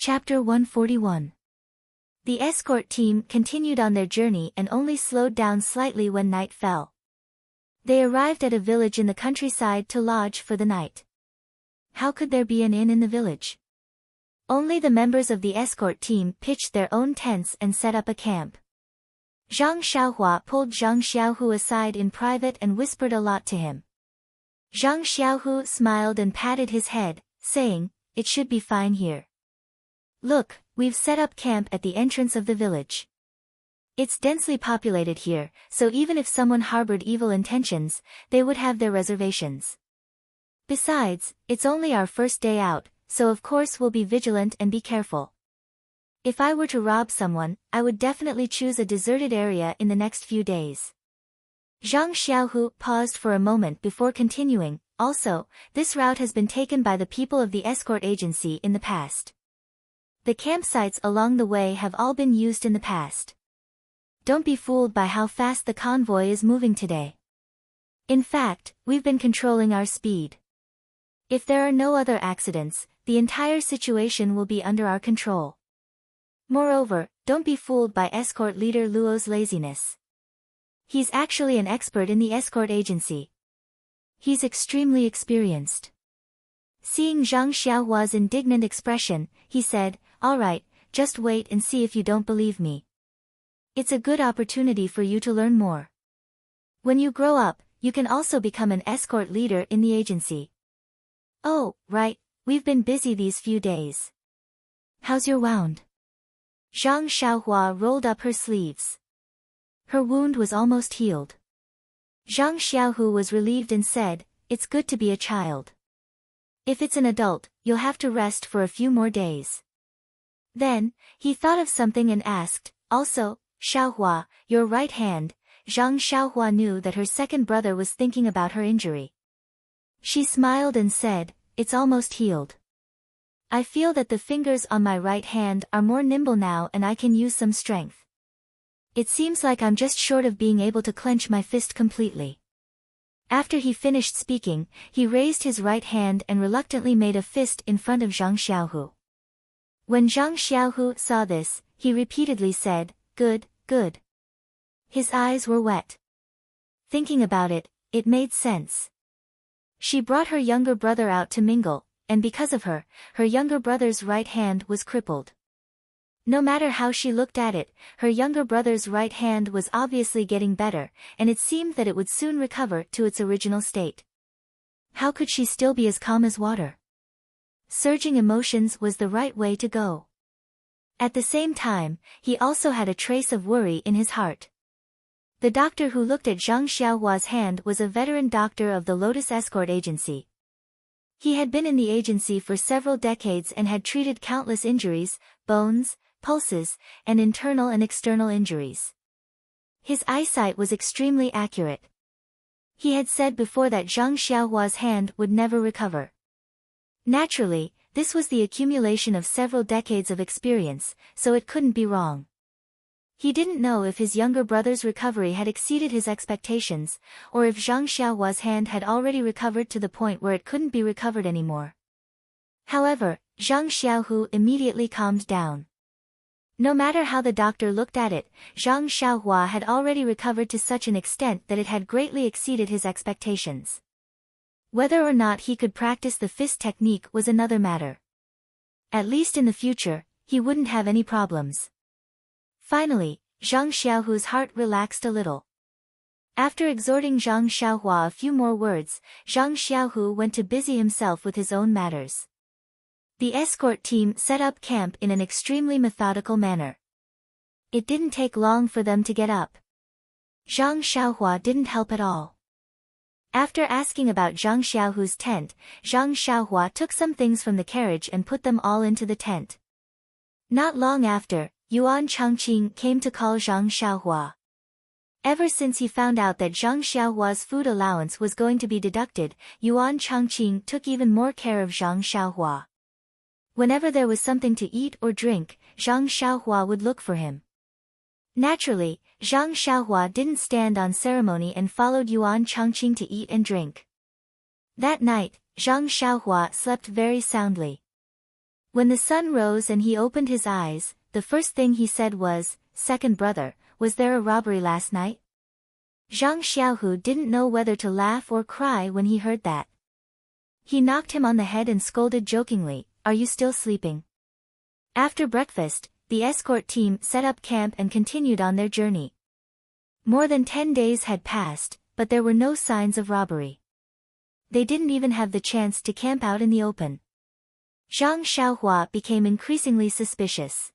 Chapter 141. The escort team continued on their journey and only slowed down slightly when night fell. They arrived at a village in the countryside to lodge for the night. How could there be an inn in the village? Only the members of the escort team pitched their own tents and set up a camp. Zhang Xiaohua pulled Zhang Xiaohu aside in private and whispered a lot to him. Zhang Xiaohu smiled and patted his head, saying, "It should be fine here. Look, we've set up camp at the entrance of the village. It's densely populated here, so even if someone harbored evil intentions, they would have their reservations. Besides, it's only our first day out, so of course we'll be vigilant and be careful. If I were to rob someone, I would definitely choose a deserted area in the next few days." Zhang Xiaohu paused for a moment before continuing, "Also, this route has been taken by the people of the escort agency in the past. The campsites along the way have all been used in the past. Don't be fooled by how fast the convoy is moving today. In fact, we've been controlling our speed. If there are no other accidents, the entire situation will be under our control. Moreover, don't be fooled by escort leader Luo's laziness. He's actually an expert in the escort agency. He's extremely experienced." Seeing Zhang Xiaohua's indignant expression, he said, "All right, just wait and see if you don't believe me. It's a good opportunity for you to learn more. When you grow up, you can also become an escort leader in the agency." "Oh, right, we've been busy these few days. How's your wound?" Zhang Xiaohua rolled up her sleeves. Her wound was almost healed. Zhang Xiaohu was relieved and said, "It's good to be a child. If it's an adult, you'll have to rest for a few more days." Then, he thought of something and asked, "Also, Xiaohua, your right hand." Zhang Xiaohua knew that her second brother was thinking about her injury. She smiled and said, "It's almost healed. I feel that the fingers on my right hand are more nimble now and I can use some strength. It seems like I'm just short of being able to clench my fist completely." After he finished speaking, he raised his right hand and reluctantly made a fist in front of Zhang Xiaohu. When Zhang Xiaohu saw this, he repeatedly said, "Good, good." His eyes were wet. Thinking about it, it made sense. She brought her younger brother out to mingle, and because of her, her younger brother's right hand was crippled. No matter how she looked at it, her younger brother's right hand was obviously getting better, and it seemed that it would soon recover to its original state. How could she still be as calm as water? Surging emotions was the right way to go. At the same time, he also had a trace of worry in his heart. The doctor who looked at Zhang Xiaohua's hand was a veteran doctor of the Lotus Escort Agency. He had been in the agency for several decades and had treated countless injuries, bones, pulses, and internal and external injuries. His eyesight was extremely accurate. He had said before that Zhang Xiaohua's hand would never recover. Naturally, this was the accumulation of several decades of experience, so it couldn't be wrong. He didn't know if his younger brother's recovery had exceeded his expectations, or if Zhang Xiaohua's hand had already recovered to the point where it couldn't be recovered anymore. However, Zhang Xiaohu immediately calmed down. No matter how the doctor looked at it, Zhang Xiaohua had already recovered to such an extent that it had greatly exceeded his expectations. Whether or not he could practice the fist technique was another matter. At least in the future, he wouldn't have any problems. Finally, Zhang Xiaohu's heart relaxed a little. After exhorting Zhang Xiaohua a few more words, Zhang Xiaohu went to busy himself with his own matters. The escort team set up camp in an extremely methodical manner. It didn't take long for them to get up. Zhang Xiaohua didn't help at all. After asking about Zhang Xiaohu's tent, Zhang Xiaohua took some things from the carriage and put them all into the tent. Not long after, Yuan Changqing came to call Zhang Xiaohua. Ever since he found out that Zhang Xiaohua's food allowance was going to be deducted, Yuan Changqing took even more care of Zhang Xiaohua. Whenever there was something to eat or drink, Zhang Xiaohua would look for him. Naturally, Zhang Xiaohua didn't stand on ceremony and followed Yuan Changqing to eat and drink. That night, Zhang Xiaohua slept very soundly. When the sun rose and he opened his eyes, the first thing he said was, "Second brother, was there a robbery last night?" Zhang Xiaohu didn't know whether to laugh or cry when he heard that. He knocked him on the head and scolded jokingly, "Are you still sleeping?" After breakfast, the escort team set up camp and continued on their journey. More than 10 days had passed, but there were no signs of robbery. They didn't even have the chance to camp out in the open. Zhang Xiaohua became increasingly suspicious.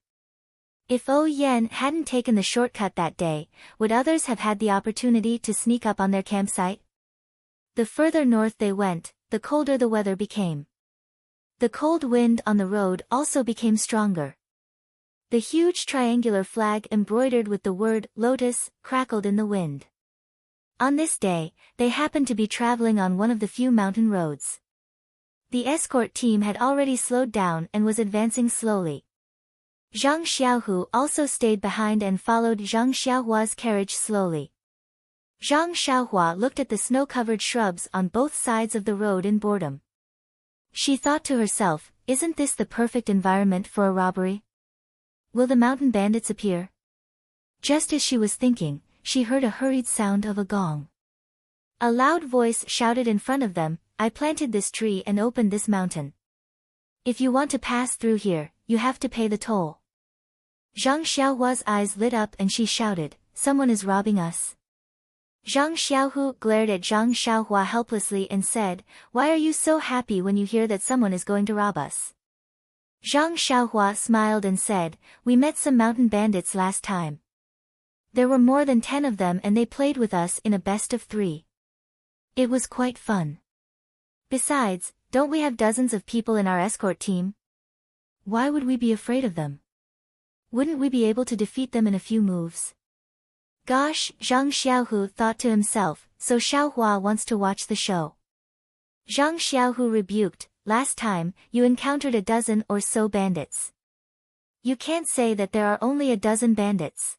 If Yan hadn't taken the shortcut that day, would others have had the opportunity to sneak up on their campsite? The further north they went, the colder the weather became. The cold wind on the road also became stronger. The huge triangular flag embroidered with the word "Lotus" crackled in the wind. On this day, they happened to be traveling on one of the few mountain roads. The escort team had already slowed down and was advancing slowly. Zhang Xiaohu also stayed behind and followed Zhang Xiaohua's carriage slowly. Zhang Xiaohua looked at the snow-covered shrubs on both sides of the road in boredom. She thought to herself, "Isn't this the perfect environment for a robbery? Will the mountain bandits appear?" Just as she was thinking, she heard a hurried sound of a gong. A loud voice shouted in front of them, "I planted this tree and opened this mountain. If you want to pass through here, you have to pay the toll." Zhang Xiaohua's eyes lit up and she shouted, "Someone is robbing us." Zhang Xiaohu glared at Zhang Xiaohua helplessly and said, "Why are you so happy when you hear that someone is going to rob us?" Zhang Xiaohua smiled and said, "We met some mountain bandits last time. There were more than 10 of them and they played with us in a best of 3. It was quite fun. Besides, don't we have dozens of people in our escort team? Why would we be afraid of them? Wouldn't we be able to defeat them in a few moves?" Gosh, Zhang Xiaohu thought to himself, so Xiaohua wants to watch the show. Zhang Xiaohu rebuked, "Last time, you encountered a dozen or so bandits. You can't say that there are only a dozen bandits.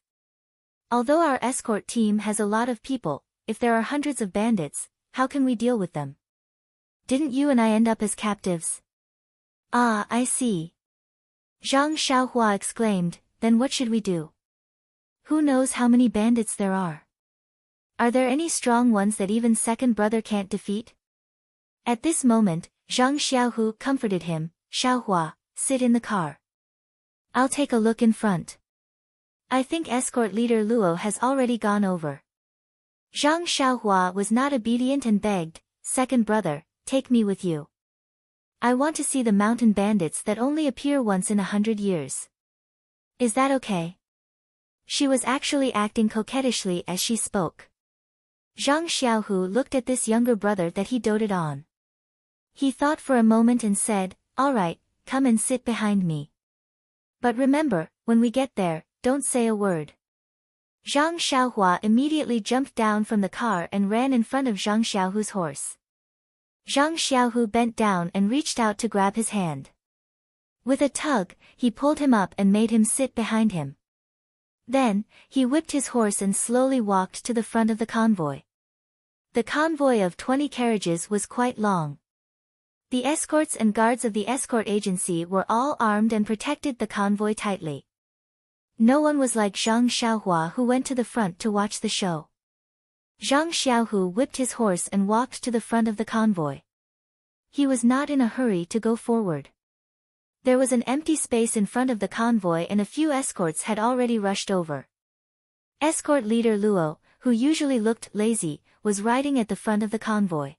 Although our escort team has a lot of people, if there are hundreds of bandits, how can we deal with them? Didn't you and I end up as captives?" "Ah, I see." Zhang Xiaohua exclaimed, "Then what should we do? Who knows how many bandits there are? Are there any strong ones that even second brother can't defeat?" At this moment, Zhang Xiaohu comforted him, "Xiaohua, sit in the car. I'll take a look in front. I think escort leader Luo has already gone over." Zhang Xiaohua was not obedient and begged, "Second brother, take me with you. I want to see the mountain bandits that only appear once in 100 years. Is that okay?" She was actually acting coquettishly as she spoke. Zhang Xiaohu looked at this younger brother that he doted on. He thought for a moment and said, "All right, come and sit behind me. But remember, when we get there, don't say a word." Zhang Xiaohua immediately jumped down from the car and ran in front of Zhang Xiaohu's horse. Zhang Xiaohu bent down and reached out to grab his hand. With a tug, he pulled him up and made him sit behind him. Then, he whipped his horse and slowly walked to the front of the convoy. The convoy of 20 carriages was quite long. The escorts and guards of the escort agency were all armed and protected the convoy tightly. No one was like Zhang Xiaohua who went to the front to watch the show. Zhang Xiaohu whipped his horse and walked to the front of the convoy. He was not in a hurry to go forward. There was an empty space in front of the convoy and a few escorts had already rushed over. Escort leader Luo, who usually looked lazy, was riding at the front of the convoy.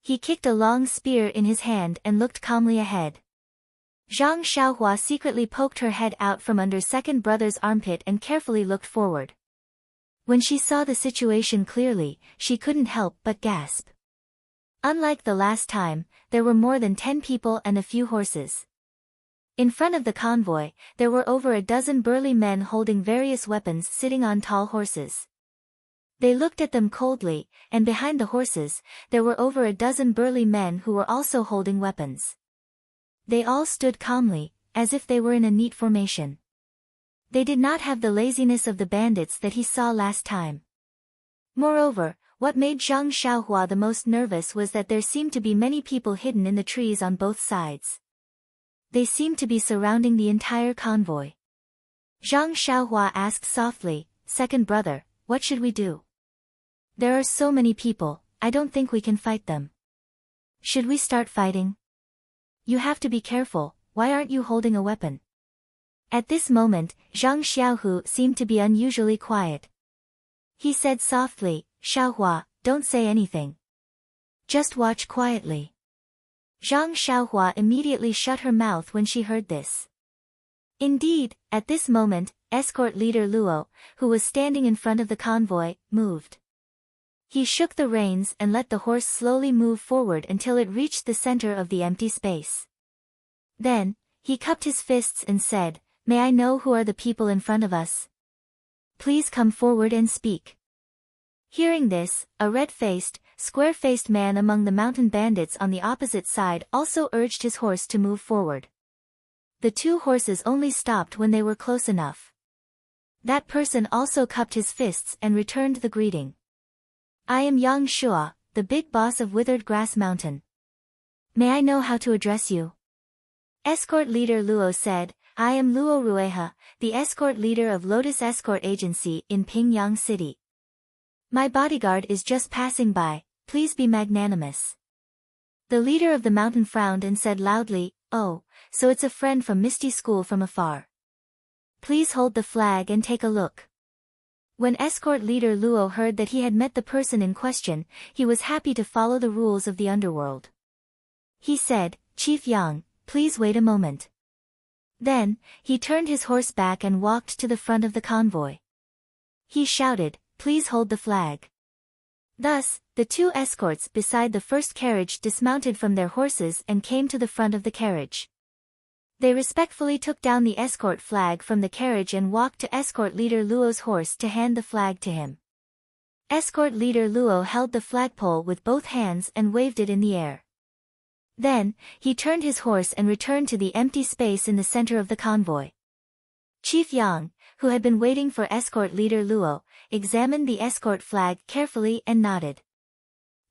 He kicked a long spear in his hand and looked calmly ahead. Zhang Xiaohua secretly poked her head out from under second brother's armpit and carefully looked forward. When she saw the situation clearly, she couldn't help but gasp. Unlike the last time, there were more than 10 people and a few horses. In front of the convoy, there were over a dozen burly men holding various weapons sitting on tall horses. They looked at them coldly, and behind the horses, there were over a dozen burly men who were also holding weapons. They all stood calmly, as if they were in a neat formation. They did not have the laziness of the bandits that he saw last time. Moreover, what made Zhang Xiaohua the most nervous was that there seemed to be many people hidden in the trees on both sides. They seemed to be surrounding the entire convoy. Zhang Xiaohua asked softly, "Second brother, what should we do? There are so many people, I don't think we can fight them. Should we start fighting? You have to be careful, why aren't you holding a weapon?" At this moment, Zhang Xiaohu seemed to be unusually quiet. He said softly, "Xiaohua, don't say anything. Just watch quietly." Zhang Xiaohua immediately shut her mouth when she heard this. Indeed, at this moment, escort leader Luo, who was standing in front of the convoy, moved. He shook the reins and let the horse slowly move forward until it reached the center of the empty space. Then, he cupped his fists and said, "May I know who are the people in front of us? Please come forward and speak." Hearing this, a red-faced, square-faced man among the mountain bandits on the opposite side also urged his horse to move forward. The two horses only stopped when they were close enough. That person also cupped his fists and returned the greeting. "I am Yang Shua, the big boss of Withered Grass Mountain. May I know how to address you?" Escort leader Luo said, "I am Luo Rueha, the escort leader of Lotus Escort Agency in Pingyang City. My bodyguard is just passing by, please be magnanimous." The leader of the mountain frowned and said loudly, "Oh, so it's a friend from Misty School from afar. Please hold the flag and take a look." When escort leader Luo heard that he had met the person in question, he was happy to follow the rules of the underworld. He said, "Chief Yang, please wait a moment." Then, he turned his horse back and walked to the front of the convoy. He shouted, "Please hold the flag." Thus, the two escorts beside the first carriage dismounted from their horses and came to the front of the carriage. They respectfully took down the escort flag from the carriage and walked to escort leader Luo's horse to hand the flag to him. Escort leader Luo held the flagpole with both hands and waved it in the air. Then, he turned his horse and returned to the empty space in the center of the convoy. Chief Yang, who had been waiting for escort leader Luo, examined the escort flag carefully and nodded.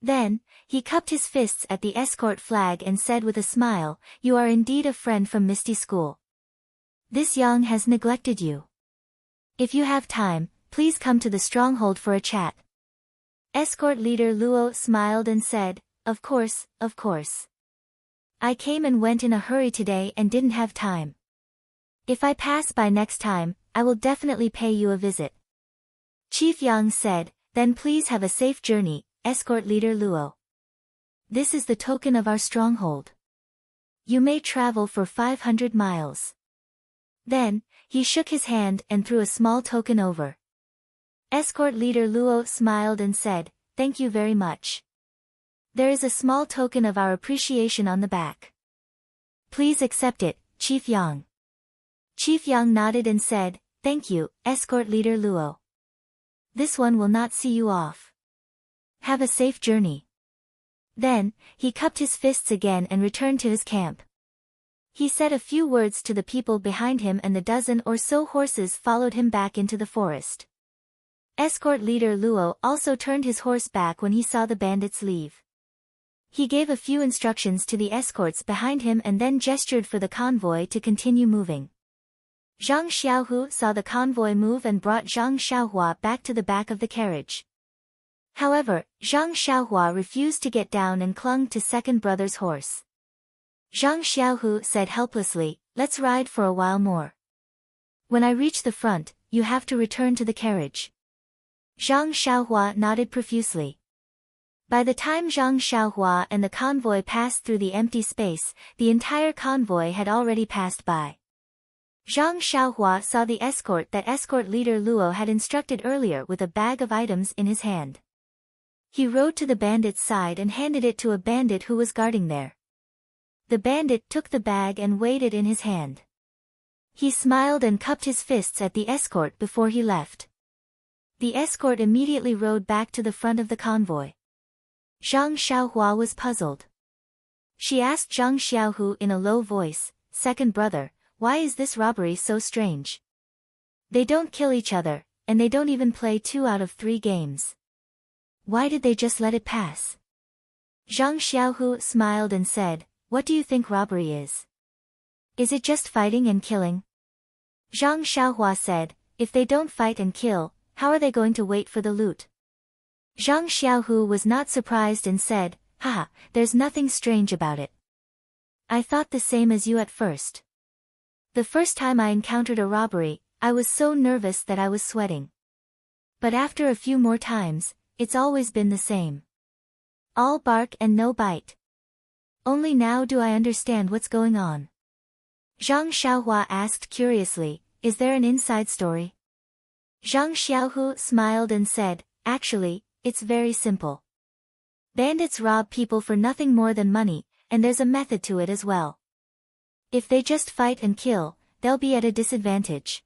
Then, he cupped his fists at the escort flag and said with a smile, "You are indeed a friend from Misty School. This Yang has neglected you. If you have time, please come to the stronghold for a chat." Escort leader Luo smiled and said, Of course. I came and went in a hurry today and didn't have time. If I pass by next time, I will definitely pay you a visit." Chief Yang said, "Then please have a safe journey, escort leader Luo. This is the token of our stronghold. You may travel for 500 miles. Then, he shook his hand and threw a small token over. Escort leader Luo smiled and said, "Thank you very much. There is a small token of our appreciation on the back. Please accept it, Chief Yang." Chief Yang nodded and said, "Thank you, escort leader Luo. This one will not see you off. Have a safe journey." Then, he cupped his fists again and returned to his camp. He said a few words to the people behind him and the dozen or so horses followed him back into the forest. Escort leader Luo also turned his horse back when he saw the bandits leave. He gave a few instructions to the escorts behind him and then gestured for the convoy to continue moving. Zhang Xiaohu saw the convoy move and brought Zhang Xiaohua back to the back of the carriage. However, Zhang Xiaohua refused to get down and clung to second brother's horse. Zhang Xiaohu said helplessly, "Let's ride for a while more. When I reach the front, you have to return to the carriage." Zhang Xiaohua nodded profusely. By the time Zhang Xiaohua and the convoy passed through the empty space, the entire convoy had already passed by. Zhang Xiaohua saw the escort that escort leader Luo had instructed earlier with a bag of items in his hand. He rode to the bandit's side and handed it to a bandit who was guarding there. The bandit took the bag and weighed it in his hand. He smiled and cupped his fists at the escort before he left. The escort immediately rode back to the front of the convoy. Zhang Xiaohua was puzzled. She asked Zhang Xiaohu in a low voice, "Second brother, why is this robbery so strange? They don't kill each other, and they don't even play 2 out of 3 games. Why did they just let it pass?" Zhang Xiaohu smiled and said, "What do you think robbery is? Is it just fighting and killing? Zhang Xiaohua said, if they don't fight and kill, how are they going to wait for the loot? Zhang Xiaohu was not surprised and said, haha, there's nothing strange about it. I thought the same as you at first. The first time I encountered a robbery, I was so nervous that I was sweating. But after a few more times, it's always been the same. All bark and no bite. Only now do I understand what's going on. Zhang Xiaohua asked curiously, is there an inside story? Zhang Xiaohu smiled and said, actually, it's very simple. Bandits rob people for nothing more than money, and there's a method to it as well. If they just fight and kill, they'll be at a disadvantage.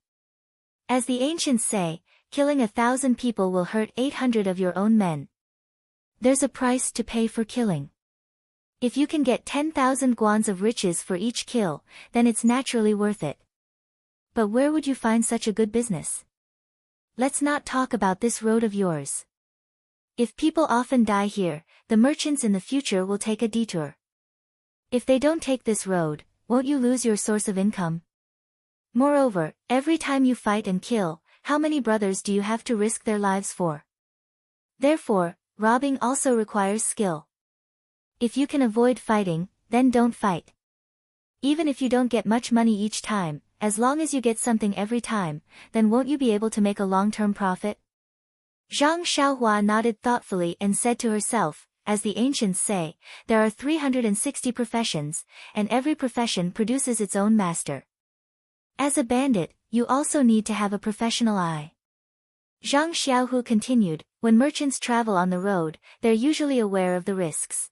As the ancients say, killing 1,000 people will hurt 800 of your own men. There's a price to pay for killing. If you can get 10,000 guans of riches for each kill, then it's naturally worth it. But where would you find such a good business? Let's not talk about this road of yours. If people often die here, the merchants in the future will take a detour. If they don't take this road, won't you lose your source of income? Moreover, every time you fight and kill, how many brothers do you have to risk their lives for? Therefore, robbing also requires skill. If you can avoid fighting, then don't fight. Even if you don't get much money each time, as long as you get something every time, then won't you be able to make a long-term profit? Zhang Xiaohua nodded thoughtfully and said to herself, as the ancients say, there are 360 professions, and every profession produces its own master. As a bandit, you also need to have a professional eye. Zhang Xiaohu continued, when merchants travel on the road, they're usually aware of the risks.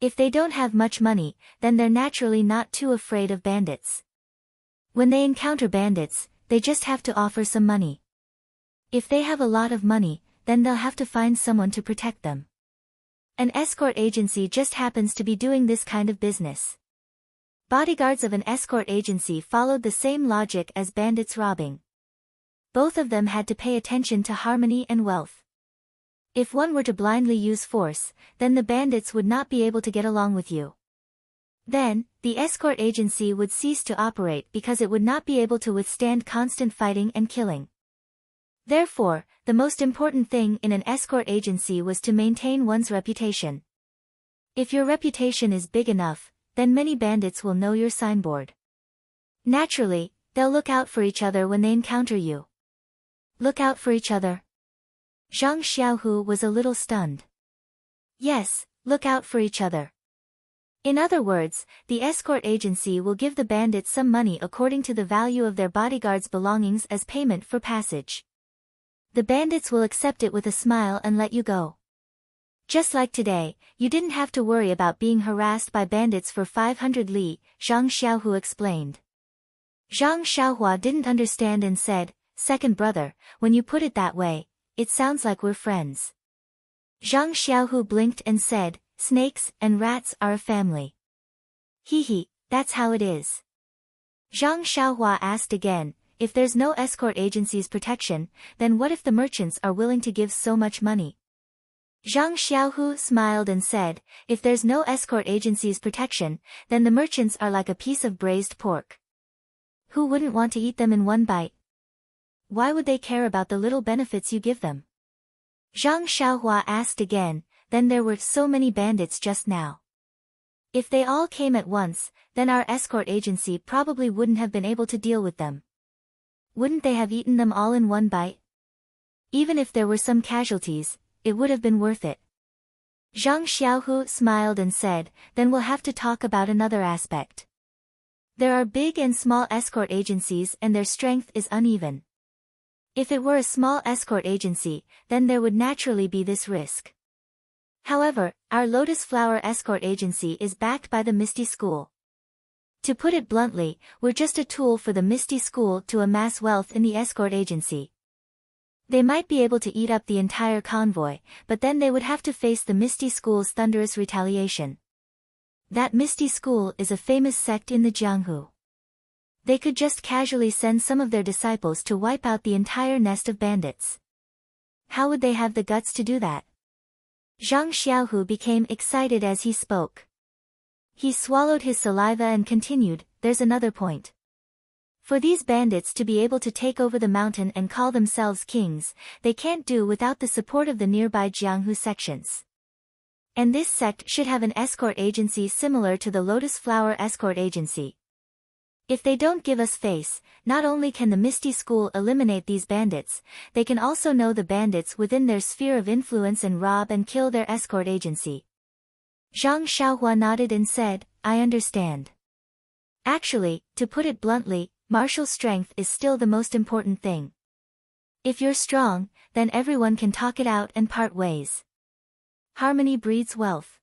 If they don't have much money, then they're naturally not too afraid of bandits. When they encounter bandits, they just have to offer some money. If they have a lot of money, then they'll have to find someone to protect them. An escort agency just happens to be doing this kind of business. Bodyguards of an escort agency followed the same logic as bandits robbing. Both of them had to pay attention to harmony and wealth. If one were to blindly use force, then the bandits would not be able to get along with you. Then, the escort agency would cease to operate because it would not be able to withstand constant fighting and killing. Therefore, the most important thing in an escort agency was to maintain one's reputation. If your reputation is big enough, then many bandits will know your signboard. Naturally, they'll look out for each other when they encounter you. Look out for each other? Zhang Xiaohu was a little stunned. Yes, look out for each other. In other words, the escort agency will give the bandits some money according to the value of their bodyguard's belongings as payment for passage. The bandits will accept it with a smile and let you go. Just like today, you didn't have to worry about being harassed by bandits for 500 li, Zhang Xiaohu explained. Zhang Xiaohua didn't understand and said, second brother, when you put it that way, it sounds like we're friends. Zhang Xiaohu blinked and said, snakes and rats are a family. Hee, that's how it is. Zhang Xiaohua asked again, if there's no escort agency's protection, then what if the merchants are willing to give so much money? Zhang Xiaohu smiled and said, if there's no escort agency's protection, then the merchants are like a piece of braised pork. Who wouldn't want to eat them in one bite? Why would they care about the little benefits you give them? Zhang Xiaohua asked again, then there were so many bandits just now. If they all came at once, then our escort agency probably wouldn't have been able to deal with them. Wouldn't they have eaten them all in one bite? Even if there were some casualties, it would have been worth it. Zhang Xiaohu smiled and said, then we'll have to talk about another aspect. There are big and small escort agencies and their strength is uneven. If it were a small escort agency, then there would naturally be this risk. However, our Lotus Flower Escort Agency is backed by the Misty School. To put it bluntly, we're just a tool for the Misty School to amass wealth in the escort agency. They might be able to eat up the entire convoy, but then they would have to face the Misty School's thunderous retaliation. That Misty School is a famous sect in the Jianghu. They could just casually send some of their disciples to wipe out the entire nest of bandits. How would they have the guts to do that? Zhang Xiaohu became excited as he spoke. He swallowed his saliva and continued, there's another point. For these bandits to be able to take over the mountain and call themselves kings, they can't do without the support of the nearby Jianghu sections. And this sect should have an escort agency similar to the Lotus Flower Escort Agency. If they don't give us face, not only can the Misty School eliminate these bandits, they can also know the bandits within their sphere of influence and rob and kill their escort agency. Zhang Xiaohua nodded and said, I understand. Actually, to put it bluntly, martial strength is still the most important thing. If you're strong, then everyone can talk it out and part ways. Harmony breeds wealth.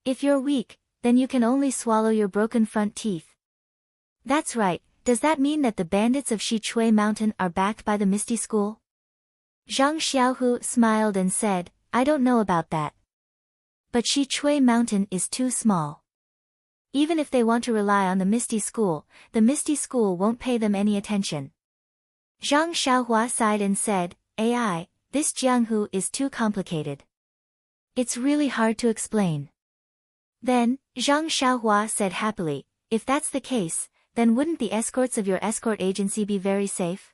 If you're weak, then you can only swallow your broken front teeth. That's right, does that mean that the bandits of Shichui Mountain are backed by the Misty School? Zhang Xiaohu smiled and said, I don't know about that. But Shichui Mountain is too small. Even if they want to rely on the Misty School won't pay them any attention. Zhang Xiaohua sighed and said, AI, this Jianghu is too complicated. It's really hard to explain. Then, Zhang Xiaohua said happily, if that's the case, then wouldn't the escorts of your escort agency be very safe?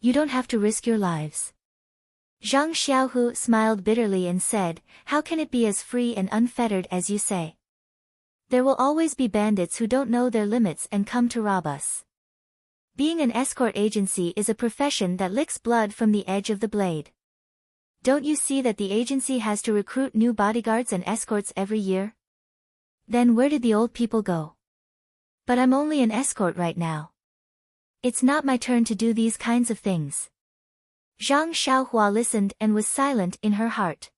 You don't have to risk your lives. Zhang Xiaohu smiled bitterly and said, how can it be as free and unfettered as you say? There will always be bandits who don't know their limits and come to rob us. Being an escort agency is a profession that licks blood from the edge of the blade. Don't you see that the agency has to recruit new bodyguards and escorts every year? Then where did the old people go? But I'm only an escort right now. It's not my turn to do these kinds of things. Zhang Xiaohua listened and was silent in her heart.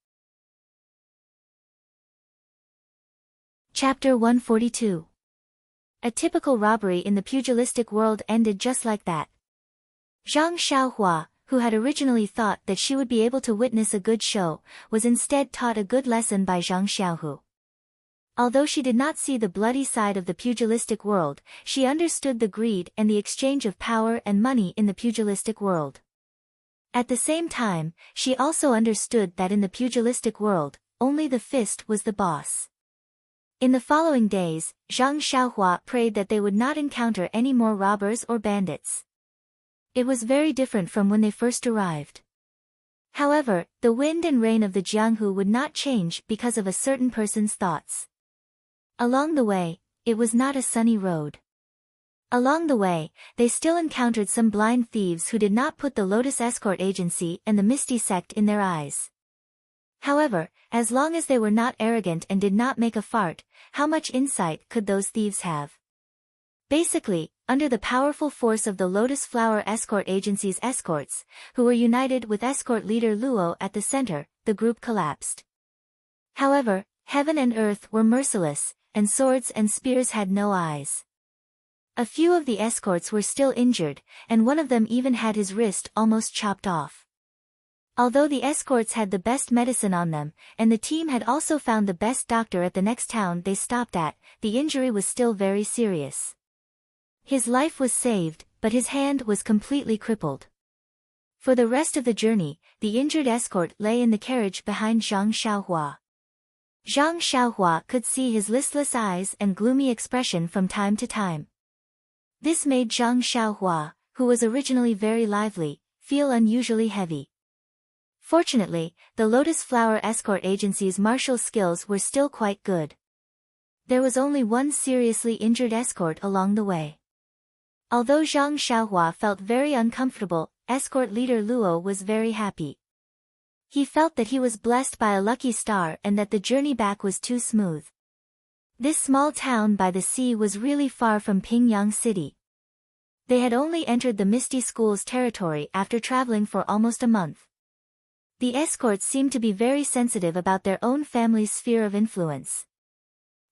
Chapter 142. A typical robbery in the pugilistic world ended just like that. Zhang Xiaohua, who had originally thought that she would be able to witness a good show, was instead taught a good lesson by Zhang Xiaohu. Although she did not see the bloody side of the pugilistic world, she understood the greed and the exchange of power and money in the pugilistic world. At the same time, she also understood that in the pugilistic world, only the fist was the boss. In the following days, Zhang Xiaohua prayed that they would not encounter any more robbers or bandits. It was very different from when they first arrived. However, the wind and rain of the Jianghu would not change because of a certain person's thoughts. Along the way, it was not a sunny road. Along the way, they still encountered some blind thieves who did not put the Lotus Escort Agency and the Misty Sect in their eyes. However, as long as they were not arrogant and did not make a fart, how much insight could those thieves have? Basically, under the powerful force of the Lotus Flower Escort Agency's escorts, who were united with escort leader Luo at the center, the group collapsed. However, heaven and earth were merciless, and swords and spears had no eyes. A few of the escorts were still injured, and one of them even had his wrist almost chopped off. Although the escorts had the best medicine on them, and the team had also found the best doctor at the next town they stopped at, the injury was still very serious. His life was saved, but his hand was completely crippled. For the rest of the journey, the injured escort lay in the carriage behind Zhang Xiaohua. Zhang Xiaohua could see his listless eyes and gloomy expression from time to time. This made Zhang Xiaohua, who was originally very lively, feel unusually heavy. Fortunately, the Lotus Flower Escort Agency's martial skills were still quite good. There was only one seriously injured escort along the way. Although Zhang Xiaohua felt very uncomfortable, escort leader Luo was very happy. He felt that he was blessed by a lucky star and that the journey back was too smooth. This small town by the sea was really far from Pingyang City. They had only entered the Misty School's territory after traveling for almost a month. The escorts seemed to be very sensitive about their own family's sphere of influence.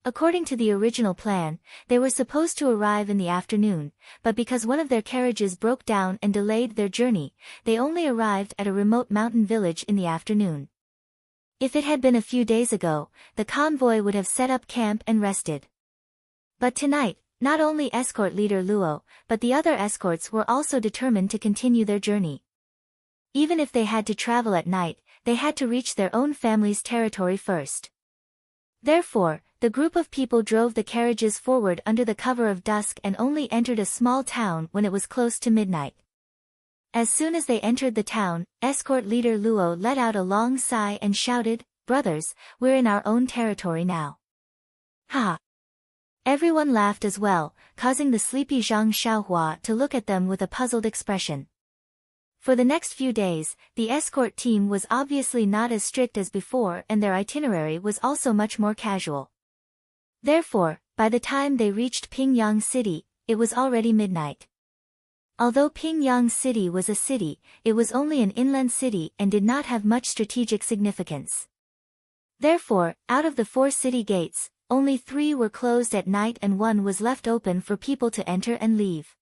According to the original plan, they were supposed to arrive in the afternoon, but because one of their carriages broke down and delayed their journey, they only arrived at a remote mountain village in the afternoon. If it had been a few days ago, the convoy would have set up camp and rested. But tonight, not only escort leader Luo, but the other escorts were also determined to continue their journey. Even if they had to travel at night, they had to reach their own family's territory first. Therefore, the group of people drove the carriages forward under the cover of dusk and only entered a small town when it was close to midnight. As soon as they entered the town, escort leader Luo let out a long sigh and shouted, "Brothers, we're in our own territory now." Ha! Everyone laughed as well, causing the sleepy Zhang Xiaohua to look at them with a puzzled expression. For the next few days, the escort team was obviously not as strict as before and their itinerary was also much more casual. Therefore, by the time they reached Pingyang City, it was already midnight. Although Pingyang City was a city, it was only an inland city and did not have much strategic significance. Therefore, out of the 4 city gates, only 3 were closed at night and 1 was left open for people to enter and leave.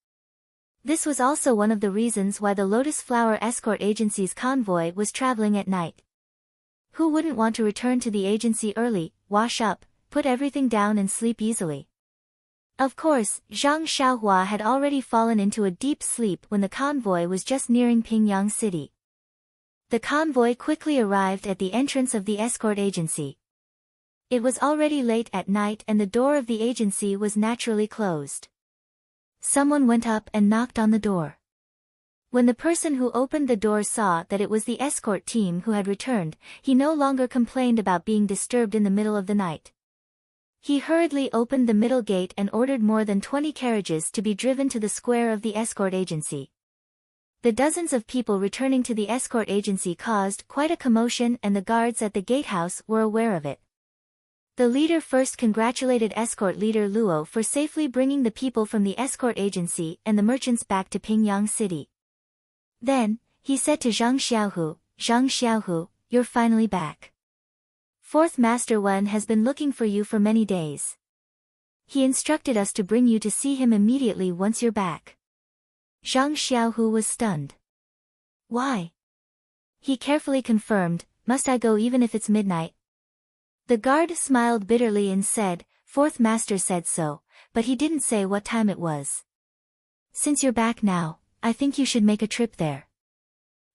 This was also one of the reasons why the Lotus Flower Escort Agency's convoy was traveling at night. Who wouldn't want to return to the agency early, wash up, put everything down and sleep easily? Of course, Zhang Xiaohua had already fallen into a deep sleep when the convoy was just nearing Pingyang City. The convoy quickly arrived at the entrance of the escort agency. It was already late at night and the door of the agency was naturally closed. Someone went up and knocked on the door. When the person who opened the door saw that it was the escort team who had returned, he no longer complained about being disturbed in the middle of the night. He hurriedly opened the middle gate and ordered more than 20 carriages to be driven to the square of the escort agency. The dozens of people returning to the escort agency caused quite a commotion and the guards at the gatehouse were aware of it. The leader first congratulated escort leader Luo for safely bringing the people from the escort agency and the merchants back to Pingyang City. Then, he said to Zhang Xiaohu, "You're finally back. Fourth Master Wen has been looking for you for many days. He instructed us to bring you to see him immediately once you're back." Zhang Xiaohu was stunned. "Why?" He carefully confirmed, "Must I go even if it's midnight?" The guard smiled bitterly and said, "Fourth Master said so, but he didn't say what time it was. Since you're back now, I think you should make a trip there.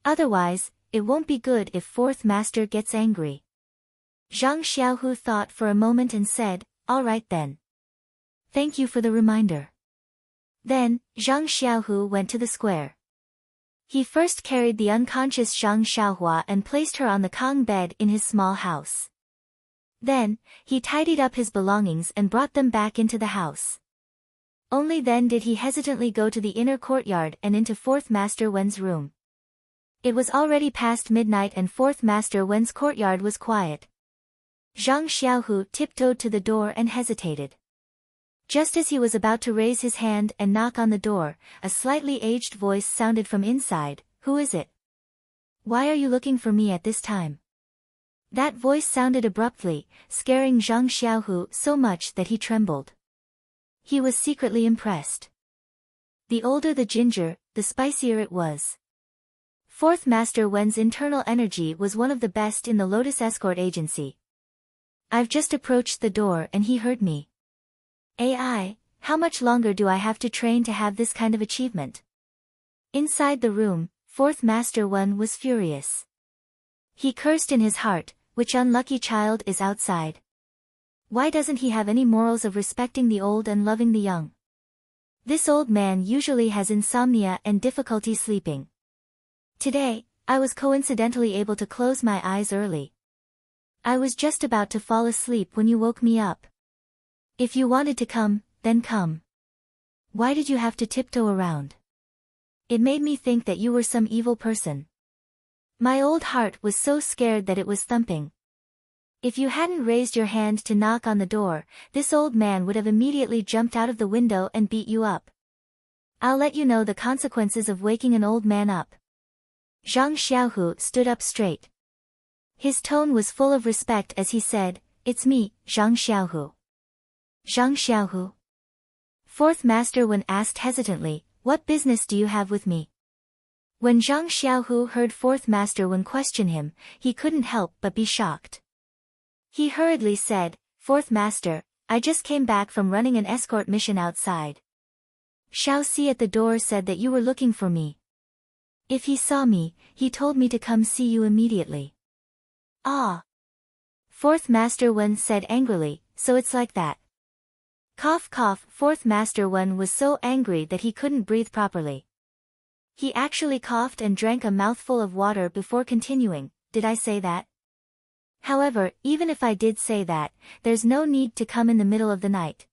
Otherwise, it won't be good if Fourth Master gets angry." Zhang Xiaohu thought for a moment and said, "All right then. Thank you for the reminder." Then, Zhang Xiaohu went to the square. He first carried the unconscious Zhang Xiaohua and placed her on the Kong bed in his small house. Then, he tidied up his belongings and brought them back into the house. Only then did he hesitantly go to the inner courtyard and into Fourth Master Wen's room. It was already past midnight and Fourth Master Wen's courtyard was quiet. Zhang Xiaohu tiptoed to the door and hesitated. Just as he was about to raise his hand and knock on the door, a slightly aged voice sounded from inside, "Who is it? Why are you looking for me at this time?" That voice sounded abruptly, scaring Zhang Xiaohu so much that he trembled. He was secretly impressed. The older the ginger, the spicier it was. Fourth Master Wen's internal energy was one of the best in the Lotus Escort Agency. "I've just approached the door and he heard me. AI, how much longer do I have to train to have this kind of achievement?" Inside the room, Fourth Master Wen was furious. He cursed in his heart, "Which unlucky child is outside? Why doesn't he have any morals of respecting the old and loving the young? This old man usually has insomnia and difficulty sleeping. Today, I was coincidentally able to close my eyes early. I was just about to fall asleep when you woke me up. If you wanted to come, then come. Why did you have to tiptoe around? It made me think that you were some evil person. My old heart was so scared that it was thumping. If you hadn't raised your hand to knock on the door, this old man would have immediately jumped out of the window and beat you up. I'll let you know the consequences of waking an old man up." Zhang Xiaohu stood up straight. His tone was full of respect as he said, "It's me, Zhang Xiaohu." "Zhang Xiaohu?" Fourth Master Wen asked hesitantly, "What business do you have with me?" When Zhang Xiaohu heard Fourth Master Wen question him, he couldn't help but be shocked. He hurriedly said, "Fourth Master, I just came back from running an escort mission outside. Shao Si at the door said that you were looking for me. If he saw me, he told me to come see you immediately." "Ah." Fourth Master Wen said angrily, so it's like that. Cough cough. Fourth Master Wen was so angry that he couldn't breathe properly. He actually coughed and drank a mouthful of water before continuing, did I say that? However, even if I did say that, there's no need to come in the middle of the night.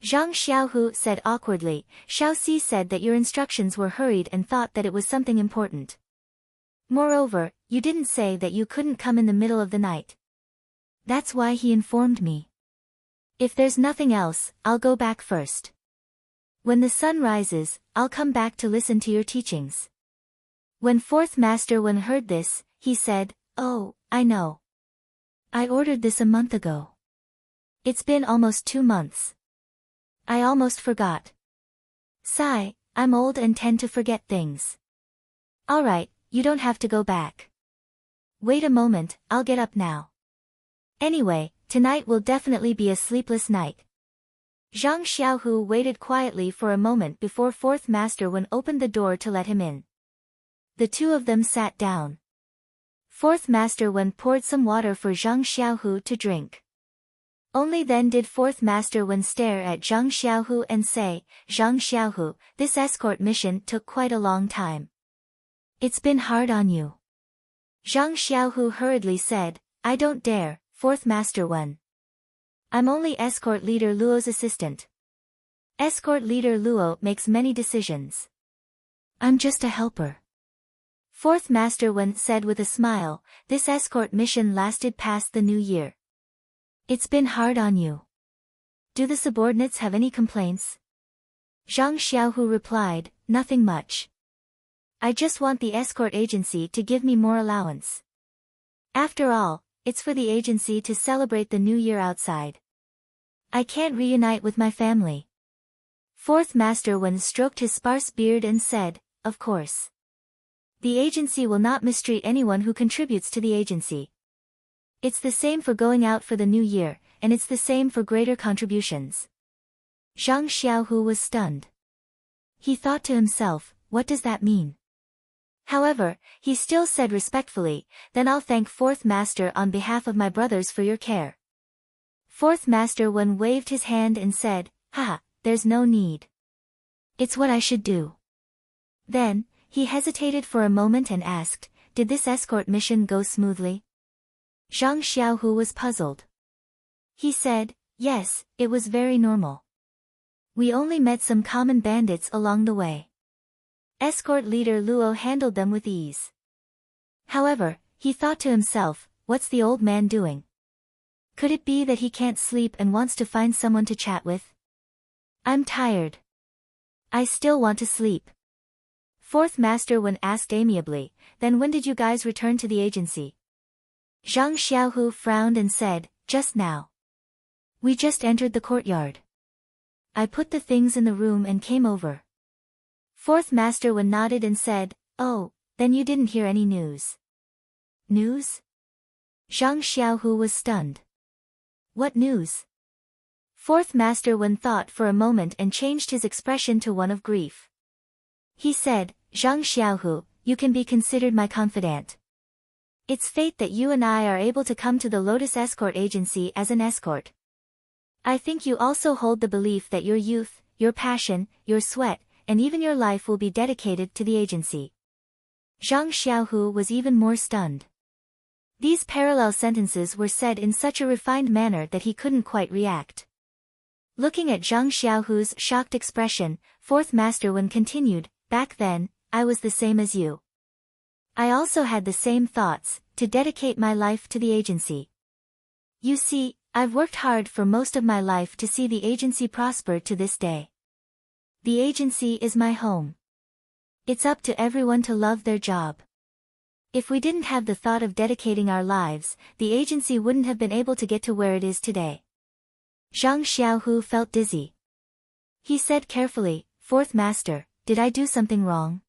Zhang Xiaohu said awkwardly. Xiaoxi said that your instructions were hurried and thought that it was something important. Moreover, you didn't say that you couldn't come in the middle of the night. That's why he informed me. If there's nothing else, I'll go back first. When the sun rises, I'll come back to listen to your teachings. When Fourth Master Wen heard this, he said, oh, I know. I ordered this a month ago. It's been almost 2 months. I almost forgot. Sigh, I'm old and tend to forget things. Alright, you don't have to go back. Wait a moment, I'll get up now. Anyway, tonight will definitely be a sleepless night. Zhang Xiaohu waited quietly for a moment before Fourth Master Wen opened the door to let him in. The two of them sat down. Fourth Master Wen poured some water for Zhang Xiaohu to drink. Only then did Fourth Master Wen stare at Zhang Xiaohu and say, Zhang Xiaohu, this escort mission took quite a long time. It's been hard on you. Zhang Xiaohu hurriedly said, I don't dare, Fourth Master Wen. I'm only Escort Leader Luo's assistant. Escort Leader Luo makes many decisions. I'm just a helper. Fourth Master Wen said with a smile, this escort mission lasted past the new year. It's been hard on you. Do the subordinates have any complaints? Zhang Xiaohu replied, nothing much. I just want the escort agency to give me more allowance. After all, it's for the agency to celebrate the new year outside. I can't reunite with my family. Fourth Master Wen stroked his sparse beard and said, of course. The agency will not mistreat anyone who contributes to the agency. It's the same for going out for the new year, and it's the same for greater contributions. Zhang Xiaohu was stunned. He thought to himself, what does that mean? However, he still said respectfully, then I'll thank Fourth Master on behalf of my brothers for your care. Fourth Master Wen waved his hand and said, haha, there's no need. It's what I should do. Then, he hesitated for a moment and asked, did this escort mission go smoothly? Zhang Xiaohu was puzzled. He said, yes, it was very normal. We only met some common bandits along the way. Escort leader Luo handled them with ease. However, he thought to himself, what's the old man doing? Could it be that he can't sleep and wants to find someone to chat with? I'm tired. I still want to sleep. Fourth Master Wen asked amiably, then when did you guys return to the agency? Zhang Xiaohu frowned and said, just now. We just entered the courtyard. I put the things in the room and came over. Fourth Master Wen nodded and said, oh, then you didn't hear any news. News? Zhang Xiaohu was stunned. What news? Fourth Master Wen thought for a moment and changed his expression to one of grief. He said, Zhang Xiaohu, you can be considered my confidant. It's fate that you and I are able to come to the Lotus Escort Agency as an escort. I think you also hold the belief that your youth, your passion, your sweat, and even your life will be dedicated to the agency. Zhang Xiaohu was even more stunned. These parallel sentences were said in such a refined manner that he couldn't quite react. Looking at Zhang Xiaohu's shocked expression, Fourth Master Wen continued, back then, I was the same as you. I also had the same thoughts, to dedicate my life to the agency. You see, I've worked hard for most of my life to see the agency prosper to this day. The agency is my home. It's up to everyone to love their job. If we didn't have the thought of dedicating our lives, the agency wouldn't have been able to get to where it is today. Zhang Xiaohu felt dizzy. He said carefully, Fourth Master, did I do something wrong?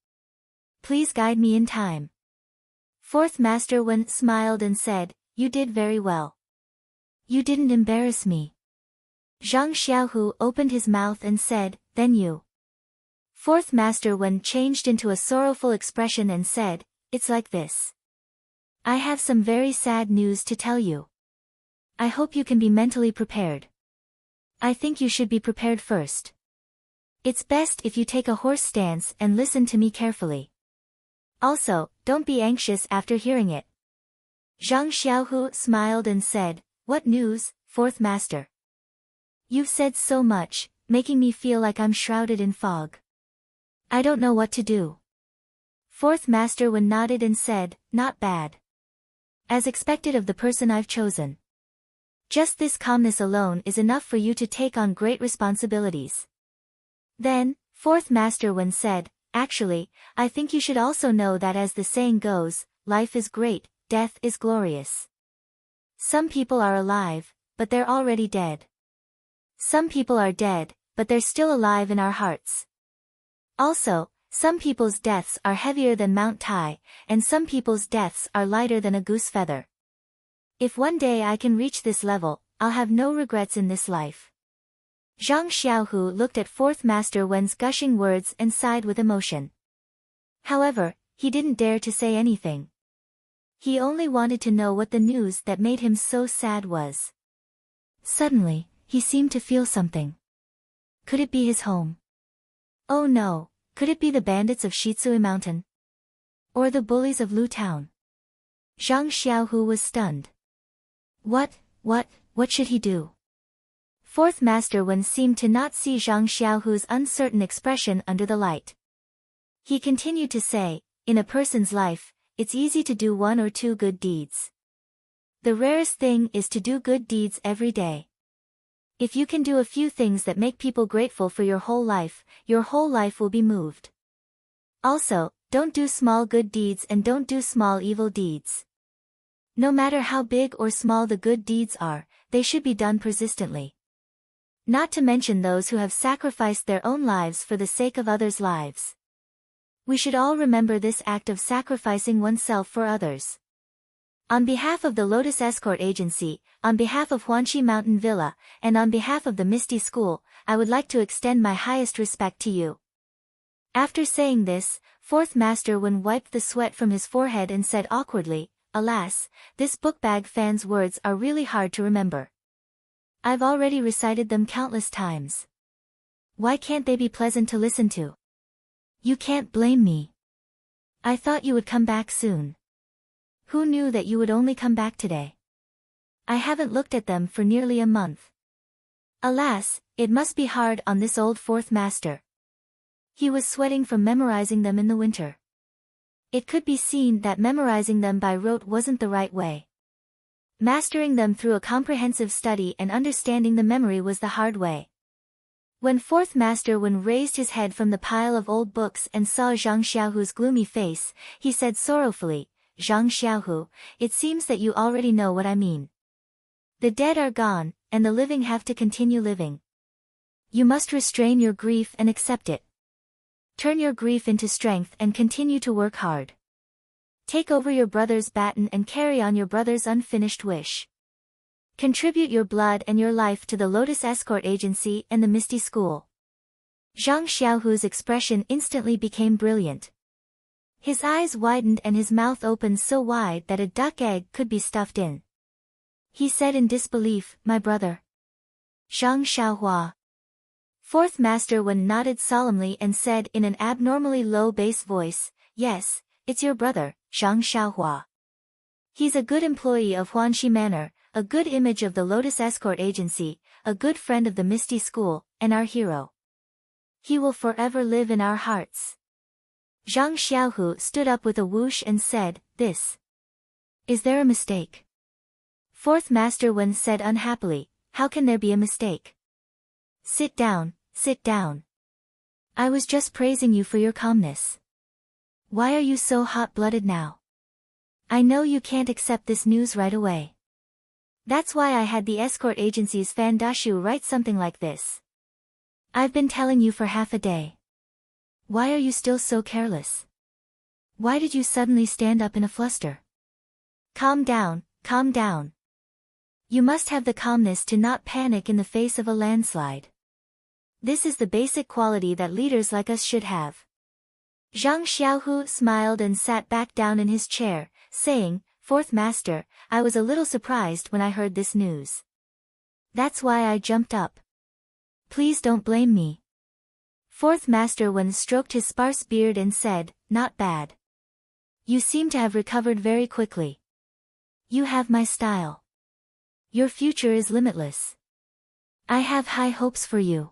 Please guide me in time. Fourth Master Wen smiled and said, you did very well. You didn't embarrass me. Zhang Xiaohu opened his mouth and said, then you. Fourth Master Wen changed into a sorrowful expression and said, it's like this. I have some very sad news to tell you. I hope you can be mentally prepared. I think you should be prepared first. It's best if you take a horse stance and listen to me carefully. Also, don't be anxious after hearing it. Zhang Xiaohu smiled and said, "What news, fourth master? You've said so much, making me feel like I'm shrouded in fog. I don't know what to do." Fourth master Wen nodded and said, "Not bad. As expected of the person I've chosen. Just this calmness alone is enough for you to take on great responsibilities." Then, fourth master Wen said, "Actually, I think you should also know that as the saying goes, life is great, death is glorious. Some people are alive, but they're already dead. Some people are dead, but they're still alive in our hearts. Also, some people's deaths are heavier than Mount Tai, and some people's deaths are lighter than a goose feather. If one day I can reach this level, I'll have no regrets in this life." Zhang Xiaohu looked at fourth master Wen's gushing words and sighed with emotion. However, he didn't dare to say anything. He only wanted to know what the news that made him so sad was. Suddenly, he seemed to feel something. Could it be his home? Oh no, could it be the bandits of Shitsui Mountain? Or the bullies of Lu Town? Zhang Xiaohu was stunned. What should he do? Fourth master Wen seemed to not see Zhang Xiaohu's uncertain expression under the light. He continued to say, "In a person's life, it's easy to do one or two good deeds. The rarest thing is to do good deeds every day. If you can do a few things that make people grateful for your whole life will be moved. Also, don't do small good deeds and don't do small evil deeds. No matter how big or small the good deeds are, they should be done persistently. Not to mention those who have sacrificed their own lives for the sake of others' lives. We should all remember this act of sacrificing oneself for others. On behalf of the Lotus Escort Agency, on behalf of Huanxi Mountain Villa, and on behalf of the Misty School, I would like to extend my highest respect to you." After saying this, fourth master Wen wiped the sweat from his forehead and said awkwardly, "Alas, this bookbag fan's words are really hard to remember. I've already recited them countless times. Why can't they be pleasant to listen to? You can't blame me. I thought you would come back soon. Who knew that you would only come back today? I haven't looked at them for nearly a month. Alas, it must be hard on this old fourth master. He was sweating from memorizing them in the winter. It could be seen that memorizing them by rote wasn't the right way. Mastering them through a comprehensive study and understanding the memory was the hard way." When fourth master Wen raised his head from the pile of old books and saw Zhang Xiaohu's gloomy face, he said sorrowfully, "Zhang Xiaohu, it seems that you already know what I mean. The dead are gone, and the living have to continue living. You must restrain your grief and accept it. Turn your grief into strength and continue to work hard. Take over your brother's baton and carry on your brother's unfinished wish. Contribute your blood and your life to the Lotus Escort Agency and the Misty School." Zhang Xiaohu's expression instantly became brilliant. His eyes widened and his mouth opened so wide that a duck egg could be stuffed in. He said in disbelief, "My brother? Zhang Xiaohua?" Fourth master Wen nodded solemnly and said in an abnormally low bass voice, "Yes, it's your brother, Zhang Xiaohua. He's a good employee of Huanxi Manor, a good image of the Lotus Escort Agency, a good friend of the Misty School, and our hero. He will forever live in our hearts." Zhang Xiaohu stood up with a whoosh and said, Is there a mistake?" Fourth master Wen said unhappily, "How can there be a mistake? Sit down, sit down. I was just praising you for your calmness. Why are you so hot-blooded now? I know you can't accept this news right away. That's why I had the escort agency's Fan Dashu write something like this. I've been telling you for half a day. Why are you still so careless? Why did you suddenly stand up in a fluster? Calm down, calm down. You must have the calmness to not panic in the face of a landslide. This is the basic quality that leaders like us should have." Zhang Xiaohu smiled and sat back down in his chair, saying, Fourth Master, I was a little surprised when I heard this news. That's why I jumped up. Please don't blame me. Fourth Master Wen stroked his sparse beard and said, not bad. You seem to have recovered very quickly. You have my style. Your future is limitless. I have high hopes for you.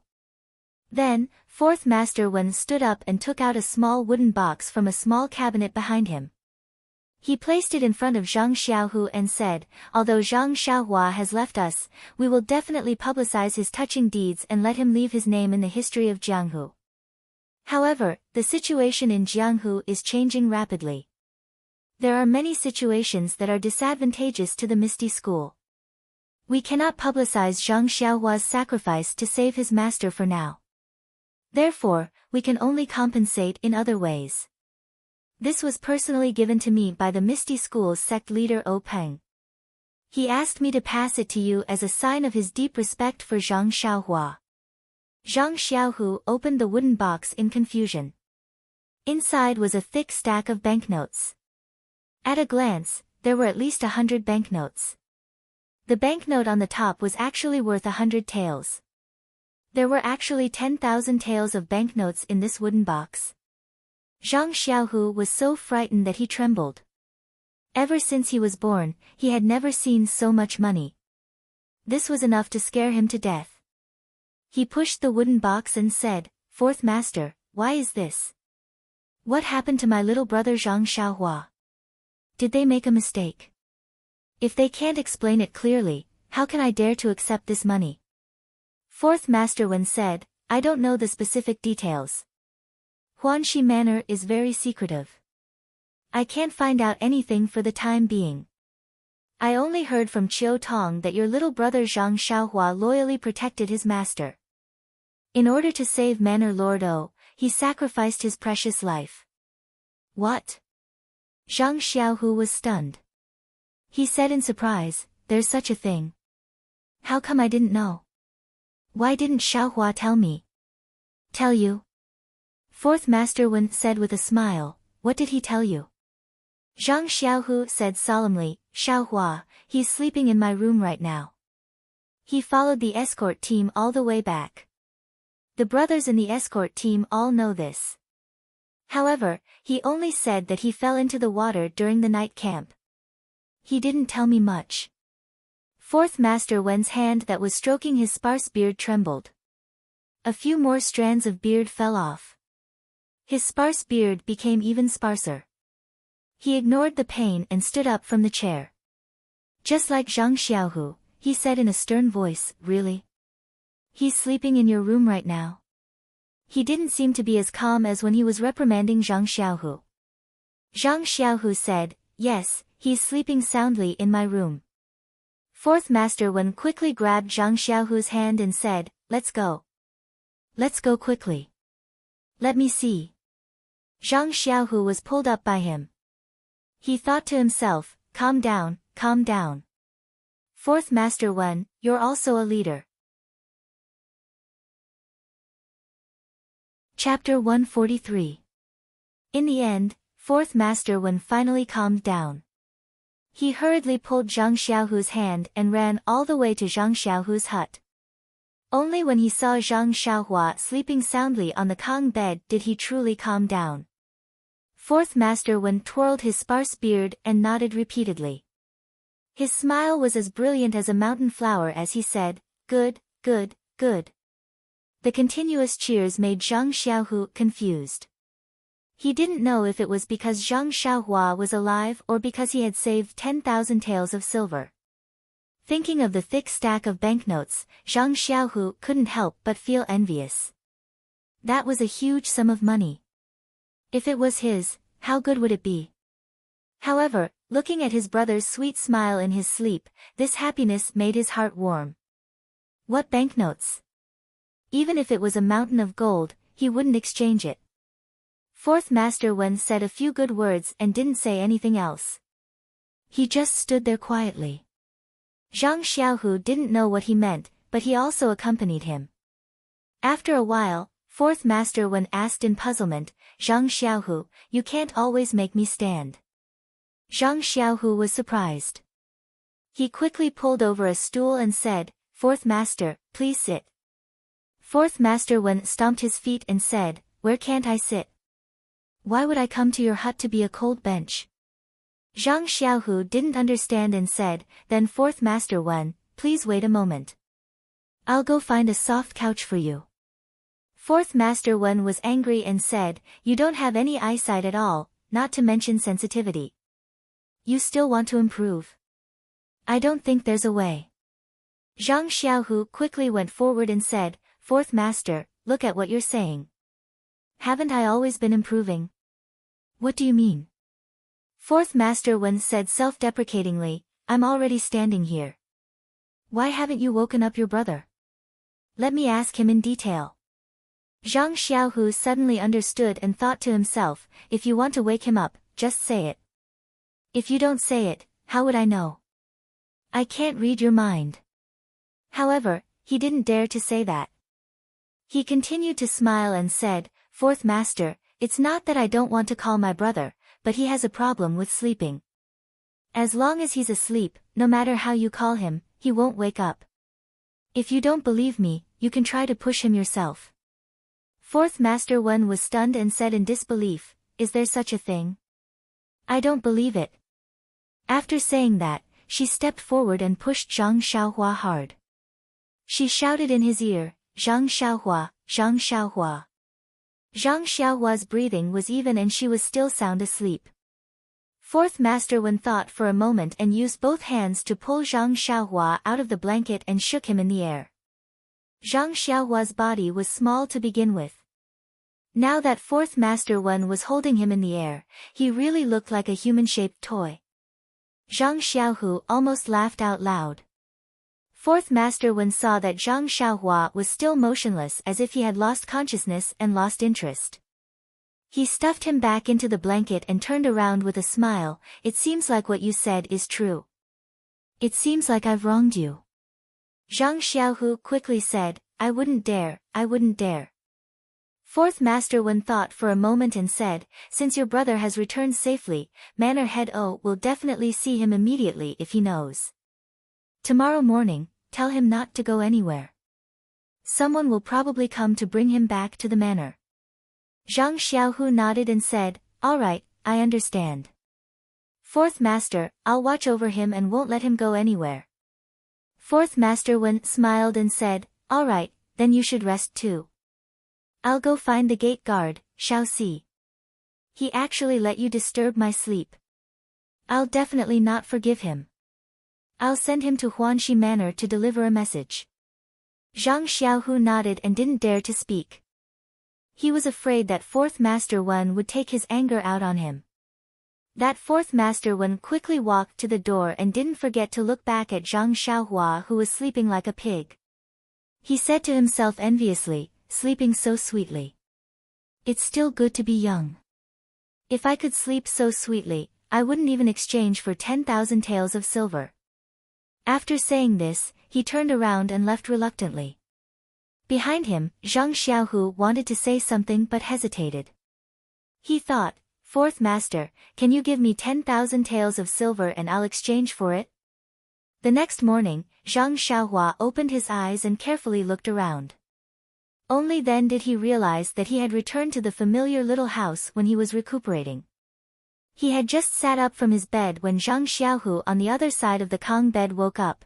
Then, Fourth Master Wen stood up and took out a small wooden box from a small cabinet behind him. He placed it in front of Zhang Xiaohu and said, although Zhang Xiaohua has left us, we will definitely publicize his touching deeds and let him leave his name in the history of Jianghu. However, the situation in Jianghu is changing rapidly. There are many situations that are disadvantageous to the Misty School. We cannot publicize Zhang Xiaohua's sacrifice to save his master for now. Therefore, we can only compensate in other ways. This was personally given to me by the Misty School's sect leader O Peng. He asked me to pass it to you as a sign of his deep respect for Zhang Xiaohua. Zhang Xiaohu opened the wooden box in confusion. Inside was a thick stack of banknotes. At a glance, there were at least 100 banknotes. The banknote on the top was actually worth 100 taels. There were actually 10,000 taels of banknotes in this wooden box. Zhang Xiaohu was so frightened that he trembled. Ever since he was born, he had never seen so much money. This was enough to scare him to death. He pushed the wooden box and said, Fourth Master, why is this? What happened to my little brother Zhang Xiaohua? Did they make a mistake? If they can't explain it clearly, how can I dare to accept this money? Fourth Master Wen said, I don't know the specific details. Huanxi Manor is very secretive. I can't find out anything for the time being. I only heard from Qiu Tong that your little brother Zhang Xiaohua loyally protected his master. In order to save Manor Lord O, he sacrificed his precious life. What? Zhang Xiaohu was stunned. He said in surprise, there's such a thing. How come I didn't know? Why didn't Xiaohua tell me? Tell you? Fourth Master Wen said with a smile, what did he tell you? Zhang Xiaohu said solemnly, Xiaohua, he's sleeping in my room right now. He followed the escort team all the way back. The brothers in the escort team all know this. However, he only said that he fell into the water during the night camp. He didn't tell me much. Fourth Master Wen's hand that was stroking his sparse beard trembled. A few more strands of beard fell off. His sparse beard became even sparser. He ignored the pain and stood up from the chair. Just like Zhang Xiaohu, he said in a stern voice, really? He's sleeping in your room right now? He didn't seem to be as calm as when he was reprimanding Zhang Xiaohu. Zhang Xiaohu said, yes, he's sleeping soundly in my room. Fourth Master Wen quickly grabbed Zhang Xiaohu's hand and said, let's go. Let's go quickly. Let me see. Zhang Xiaohu was pulled up by him. He thought to himself, calm down, calm down. Fourth Master Wen, you're also a leader. Chapter 143. In the end, Fourth Master Wen finally calmed down. He hurriedly pulled Zhang Xiaohu's hand and ran all the way to Zhang Xiaohu's hut. Only when he saw Zhang Xiaohua sleeping soundly on the Kong bed did he truly calm down. Fourth Master Wen twirled his sparse beard and nodded repeatedly. His smile was as brilliant as a mountain flower as he said, good, good, good. The continuous cheers made Zhang Xiaohu confused. He didn't know if it was because Zhang Xiaohua was alive or because he had saved 10,000 taels of silver. Thinking of the thick stack of banknotes, Zhang Xiaohu couldn't help but feel envious. That was a huge sum of money. If it was his, how good would it be? However, looking at his brother's sweet smile in his sleep, this happiness made his heart warm. What banknotes? Even if it was a mountain of gold, he wouldn't exchange it. Fourth Master Wen said a few good words and didn't say anything else. He just stood there quietly. Zhang Xiaohu didn't know what he meant, but he also accompanied him. After a while, Fourth Master Wen asked in puzzlement, Zhang Xiaohu, you can't always make me stand. Zhang Xiaohu was surprised. He quickly pulled over a stool and said, "Fourth master, please sit." Fourth master Wen stomped his feet and said, "Where can't I sit? Why would I come to your hut to be a cold bench?" Zhang Xiaohu didn't understand and said, "Then fourth master Wen, please wait a moment. I'll go find a soft couch for you." Fourth master Wen was angry and said, "You don't have any eyesight at all, not to mention sensitivity. You still want to improve? I don't think there's a way." Zhang Xiaohu quickly went forward and said, "Fourth master, look at what you're saying. Haven't I always been improving?" "What do you mean?" Fourth master Wen said self-deprecatingly, "I'm already standing here. Why haven't you woken up your brother? Let me ask him in detail." Zhang Xiaohu suddenly understood and thought to himself, "If you want to wake him up, just say it. If you don't say it, how would I know? I can't read your mind." However, he didn't dare to say that. He continued to smile and said, "Fourth master, it's not that I don't want to call my brother, but he has a problem with sleeping. As long as he's asleep, no matter how you call him, he won't wake up. If you don't believe me, you can try to push him yourself." Fourth master Wen was stunned and said in disbelief, "Is there such a thing? I don't believe it." After saying that, she stepped forward and pushed Zhang Xiaohua hard. She shouted in his ear, "Zhang Xiaohua, Zhang Xiaohua." Zhang Xiaohua's breathing was even and she was still sound asleep. Fourth master Wen thought for a moment and used both hands to pull Zhang Xiaohua out of the blanket and shook him in the air. Zhang Xiaohua's body was small to begin with. Now that fourth master Wen was holding him in the air, he really looked like a human-shaped toy. Zhang Xiaohu almost laughed out loud. Fourth master Wen saw that Zhang Xiaohua was still motionless as if he had lost consciousness and lost interest. He stuffed him back into the blanket and turned around with a smile, "It seems like what you said is true. It seems like I've wronged you." Zhang Xiaohu quickly said, I wouldn't dare, I wouldn't dare." Fourth master Wen thought for a moment and said, "Since your brother has returned safely, Manor Head O will definitely see him immediately if he knows. Tomorrow morning, tell him not to go anywhere. Someone will probably come to bring him back to the manor." Zhang Xiaohu nodded and said, "All right, I understand. Fourth master, I'll watch over him and won't let him go anywhere." Fourth master Wen smiled and said, "All right, then you should rest too. I'll go find the gate guard, Shao Si. He actually let you disturb my sleep. I'll definitely not forgive him. I'll send him to Huanxi Manor to deliver a message." Zhang Xiaohu nodded and didn't dare to speak. He was afraid that fourth master Wen would take his anger out on him. That fourth master Wen quickly walked to the door and didn't forget to look back at Zhang Xiaohua who was sleeping like a pig. He said to himself enviously, sleeping so sweetly. It's still good to be young. If I could sleep so sweetly, I wouldn't even exchange for 10,000 taels of silver. After saying this, he turned around and left reluctantly. Behind him, Zhang Xiaohu wanted to say something but hesitated. He thought, "Fourth master, can you give me 10,000 taels of silver and I'll exchange for it?" The next morning, Zhang Xiaohua opened his eyes and carefully looked around. Only then did he realize that he had returned to the familiar little house when he was recuperating. He had just sat up from his bed when Zhang Xiaohu on the other side of the Kong bed woke up.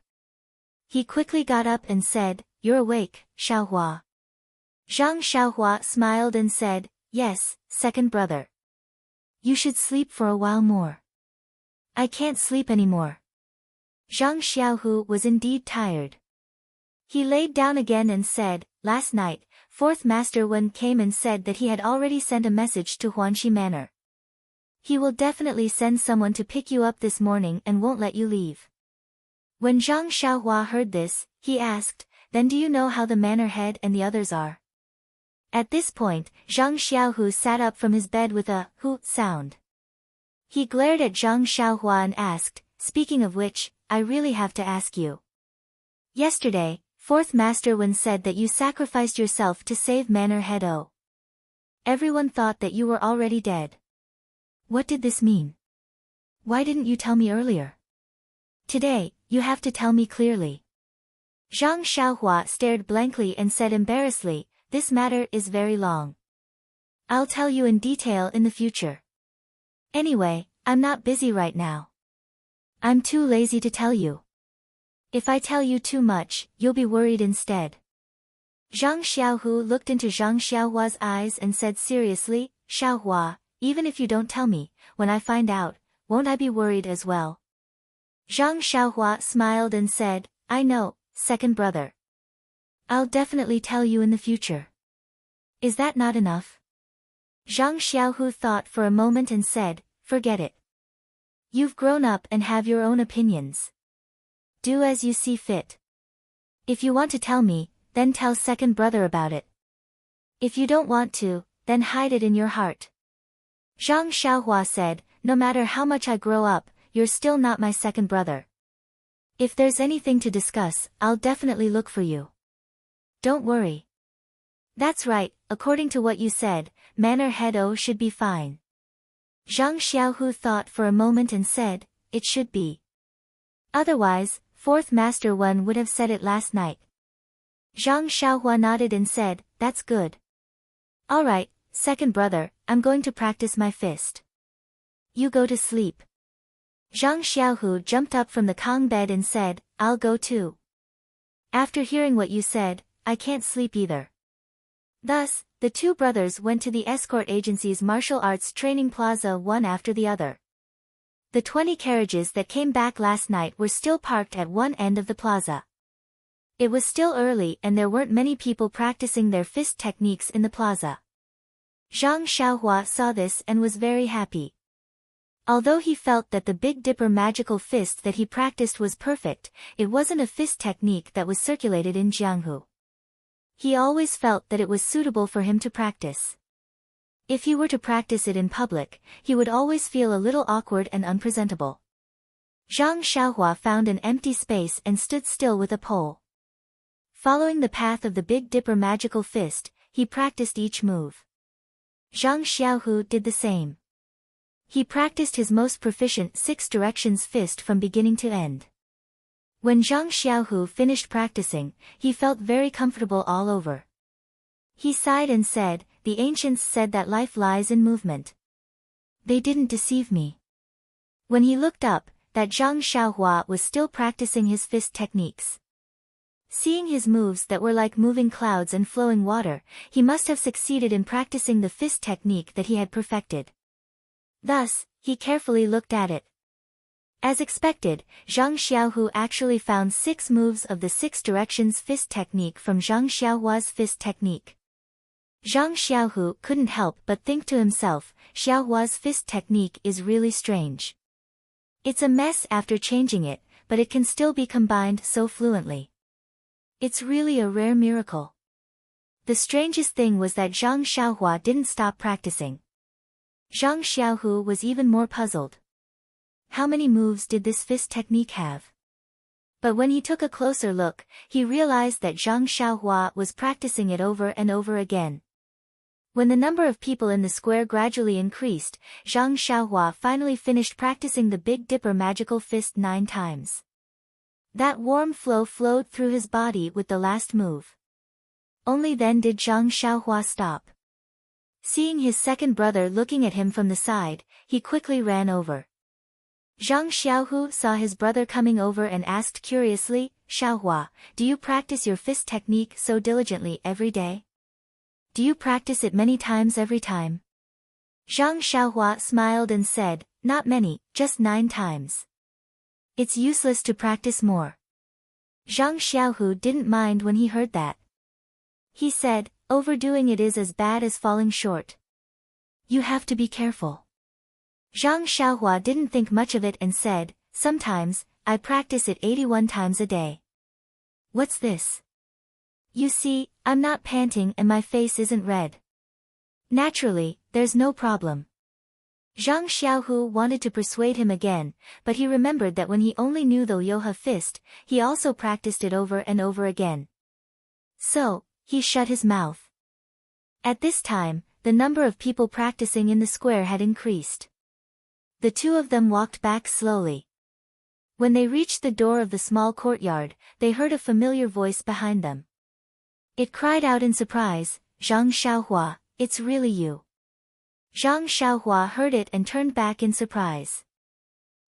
He quickly got up and said, "You're awake, Xiaohua." Zhang Xiaohua smiled and said, "Yes, second brother. You should sleep for a while more." "I can't sleep anymore." Zhang Xiaohu was indeed tired. He laid down again and said, "Last night, fourth master Wen came and said that he had already sent a message to Huanxi Manor. He will definitely send someone to pick you up this morning and won't let you leave." When Zhang Xiaohua heard this, he asked, "Then do you know how the manor head and the others are?" At this point, Zhang Xiaohu sat up from his bed with a "hoot" sound. He glared at Zhang Xiaohua and asked, "Speaking of which, I really have to ask you. Yesterday, fourth master Wen said that you sacrificed yourself to save Manor Head O. Everyone thought that you were already dead. What did this mean? Why didn't you tell me earlier? Today, you have to tell me clearly. Zhang Xiaohua stared blankly and said embarrassedly, this matter is very long. I'll tell you in detail in the future. Anyway, I'm not busy right now. I'm too lazy to tell you. If I tell you too much, you'll be worried instead. Zhang Xiaohu looked into Zhang Xiaohua's eyes and said seriously, Xiaohua, even if you don't tell me, when I find out, won't I be worried as well? Zhang Xiaohua smiled and said, I know, second brother. I'll definitely tell you in the future. Is that not enough? Zhang Xiaohu thought for a moment and said, forget it. You've grown up and have your own opinions. Do as you see fit. If you want to tell me, then tell second brother about it. If you don't want to, then hide it in your heart. Zhang Xiaohua said, no matter how much I grow up, you're still not my second brother. If there's anything to discuss, I'll definitely look for you. Don't worry. That's right, according to what you said, Manor Head O should be fine. Zhang Xiaohu thought for a moment and said, it should be. Otherwise, Fourth Master Wen would have said it last night. Zhang Xiaohua nodded and said, that's good. Alright, second brother, I'm going to practice my fist. You go to sleep. Zhang Xiaohu jumped up from the Kong bed and said, I'll go too. After hearing what you said, I can't sleep either. Thus, the two brothers went to the escort agency's martial arts training plaza one after the other. The 20 carriages that came back last night were still parked at one end of the plaza. It was still early and there weren't many people practicing their fist techniques in the plaza. Zhang Xiaohua saw this and was very happy. Although he felt that the Big Dipper magical fist that he practiced was perfect, it wasn't a fist technique that was circulated in Jianghu. He always felt that it was suitable for him to practice. If he were to practice it in public, he would always feel a little awkward and unpresentable. Zhang Xiaohua found an empty space and stood still with a pole. Following the path of the Big Dipper magical fist, he practiced each move. Zhang Xiaohu did the same. He practiced his most proficient 6 directions fist from beginning to end. When Zhang Xiaohu finished practicing, he felt very comfortable all over. He sighed and said, the ancients said that life lies in movement. They didn't deceive me. When he looked up, that Zhang Xiaohua was still practicing his fist techniques. Seeing his moves that were like moving clouds and flowing water, he must have succeeded in practicing the fist technique that he had perfected. Thus, he carefully looked at it. As expected, Zhang Xiaohu actually found 6 moves of the 6 directions fist technique from Zhang Xiaohua's fist technique. Zhang Xiaohu couldn't help but think to himself, Xiaohua's fist technique is really strange. It's a mess after changing it, but it can still be combined so fluently. It's really a rare miracle. The strangest thing was that Zhang Xiaohua didn't stop practicing. Zhang Xiaohu was even more puzzled. How many moves did this fist technique have? But when he took a closer look, he realized that Zhang Xiaohua was practicing it over and over again. When the number of people in the square gradually increased, Zhang Xiaohua finally finished practicing the Big Dipper magical fist 9 times. That warm flow flowed through his body with the last move. Only then did Zhang Xiaohua stop. Seeing his second brother looking at him from the side, he quickly ran over. Zhang Xiaohu saw his brother coming over and asked curiously, Xiaohua, do you practice your fist technique so diligently every day? Do you practice it many times every time? Zhang Xiaohua smiled and said, not many, just 9 times. It's useless to practice more. Zhang Xiaohu didn't mind when he heard that. He said, overdoing it is as bad as falling short. You have to be careful. Zhang Xiaohua didn't think much of it and said, sometimes, I practice it 81 times a day. What's this? You see, I'm not panting and my face isn't red. Naturally, there's no problem. Zhang Xiaohu wanted to persuade him again, but he remembered that when he only knew the Yoha fist, he also practiced it over and over again. So, he shut his mouth. At this time, the number of people practicing in the square had increased. The two of them walked back slowly. When they reached the door of the small courtyard, they heard a familiar voice behind them. It cried out in surprise, "Zhang Xiaohua, it's really you." Zhang Xiaohua heard it and turned back in surprise.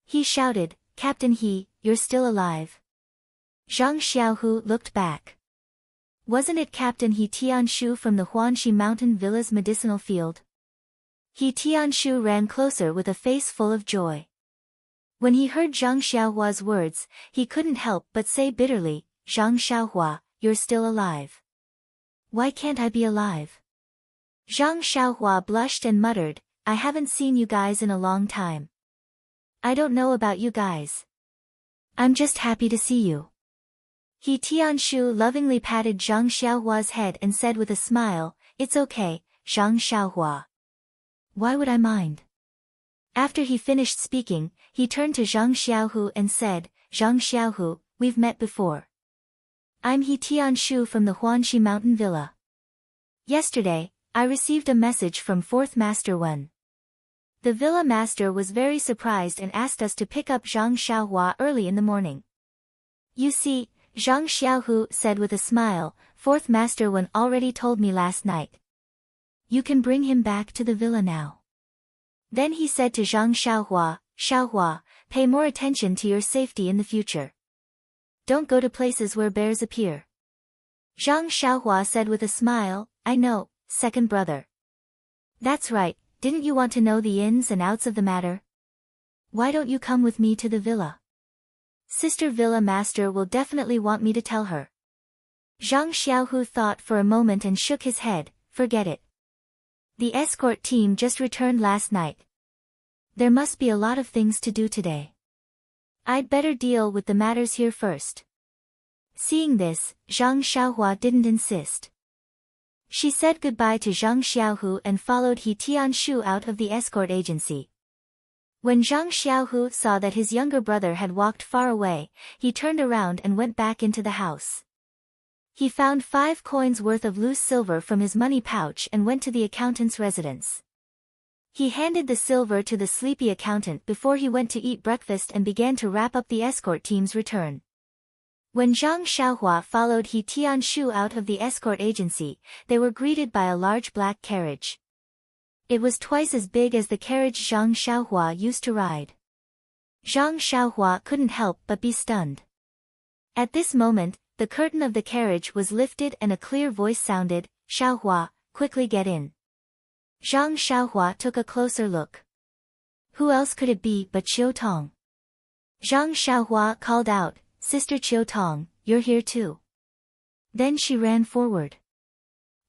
He shouted, "Captain He, you're still alive." Zhang Xiaohu looked back. Wasn't it Captain He Tianshu from the Huanxi Mountain Villa's medicinal field? He Tianshu ran closer with a face full of joy. When he heard Zhang Xiaohua's words, he couldn't help but say bitterly, "Zhang Xiaohua, you're still alive. Why can't I be alive?" Zhang Xiaohua blushed and muttered, "I haven't seen you guys in a long time. I don't know about you guys. I'm just happy to see you." He Tianshu lovingly patted Zhang Xiaohua's head and said with a smile, "It's okay, Zhang Xiaohua. Why would I mind?" After he finished speaking, he turned to Zhang Xiaohu and said, "Zhang Xiaohu, we've met before. I'm He Tianshu from the Huanxi Mountain Villa. Yesterday, I received a message from 4th Master Wen. The villa master was very surprised and asked us to pick up Zhang Xiaohua early in the morning." "You see," Zhang Xiaohu said with a smile, "4th Master Wen already told me last night. You can bring him back to the villa now." Then he said to Zhang Xiaohua, "Xiaohua, pay more attention to your safety in the future. Don't go to places where bears appear." Zhang Xiaohua said with a smile, "I know, second brother." "That's right, didn't you want to know the ins and outs of the matter? Why don't you come with me to the villa? Sister Villa Master will definitely want me to tell her." Zhang Xiaohu thought for a moment and shook his head, "Forget it. The escort team just returned last night. There must be a lot of things to do today. I'd better deal with the matters here first." Seeing this, Zhang Xiaohua didn't insist. She said goodbye to Zhang Xiaohu and followed He Tianshu out of the escort agency. When Zhang Xiaohu saw that his younger brother had walked far away, he turned around and went back into the house. He found 5 coins worth of loose silver from his money pouch and went to the accountant's residence. He handed the silver to the sleepy accountant before he went to eat breakfast and began to wrap up the escort team's return. When Zhang Xiaohua followed He Tianshu out of the escort agency, they were greeted by a large black carriage. It was twice as big as the carriage Zhang Xiaohua used to ride. Zhang Xiaohua couldn't help but be stunned. At this moment, the curtain of the carriage was lifted and a clear voice sounded, "Xiaohua, quickly get in." Zhang Xiaohua took a closer look. Who else could it be but Qiu Tong? Zhang Xiaohua called out, "Sister Qiu Tong, you're here too." Then she ran forward.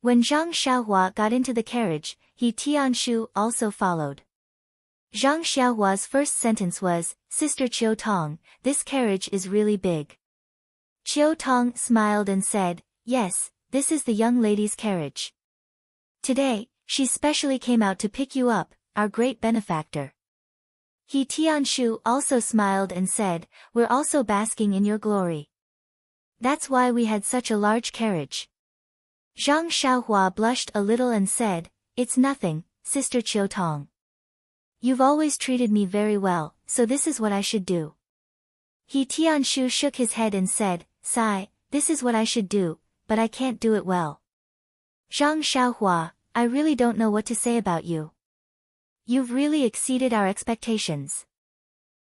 When Zhang Xiaohua got into the carriage, He Tianshu also followed. Zhang Xiaohua's first sentence was, "Sister Qiu Tong, this carriage is really big." Qiu Tong smiled and said, "Yes, this is the young lady's carriage. Today, she specially came out to pick you up, our great benefactor." He Tianshu also smiled and said, "We're also basking in your glory. That's why we had such a large carriage." Zhang Xiaohua blushed a little and said, "It's nothing, Sister Qiu Tong. You've always treated me very well, so this is what I should do." He Tianshu shook his head and said, "Sigh, this is what I should do, but I can't do it well. Zhang Xiaohua, I really don't know what to say about you. You've really exceeded our expectations."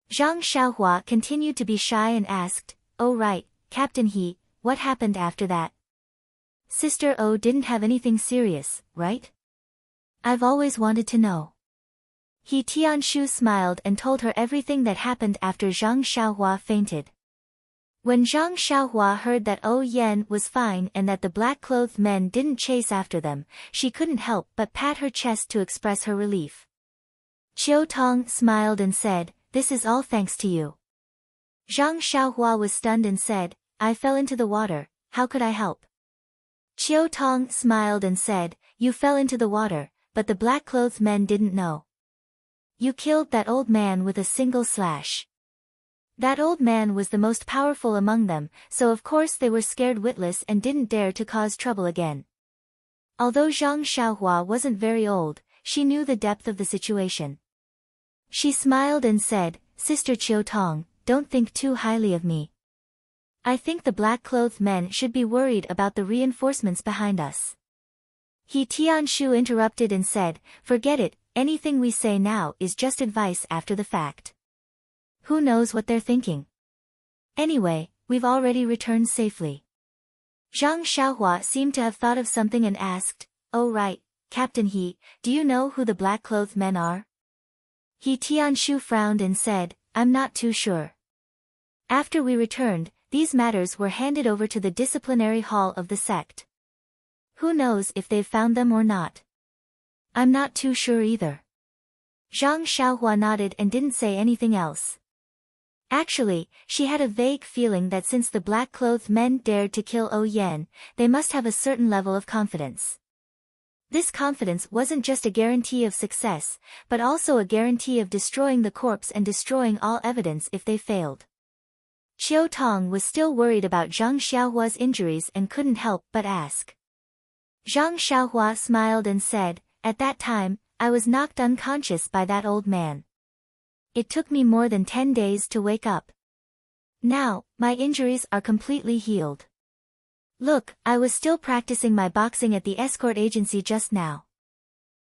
Zhang Xiaohua continued to be shy and asked, "Oh right, Captain He, what happened after that? Sister O didn't have anything serious, right? I've always wanted to know." He Tianshu smiled and told her everything that happened after Zhang Xiaohua fainted. When Zhang Xiaohua heard that O Yen was fine and that the black-clothed men didn't chase after them, she couldn't help but pat her chest to express her relief. Qiu Tong smiled and said, "This is all thanks to you." Zhang Xiaohua was stunned and said, "I fell into the water, how could I help?" Qiu Tong smiled and said, "You fell into the water, but the black-clothed men didn't know. You killed that old man with a single slash. That old man was the most powerful among them, so of course they were scared witless and didn't dare to cause trouble again." Although Zhang Xiaohua wasn't very old, she knew the depth of the situation. She smiled and said, Sister Chiu Tong, don't think too highly of me. I think the black-clothed men should be worried about the reinforcements behind us. He Tianshu interrupted and said, forget it, anything we say now is just advice after the fact. Who knows what they're thinking? Anyway, we've already returned safely. Zhang Xiaohua seemed to have thought of something and asked, oh right, Captain He, do you know who the black-clothed men are? He Tianshu frowned and said, I'm not too sure. After we returned, these matters were handed over to the disciplinary hall of the sect. Who knows if they've found them or not? I'm not too sure either. Zhang Xiaohua nodded and didn't say anything else. Actually, she had a vague feeling that since the black-clothed men dared to kill O Yan, they must have a certain level of confidence. This confidence wasn't just a guarantee of success, but also a guarantee of destroying the corpse and destroying all evidence if they failed. Chiu Tong was still worried about Zhang Xiaohua's injuries and couldn't help but ask. Zhang Xiaohua smiled and said, at that time, I was knocked unconscious by that old man. It took me more than 10 days to wake up. Now, my injuries are completely healed. Look, I was still practicing my boxing at the escort agency just now.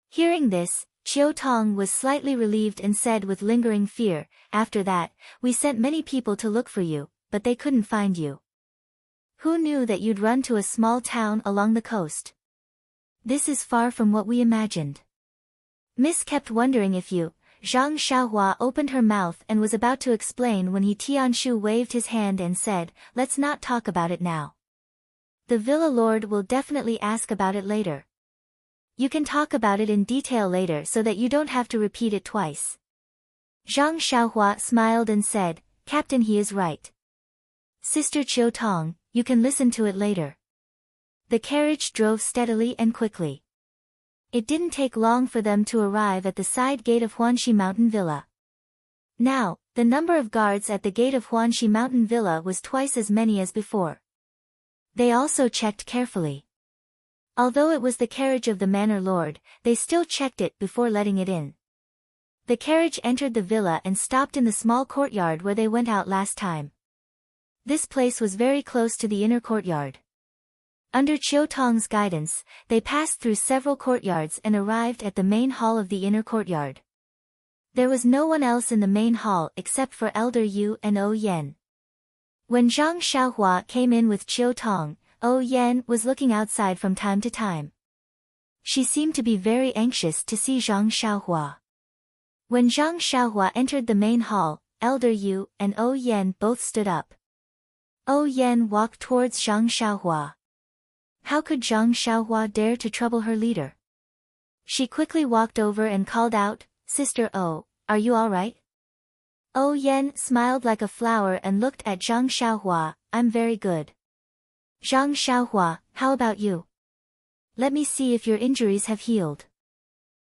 Hearing this, Chiu Tong was slightly relieved and said with lingering fear, after that, we sent many people to look for you, but they couldn't find you. Who knew that you'd run to a small town along the coast? This is far from what we imagined. Miss kept wondering if you... Zhang Xiaohua opened her mouth and was about to explain when He Tianshu waved his hand and said, let's not talk about it now. The villa lord will definitely ask about it later. You can talk about it in detail later so that you don't have to repeat it twice. Zhang Xiaohua smiled and said, Captain He is right. Sister Chiu Tong, you can listen to it later. The carriage drove steadily and quickly. It didn't take long for them to arrive at the side gate of Huanxi Mountain Villa. Now, the number of guards at the gate of Huanxi Mountain Villa was twice as many as before. They also checked carefully. Although it was the carriage of the manor lord, they still checked it before letting it in. The carriage entered the villa and stopped in the small courtyard where they went out last time. This place was very close to the inner courtyard. Under Chiu Tong's guidance, they passed through several courtyards and arrived at the main hall of the inner courtyard. There was no one else in the main hall except for Elder Yu and O Yan. When Zhang Xiaohua came in with Chiu Tong, O Yan was looking outside from time to time. She seemed to be very anxious to see Zhang Xiaohua. When Zhang Xiaohua entered the main hall, Elder Yu and O Yan both stood up. O Yan walked towards Zhang Xiaohua. How could Zhang Xiaohua dare to trouble her leader? She quickly walked over and called out, Sister O, are you all right? O Yan smiled like a flower and looked at Zhang Xiaohua, I'm very good. Zhang Xiaohua, how about you? Let me see if your injuries have healed.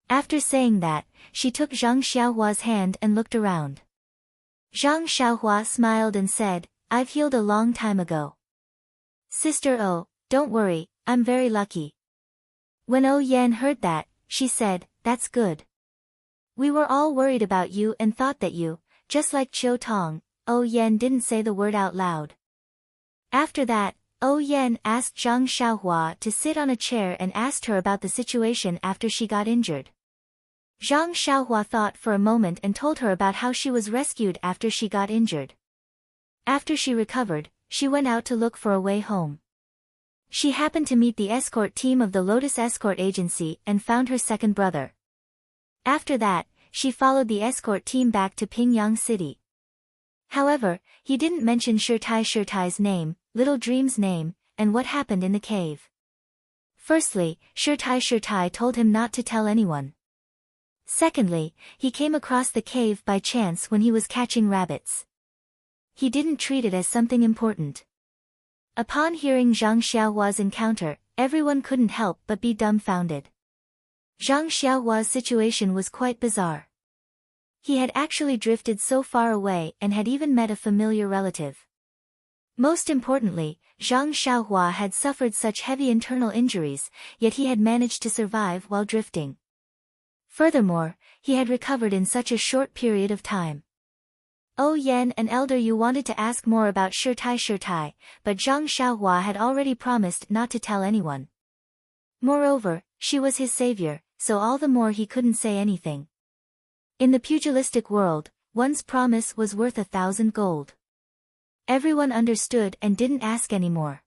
After saying that, she took Zhang Xiaohua's hand and looked around. Zhang Xiaohua smiled and said, I've healed a long time ago. Sister O, don't worry, I'm very lucky. When O Yan heard that, she said, that's good. We were all worried about you and thought that you, just like Chiu Tong, O Yan didn't say the word out loud. After that, O Yan asked Zhang Xiaohua to sit on a chair and asked her about the situation after she got injured. Zhang Xiaohua thought for a moment and told her about how she was rescued after she got injured. After she recovered, she went out to look for a way home. She happened to meet the escort team of the Lotus Escort Agency and found her second brother. After that, she followed the escort team back to Pingyang City. However, he didn't mention Shirtai's name, Little Dream's name, and what happened in the cave. Firstly, Shirtai told him not to tell anyone. Secondly, he came across the cave by chance when he was catching rabbits. He didn't treat it as something important. Upon hearing Zhang Xiaohua's encounter, everyone couldn't help but be dumbfounded. Zhang Xiaohua's situation was quite bizarre. He had actually drifted so far away and had even met a familiar relative. Most importantly, Zhang Xiaohua had suffered such heavy internal injuries, yet he had managed to survive while drifting. Furthermore, he had recovered in such a short period of time. Yan and Elder Yu wanted to ask more about Shirtai, but Zhang Xiaohua had already promised not to tell anyone. Moreover, she was his savior, so all the more he couldn't say anything. In the pugilistic world, one's promise was worth 1,000 gold. Everyone understood and didn't ask anymore.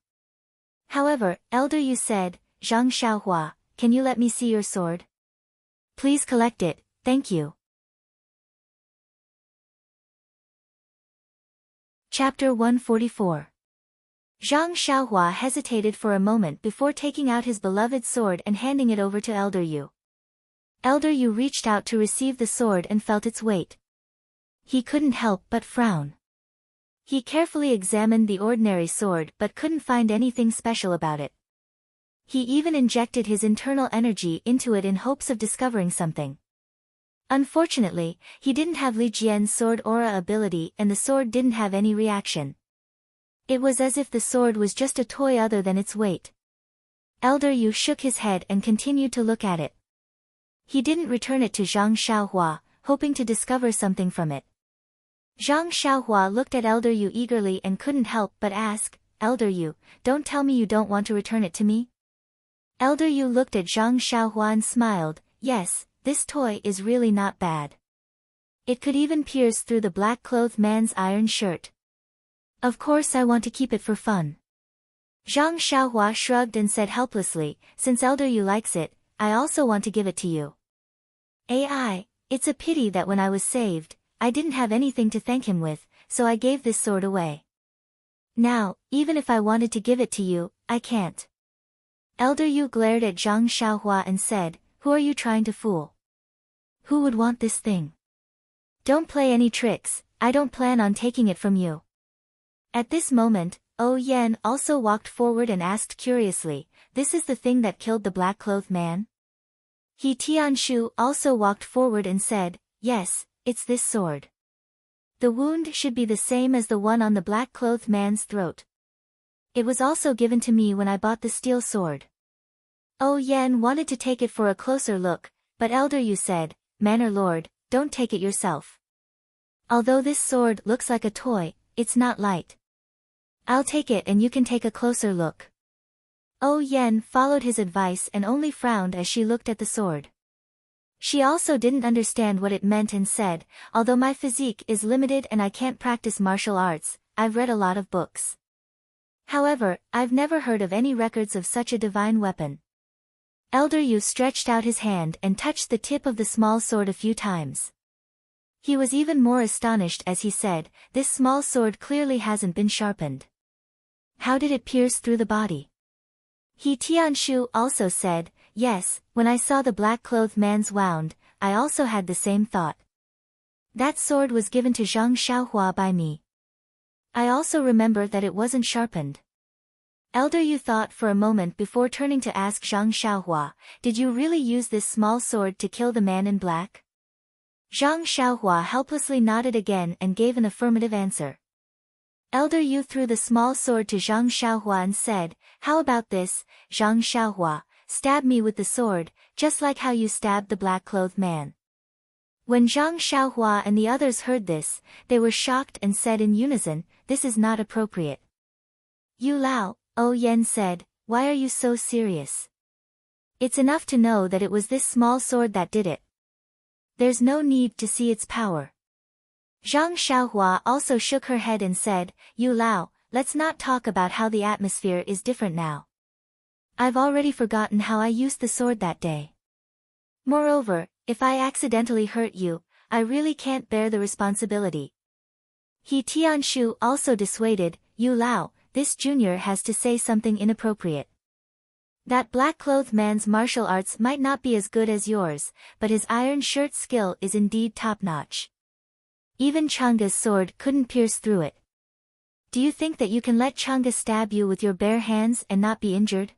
However, Elder Yu said, Zhang Xiaohua, can you let me see your sword? Please collect it, thank you. Chapter 144. Zhang Xiaohua hesitated for a moment before taking out his beloved sword and handing it over to Elder Yu. Elder Yu reached out to receive the sword and felt its weight. He couldn't help but frown. He carefully examined the ordinary sword but couldn't find anything special about it. He even injected his internal energy into it in hopes of discovering something. Unfortunately, he didn't have Li Jian's sword aura ability and the sword didn't have any reaction. It was as if the sword was just a toy other than its weight. Elder Yu shook his head and continued to look at it. He didn't return it to Zhang Xiaohua, hoping to discover something from it. Zhang Xiaohua looked at Elder Yu eagerly and couldn't help but ask, Elder Yu, don't tell me you don't want to return it to me? Elder Yu looked at Zhang Xiaohua and smiled, yes, this toy is really not bad. It could even pierce through the black-clothed man's iron shirt. Of course I want to keep it for fun. Zhang Xiaohua shrugged and said helplessly, since Elder Yu likes it, I also want to give it to you. It's a pity that when I was saved, I didn't have anything to thank him with, so I gave this sword away. Now, even if I wanted to give it to you, I can't. Elder Yu glared at Zhang Xiaohua and said, who are you trying to fool? Who would want this thing? Don't play any tricks, I don't plan on taking it from you. At this moment, Yan also walked forward and asked curiously, this is the thing that killed the black-clothed man? He Tianshu also walked forward and said, yes, it's this sword. The wound should be the same as the one on the black-clothed man's throat. It was also given to me when I bought the steel sword. Yan wanted to take it for a closer look, but Elder Yu said, Manor Lord, don't take it yourself. Although this sword looks like a toy, it's not light. I'll take it and you can take a closer look. Yan followed his advice and only frowned as she looked at the sword. She also didn't understand what it meant and said, although my physique is limited and I can't practice martial arts, I've read a lot of books. However, I've never heard of any records of such a divine weapon. Elder Yu stretched out his hand and touched the tip of the small sword a few times. He was even more astonished as he said, this small sword clearly hasn't been sharpened. How did it pierce through the body? He Tianshu also said, yes, when I saw the black-clothed man's wound, I also had the same thought. That sword was given to Zhang Xiaohua by me. I also remember that it wasn't sharpened. Elder Yu thought for a moment before turning to ask Zhang Xiaohua, did you really use this small sword to kill the man in black? Zhang Xiaohua helplessly nodded again and gave an affirmative answer. Elder Yu threw the small sword to Zhang Xiaohua and said, how about this, Zhang Xiaohua, stab me with the sword, just like how you stabbed the black-clothed man. When Zhang Xiaohua and the others heard this, they were shocked and said in unison, this is not appropriate. Yu Lao, Yan said, why are you so serious? It's enough to know that it was this small sword that did it. There's no need to see its power. Zhang Xiaohua also shook her head and said, Yu Lao, let's not talk about how the atmosphere is different now. I've already forgotten how I used the sword that day. Moreover, if I accidentally hurt you, I really can't bear the responsibility. He Tianshu also dissuaded, Yu Lao, this junior has to say something inappropriate. That black-clothed man's martial arts might not be as good as yours, but his iron shirt skill is indeed top-notch. Even Changa's sword couldn't pierce through it. Do you think that you can let Changa stab you with your bare hands and not be injured?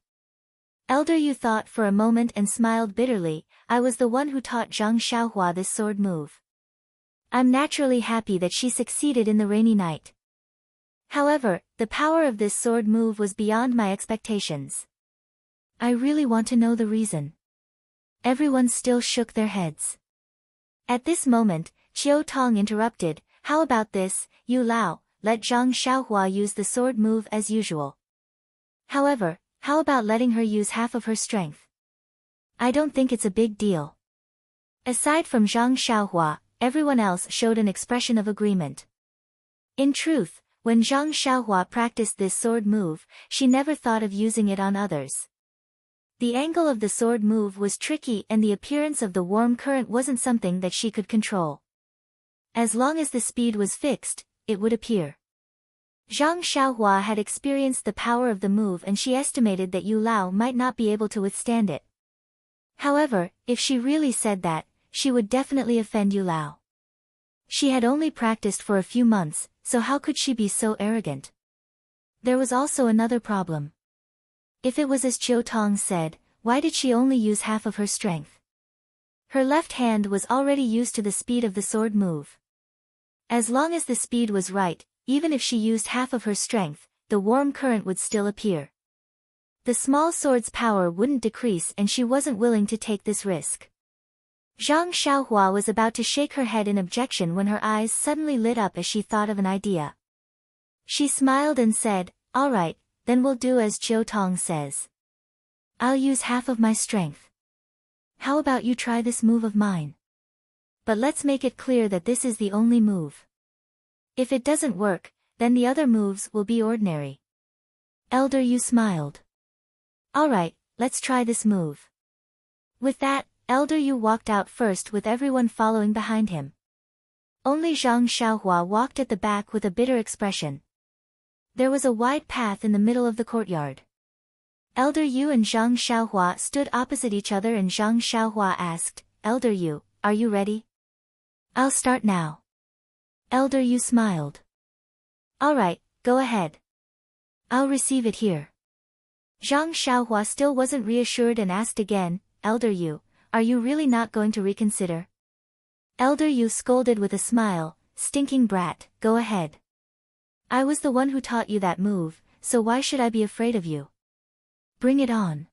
Elder Yu thought for a moment and smiled bitterly, I was the one who taught Zhang Xiaohua this sword move. I'm naturally happy that she succeeded in the rainy night. However, the power of this sword move was beyond my expectations. I really want to know the reason. Everyone still shook their heads. At this moment, Qiu Tong interrupted, "How about this, Yu Lao, let Zhang Xiaohua use the sword move as usual. However, how about letting her use half of her strength? I don't think it's a big deal." Aside from Zhang Xiaohua, everyone else showed an expression of agreement. In truth, when Zhang Xiaohua practiced this sword move, she never thought of using it on others. The angle of the sword move was tricky and the appearance of the warm current wasn't something that she could control. As long as the speed was fixed, it would appear. Zhang Xiaohua had experienced the power of the move and she estimated that Yu Lao might not be able to withstand it. However, if she really said that, she would definitely offend Yu Lao. She had only practiced for a few months, so how could she be so arrogant? There was also another problem. If it was as Qiu Tong said, why did she only use half of her strength? Her left hand was already used to the speed of the sword move. As long as the speed was right, even if she used half of her strength, the warm current would still appear. The small sword's power wouldn't decrease and she wasn't willing to take this risk. Zhang Xiaohua was about to shake her head in objection when her eyes suddenly lit up as she thought of an idea. She smiled and said, "All right, then we'll do as Qiu Tong says. I'll use half of my strength. How about you try this move of mine? But let's make it clear that this is the only move. If it doesn't work, then the other moves will be ordinary." Elder Yu smiled. "All right, let's try this move." With that, Elder Yu walked out first with everyone following behind him. Only Zhang Xiaohua walked at the back with a bitter expression. There was a wide path in the middle of the courtyard. Elder Yu and Zhang Xiaohua stood opposite each other and Zhang Xiaohua asked, "Elder Yu, are you ready?" "I'll start now." Elder Yu smiled. "All right, go ahead. I'll receive it here." Zhang Xiaohua still wasn't reassured and asked again, "Elder Yu, are you really not going to reconsider?" Elder Yu scolded with a smile, "Stinking brat, go ahead. I was the one who taught you that move, so why should I be afraid of you? Bring it on."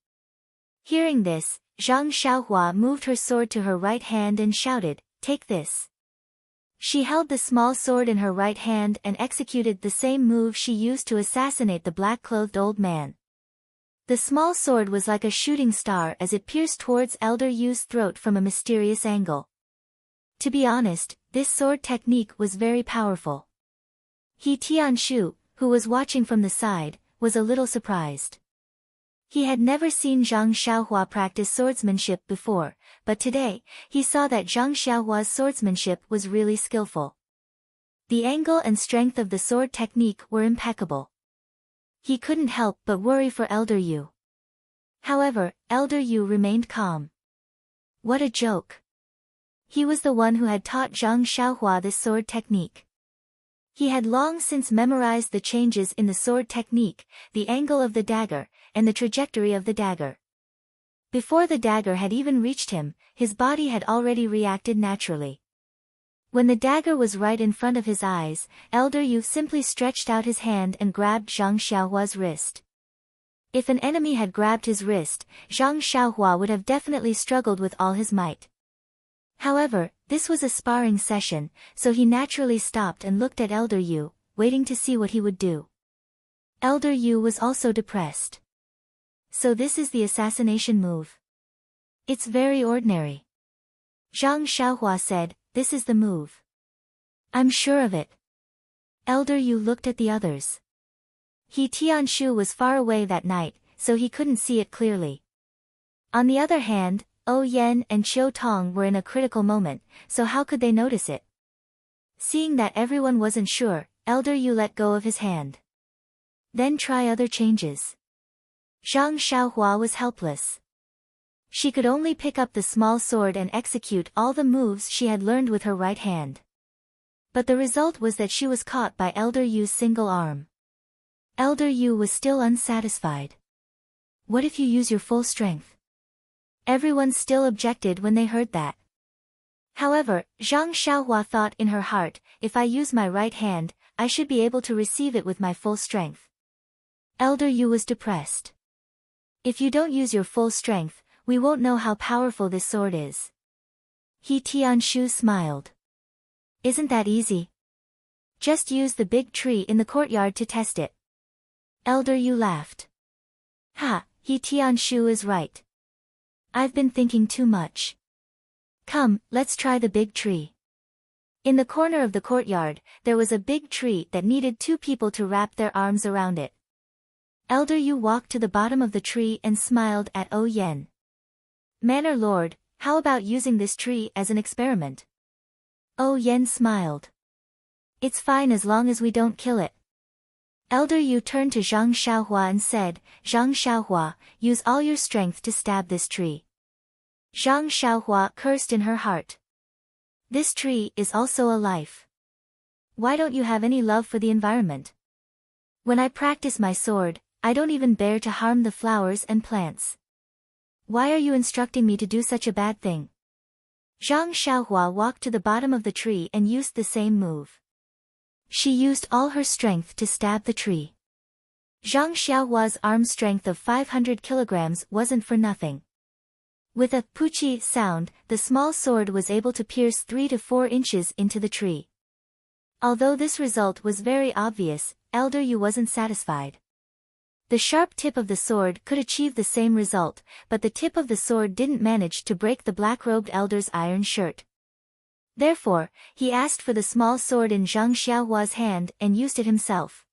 Hearing this, Zhang Xiaohua moved her sword to her right hand and shouted, "Take this." She held the small sword in her right hand and executed the same move she used to assassinate the black-clothed old man. The small sword was like a shooting star as it pierced towards Elder Yu's throat from a mysterious angle. To be honest, this sword technique was very powerful. He Tianshu, who was watching from the side, was a little surprised. He had never seen Zhang Xiaohua practice swordsmanship before, but today, he saw that Zhang Xiaohua's swordsmanship was really skillful. The angle and strength of the sword technique were impeccable. He couldn't help but worry for Elder Yu. However, Elder Yu remained calm. What a joke. He was the one who had taught Zhang Xiaohua this sword technique. He had long since memorized the changes in the sword technique, the angle of the dagger, and the trajectory of the dagger. Before the dagger had even reached him, his body had already reacted naturally. When the dagger was right in front of his eyes, Elder Yu simply stretched out his hand and grabbed Zhang Xiaohua's wrist. If an enemy had grabbed his wrist, Zhang Xiaohua would have definitely struggled with all his might. However, this was a sparring session, so he naturally stopped and looked at Elder Yu, waiting to see what he would do. Elder Yu was also depressed. So this is the assassination move. It's very ordinary. Zhang Xiaohua said, "This is the move. I'm sure of it." Elder Yu looked at the others. He Tianshu was far away that night, so he couldn't see it clearly. On the other hand, O Yen and Qiu Tong were in a critical moment, so how could they notice it? Seeing that everyone wasn't sure, Elder Yu let go of his hand. Then try other changes. Zhang Xiaohua was helpless. She could only pick up the small sword and execute all the moves she had learned with her right hand. But the result was that she was caught by Elder Yu's single arm. Elder Yu was still unsatisfied. "What if you use your full strength?" Everyone still objected when they heard that. However, Zhang Xiaohua thought in her heart, "If I use my right hand, I should be able to receive it with my full strength." Elder Yu was depressed. "If you don't use your full strength, we won't know how powerful this sword is." He Tianshu smiled. Isn't that easy? Just use the big tree in the courtyard to test it. Elder Yu laughed. Ha, He Tianshu is right. I've been thinking too much. Come, let's try the big tree. In the corner of the courtyard, there was a big tree that needed 2 people to wrap their arms around it. Elder Yu walked to the bottom of the tree and smiled at Oh Yen. Manor Lord, how about using this tree as an experiment? Oh Yen smiled. It's fine as long as we don't kill it. Elder Yu turned to Zhang Xiaohua and said, Zhang Xiaohua, use all your strength to stab this tree. Zhang Xiaohua cursed in her heart. This tree is also a life. Why don't you have any love for the environment? When I practice my sword, I don't even bear to harm the flowers and plants. Why are you instructing me to do such a bad thing? Zhang Xiaohua walked to the bottom of the tree and used the same move. She used all her strength to stab the tree. Zhang Xiaohua's arm strength of 500 kilograms wasn't for nothing. With a poochie sound, the small sword was able to pierce 3 to 4 inches into the tree. Although this result was very obvious, Elder Yu wasn't satisfied. The sharp tip of the sword could achieve the same result, but the tip of the sword didn't manage to break the black-robed elder's iron shirt. Therefore, he asked for the small sword in Zhang Xiaohua's hand and used it himself.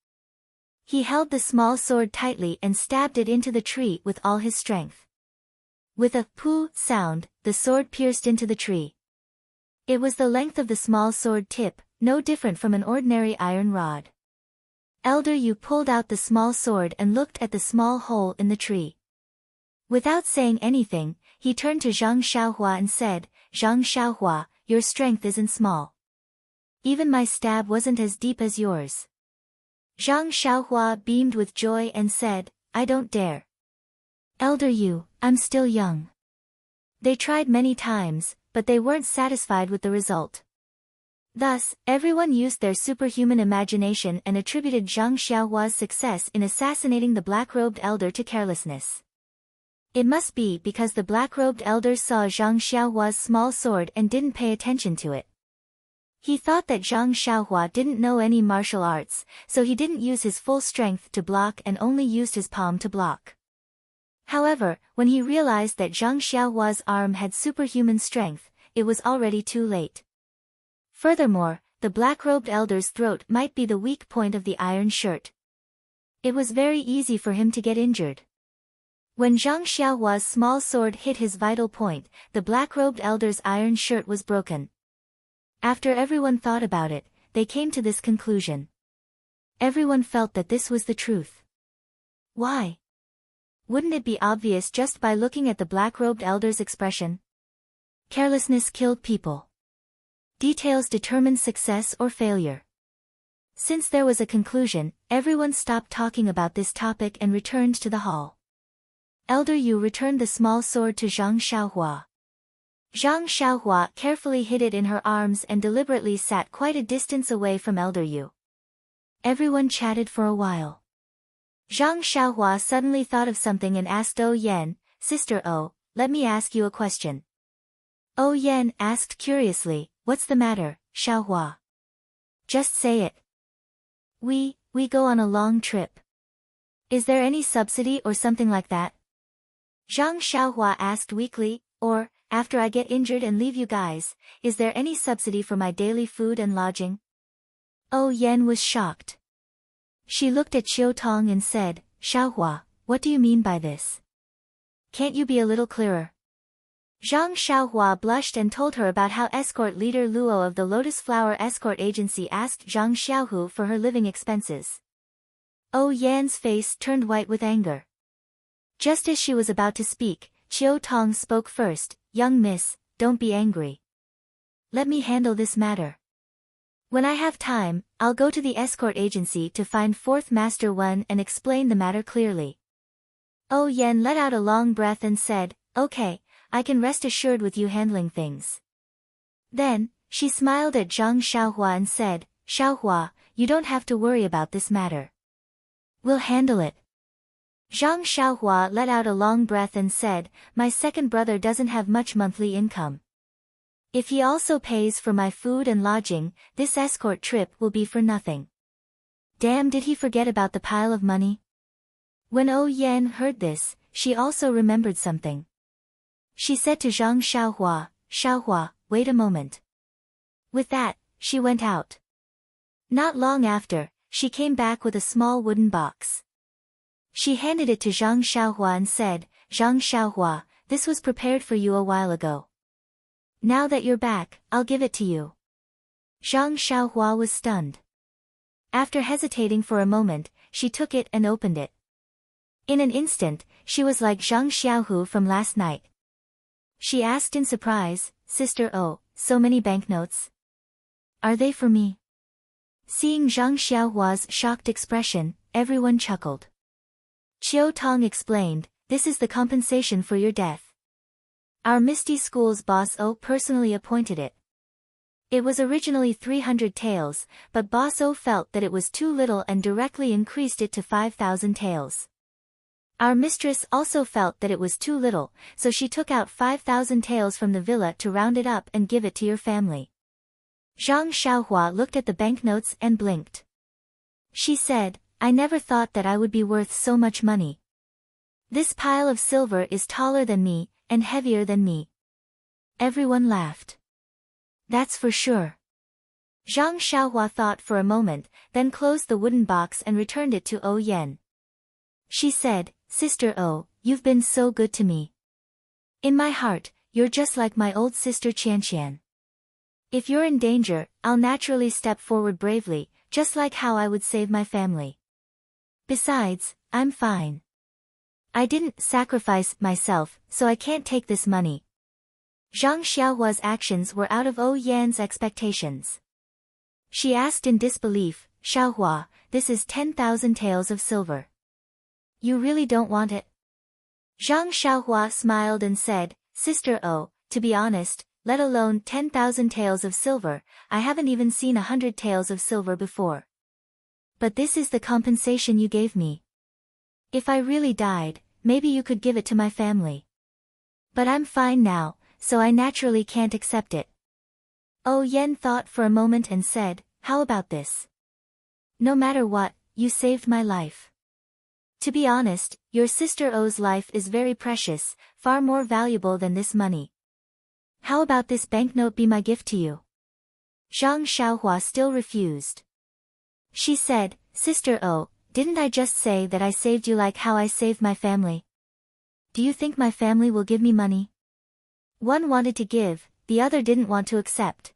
He held the small sword tightly and stabbed it into the tree with all his strength. With a poo sound, the sword pierced into the tree. It was the length of the small sword tip, no different from an ordinary iron rod. Elder Yu pulled out the small sword and looked at the small hole in the tree. Without saying anything, he turned to Zhang Xiaohua and said, Zhang Xiaohua, your strength isn't small. Even my stab wasn't as deep as yours. Zhang Xiaohua beamed with joy and said, I don't dare. Elder Yu, I'm still young. They tried many times, but they weren't satisfied with the result. Thus, everyone used their superhuman imagination and attributed Zhang Xiaohua's success in assassinating the black-robed elder to carelessness. It must be because the black-robed elder saw Zhang Xiaohua's small sword and didn't pay attention to it. He thought that Zhang Xiaohua didn't know any martial arts, so he didn't use his full strength to block and only used his palm to block. However, when he realized that Zhang Xiaohua's arm had superhuman strength, it was already too late. Furthermore, the black-robed elder's throat might be the weak point of the iron shirt. It was very easy for him to get injured. When Zhang Xiaohua's small sword hit his vital point, the black-robed elder's iron shirt was broken. After everyone thought about it, they came to this conclusion. Everyone felt that this was the truth. Why? Wouldn't it be obvious just by looking at the black-robed elder's expression? Carelessness killed people. Details determine success or failure. Since there was a conclusion, everyone stopped talking about this topic and returned to the hall. Elder Yu returned the small sword to Zhang Xiaohua. Zhang Xiaohua carefully hid it in her arms and deliberately sat quite a distance away from Elder Yu. Everyone chatted for a while. Zhang Xiaohua suddenly thought of something and asked Oh Yen, Sister Oh, let me ask you a question. Oh Yen asked curiously, What's the matter, Xiaohua? Just say it. We go on a long trip. Is there any subsidy or something like that? Zhang Xiaohua asked weakly, or, after I get injured and leave you guys, is there any subsidy for my daily food and lodging? Oh Yen was shocked. She looked at Qiu Tong and said, Xiaohua, what do you mean by this? Can't you be a little clearer? Zhang Xiaohua blushed and told her about how escort leader Luo of the Lotus Flower Escort Agency asked Zhang Xiaohu for her living expenses. Oh Yan's face turned white with anger. Just as she was about to speak, Qiu Tong spoke first, Young miss, don't be angry. Let me handle this matter. When I have time, I'll go to the escort agency to find Fourth Master Wen and explain the matter clearly. Oh Yan let out a long breath and said, Okay, I can rest assured with you handling things. Then, she smiled at Zhang Xiaohua and said, Xiaohua, you don't have to worry about this matter. We'll handle it. Zhang Xiaohua let out a long breath and said, My second brother doesn't have much monthly income. If he also pays for my food and lodging, this escort trip will be for nothing. Damn, did he forget about the pile of money? When Yan heard this, she also remembered something. She said to Zhang Xiaohua, wait a moment. With that, she went out. Not long after, she came back with a small wooden box. She handed it to Zhang Xiaohua and said, Zhang Xiaohua, this was prepared for you a while ago. Now that you're back, I'll give it to you. Zhang Xiaohua was stunned. After hesitating for a moment, she took it and opened it. In an instant, she was like Zhang Xiaohu from last night. She asked in surprise, Sister Oh, so many banknotes? Are they for me? Seeing Zhang Xiaohua's shocked expression, everyone chuckled. Qiu Tong explained, this is the compensation for your death. Our Misty School's boss O personally appointed it. It was originally 300 taels, but Boss O felt that it was too little and directly increased it to 5,000 taels. Our mistress also felt that it was too little, so she took out 5,000 taels from the villa to round it up and give it to your family. Zhang Xiaohua looked at the banknotes and blinked. She said, I never thought that I would be worth so much money. This pile of silver is taller than me, and heavier than me. Everyone laughed. That's for sure. Zhang Xiaohua thought for a moment, then closed the wooden box and returned it to Yan. She said, Sister O, you've been so good to me. In my heart, you're just like my old sister Qianqian. If you're in danger, I'll naturally step forward bravely, just like how I would save my family. Besides, I'm fine. I didn't sacrifice myself, so I can't take this money. Zhang Xiaohua's actions were out of Yan's expectations. She asked in disbelief, Xiaohua, this is 10,000 taels of silver. You really don't want it? Zhang Xiaohua smiled and said, Sister O, to be honest, let alone 10,000 taels of silver, I haven't even seen 100 taels of silver before. But this is the compensation you gave me. If I really died, maybe you could give it to my family. But I'm fine now, so I naturally can't accept it. Yan thought for a moment and said, how about this? No matter what, you saved my life. To be honest, your sister O's life is very precious, far more valuable than this money. How about this banknote be my gift to you? Zhang Xiaohua still refused. She said, Sister O, didn't I just say that I saved you like how I saved my family? Do you think my family will give me money? One wanted to give, the other didn't want to accept.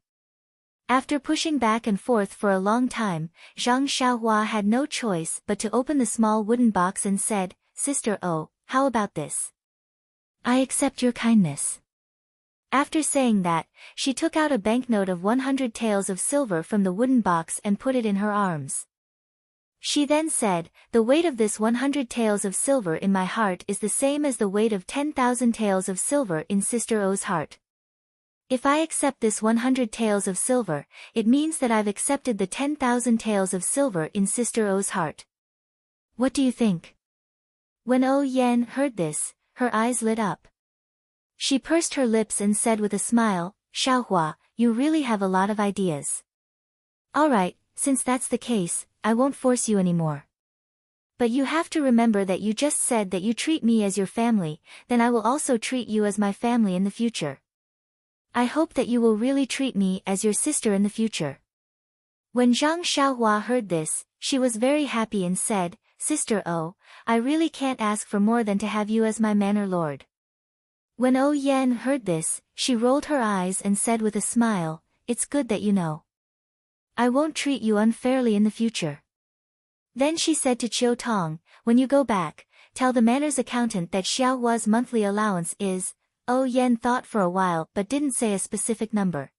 After pushing back and forth for a long time, Zhang Xiaohua had no choice but to open the small wooden box and said, Sister O, how about this? I accept your kindness. After saying that, she took out a banknote of 100 taels of silver from the wooden box and put it in her arms. She then said, the weight of this 100 taels of silver in my heart is the same as the weight of 10,000 taels of silver in Sister O's heart. If I accept this 100 taels of silver, it means that I've accepted the 10,000 taels of silver in Sister O's heart. What do you think? When Yan heard this, her eyes lit up. She pursed her lips and said with a smile, Xiaohua, you really have a lot of ideas. Alright, since that's the case, I won't force you anymore. But you have to remember that you just said that you treat me as your family, then I will also treat you as my family in the future. I hope that you will really treat me as your sister in the future. When Zhang Xiaohua heard this, she was very happy and said, Sister O, I really can't ask for more than to have you as my manor lord. When Yan heard this, she rolled her eyes and said with a smile, it's good that you know. I won't treat you unfairly in the future. Then she said to Qiu Tong, when you go back, tell the manor's accountant that Xiaohua's monthly allowance is. Yan thought for a while but didn't say a specific number.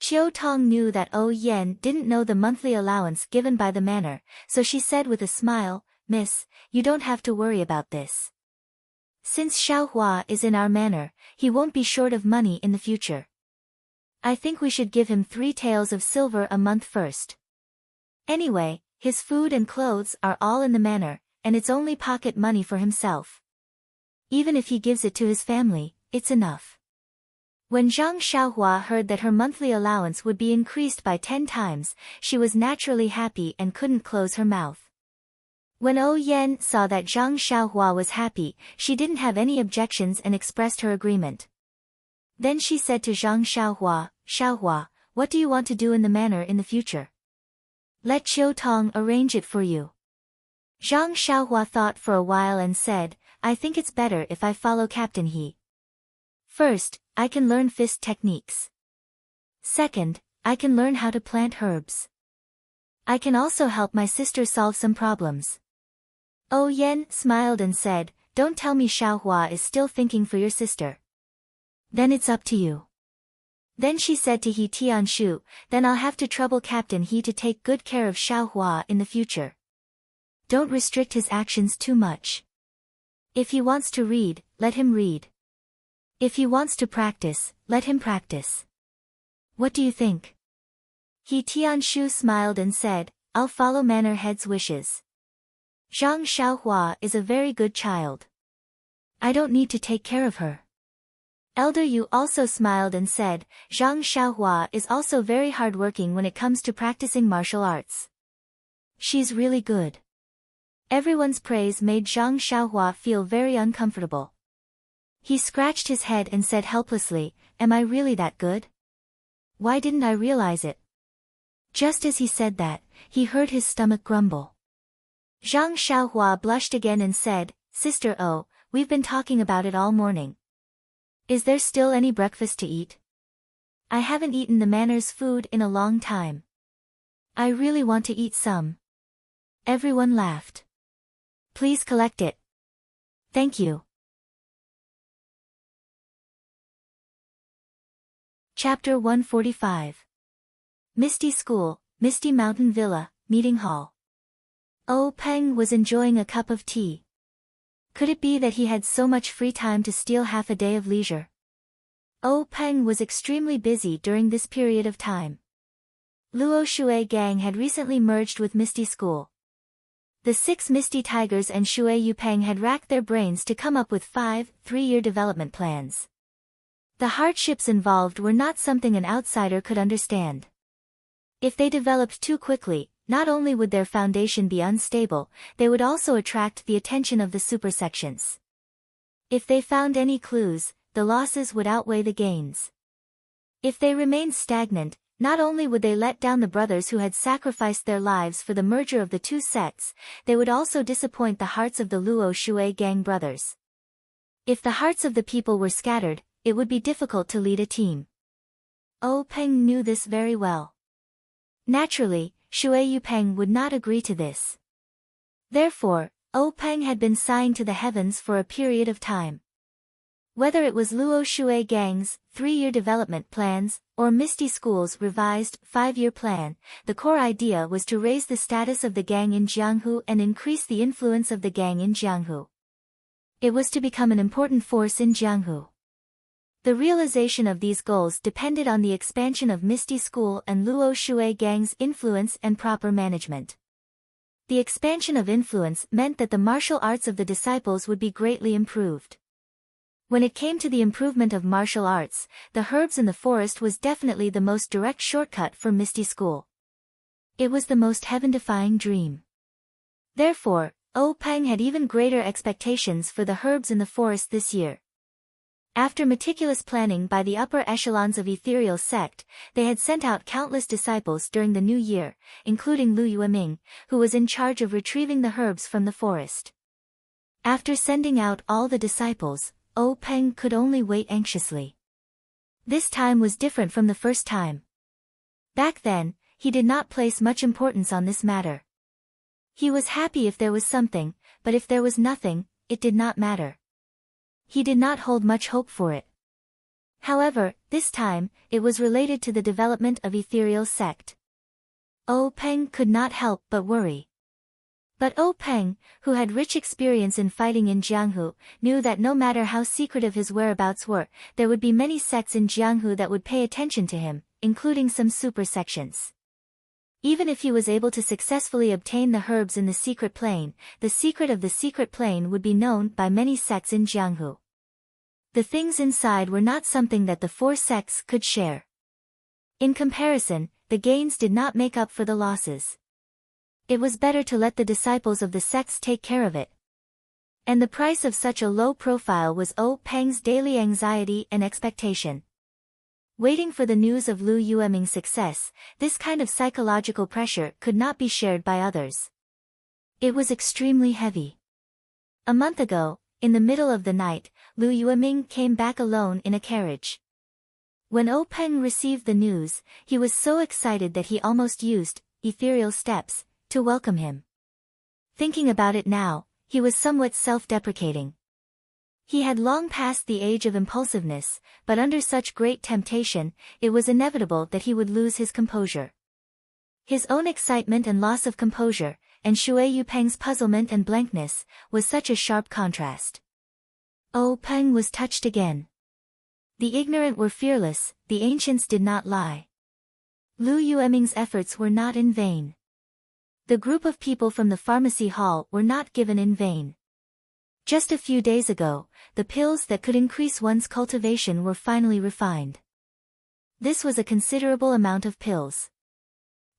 Qiu Tong knew that Yan didn't know the monthly allowance given by the manor, so she said with a smile, Miss, you don't have to worry about this. Since Xiaohua is in our manor, he won't be short of money in the future. I think we should give him 3 taels of silver a month first. Anyway, his food and clothes are all in the manor, and it's only pocket money for himself. Even if he gives it to his family, it's enough. When Zhang Xiaohua heard that her monthly allowance would be increased by 10 times, she was naturally happy and couldn't close her mouth. When Ou Yan saw that Zhang Xiaohua was happy, she didn't have any objections and expressed her agreement. Then she said to Zhang Xiaohua, "Xiaohua, what do you want to do in the manor in the future? Let Qiu Tong arrange it for you." Zhang Xiaohua thought for a while and said, "I think it's better if I follow Captain He. First, I can learn fist techniques. Second, I can learn how to plant herbs. I can also help my sister solve some problems." Ou Yan smiled and said, "Don't tell me Xiaohua is still thinking for your sister. Then it's up to you." Then she said to He Tianshu, "Then I'll have to trouble Captain He to take good care of Xiaohua in the future. Don't restrict his actions too much. If he wants to read, let him read. If he wants to practice, let him practice. What do you think?" He Tianshu smiled and said, "I'll follow manor head's wishes. Zhang Xiaohua is a very good child. I don't need to take care of her." Elder Yu also smiled and said, "Zhang Xiaohua is also very hardworking when it comes to practicing martial arts. She's really good." Everyone's praise made Zhang Xiaohua feel very uncomfortable. He scratched his head and said helplessly, "Am I really that good? Why didn't I realize it?" Just as he said that, he heard his stomach grumble. Zhang Xiaohua blushed again and said, "Sister Oh, we've been talking about it all morning. Is there still any breakfast to eat? I haven't eaten the manor's food in a long time. I really want to eat some." Everyone laughed. "Please collect it. Thank you." Chapter 145. Misty School, Misty Mountain Villa, Meeting Hall. Oh Peng was enjoying a cup of tea. Could it be that he had so much free time to steal half a day of leisure? Oh Peng was extremely busy during this period of time. Luo Shui Gang had recently merged with Misty School. The 6 Misty Tigers and Shui Yupeng had racked their brains to come up with 5 3-year development plans. The hardships involved were not something an outsider could understand. If they developed too quickly, not only would their foundation be unstable, they would also attract the attention of the super sections. If they found any clues, the losses would outweigh the gains. If they remained stagnant, not only would they let down the brothers who had sacrificed their lives for the merger of the two sects, they would also disappoint the hearts of the Luo Shui Gang brothers. If the hearts of the people were scattered, it would be difficult to lead a team. Oh Peng knew this very well. Naturally, Shui Yupeng would not agree to this. Therefore, Oh Peng had been signed to the heavens for a period of time. Whether it was Luo Shui Gang's 3-year development plans, or Misty School's revised 5-year plan, the core idea was to raise the status of the gang in Jianghu and increase the influence of the gang in Jianghu. It was to become an important force in Jianghu. The realization of these goals depended on the expansion of Misty School and Luo Shui Gang's influence and proper management. The expansion of influence meant that the martial arts of the disciples would be greatly improved. When it came to the improvement of martial arts, the herbs in the forest was definitely the most direct shortcut for Misty School. It was the most heaven-defying dream. Therefore, Oh Peng had even greater expectations for the herbs in the forest this year. After meticulous planning by the upper echelons of Ethereal Sect, they had sent out countless disciples during the new year, including Lu Yueming, who was in charge of retrieving the herbs from the forest. After sending out all the disciples, Oh Peng could only wait anxiously. This time was different from the first time. Back then, he did not place much importance on this matter. He was happy if there was something, but if there was nothing, it did not matter. He did not hold much hope for it. However, this time, it was related to the development of Ethereal Sect. Oh Peng could not help but worry. But Oh Peng, who had rich experience in fighting in Jianghu, knew that no matter how secretive his whereabouts were, there would be many sects in Jianghu that would pay attention to him, including some super sections. Even if he was able to successfully obtain the herbs in the secret plane, the secret of the secret plane would be known by many sects in Jianghu. The things inside were not something that the four sects could share. In comparison, the gains did not make up for the losses. It was better to let the disciples of the sects take care of it. And the price of such a low profile was Peng's daily anxiety and expectation. Waiting for the news of Lu Yueming's success, this kind of psychological pressure could not be shared by others. It was extremely heavy. A month ago, in the middle of the night, Lu Yueming came back alone in a carriage. When Peng received the news, he was so excited that he almost used ethereal steps to welcome him. Thinking about it now, he was somewhat self-deprecating. He had long passed the age of impulsiveness, but under such great temptation, it was inevitable that he would lose his composure. His own excitement and loss of composure, and Shui Yupeng's puzzlement and blankness, was such a sharp contrast. Peng was touched again. The ignorant were fearless, the ancients did not lie. Lu Yueming's efforts were not in vain. The group of people from the pharmacy hall were not given in vain. Just a few days ago, the pills that could increase one's cultivation were finally refined. This was a considerable amount of pills.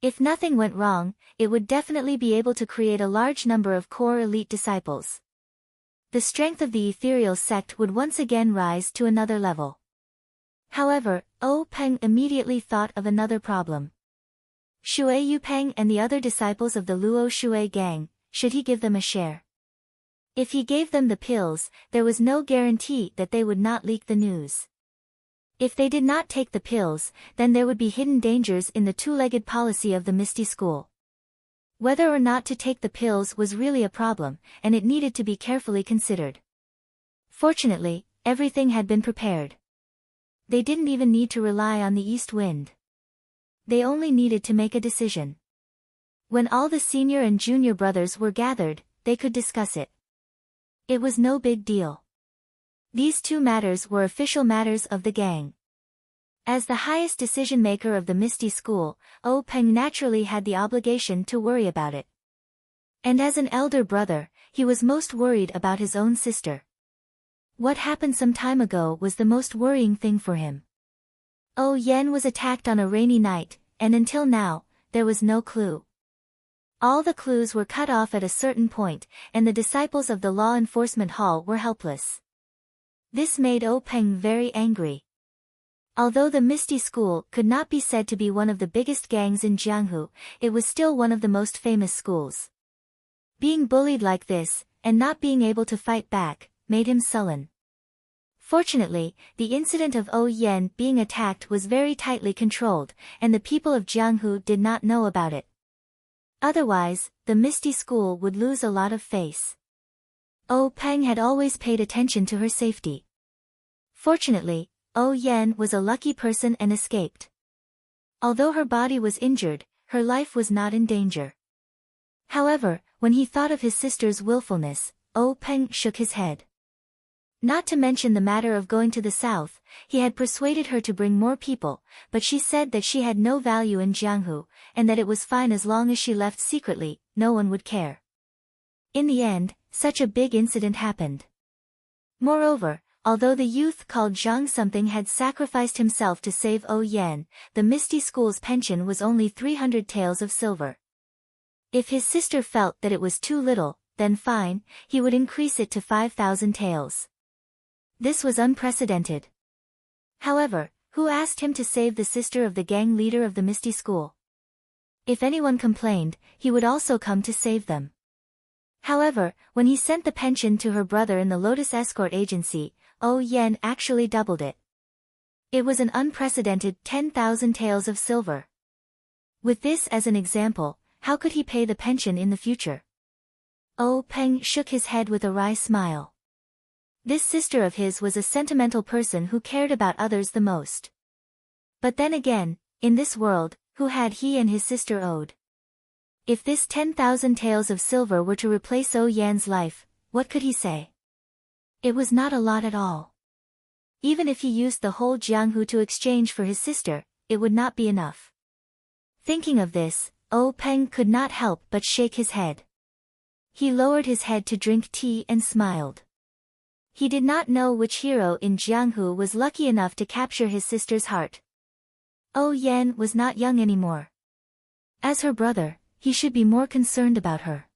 If nothing went wrong, it would definitely be able to create a large number of core elite disciples. The strength of the ethereal sect would once again rise to another level. However, Peng immediately thought of another problem. Shui Yupeng and the other disciples of the Luo Shui gang, should he give them a share? If he gave them the pills, there was no guarantee that they would not leak the news. If they did not take the pills, then there would be hidden dangers in the two-legged policy of the Misty School. Whether or not to take the pills was really a problem, and it needed to be carefully considered. Fortunately, everything had been prepared. They didn't even need to rely on the east wind. They only needed to make a decision. When all the senior and junior brothers were gathered, they could discuss it. It was no big deal. These two matters were official matters of the gang. As the highest decision-maker of the Misty School, Peng naturally had the obligation to worry about it. And as an elder brother, he was most worried about his own sister. What happened some time ago was the most worrying thing for him. Yen was attacked on a rainy night, and until now, there was no clue. All the clues were cut off at a certain point, and the disciples of the law enforcement hall were helpless. This made Peng very angry. Although the Misty School could not be said to be one of the biggest gangs in Jianghu, it was still one of the most famous schools. Being bullied like this, and not being able to fight back, made him sullen. Fortunately, the incident of Yen being attacked was very tightly controlled, and the people of Jianghu did not know about it. Otherwise, the Misty School would lose a lot of face. Peng had always paid attention to her safety. Fortunately, Yen was a lucky person and escaped. Although her body was injured, her life was not in danger. However, when he thought of his sister's willfulness, Peng shook his head. Not to mention the matter of going to the south, he had persuaded her to bring more people, but she said that she had no value in Jianghu, and that it was fine as long as she left secretly, no one would care. In the end, such a big incident happened. Moreover, although the youth called Zhang something had sacrificed himself to save Yen, the Misty School's pension was only 300 taels of silver. If his sister felt that it was too little, then fine, he would increase it to 5,000 taels. This was unprecedented. However, who asked him to save the sister of the gang leader of the Misty School? If anyone complained, he would also come to save them. However, when he sent the pension to her brother in the Lotus Escort Agency, Yen actually doubled it. It was an unprecedented 10,000 taels of silver. With this as an example, how could he pay the pension in the future? Peng shook his head with a wry smile. This sister of his was a sentimental person who cared about others the most. But then again, in this world, who had he and his sister owed? If this 10,000 taels of silver were to replace Yan's life, what could he say? It was not a lot at all. Even if he used the whole Jianghu to exchange for his sister, it would not be enough. Thinking of this, Peng could not help but shake his head. He lowered his head to drink tea and smiled. He did not know which hero in Jianghu was lucky enough to capture his sister's heart. Oh Yan was not young anymore. As her brother, he should be more concerned about her.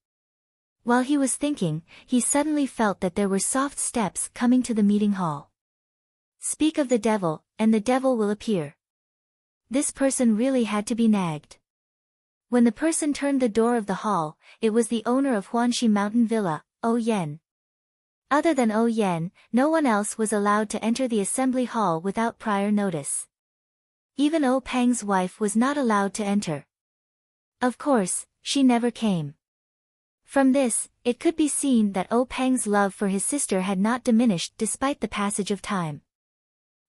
While he was thinking, he suddenly felt that there were soft steps coming to the meeting hall. Speak of the devil, and the devil will appear. This person really had to be nagged. When the person turned the door of the hall, it was the owner of Huanxi Mountain Villa, Oh Yan. Other than Oh Yan, no one else was allowed to enter the assembly hall without prior notice. Even Oh Peng's wife was not allowed to enter. Of course, she never came. From this, it could be seen that Oh Peng's love for his sister had not diminished despite the passage of time.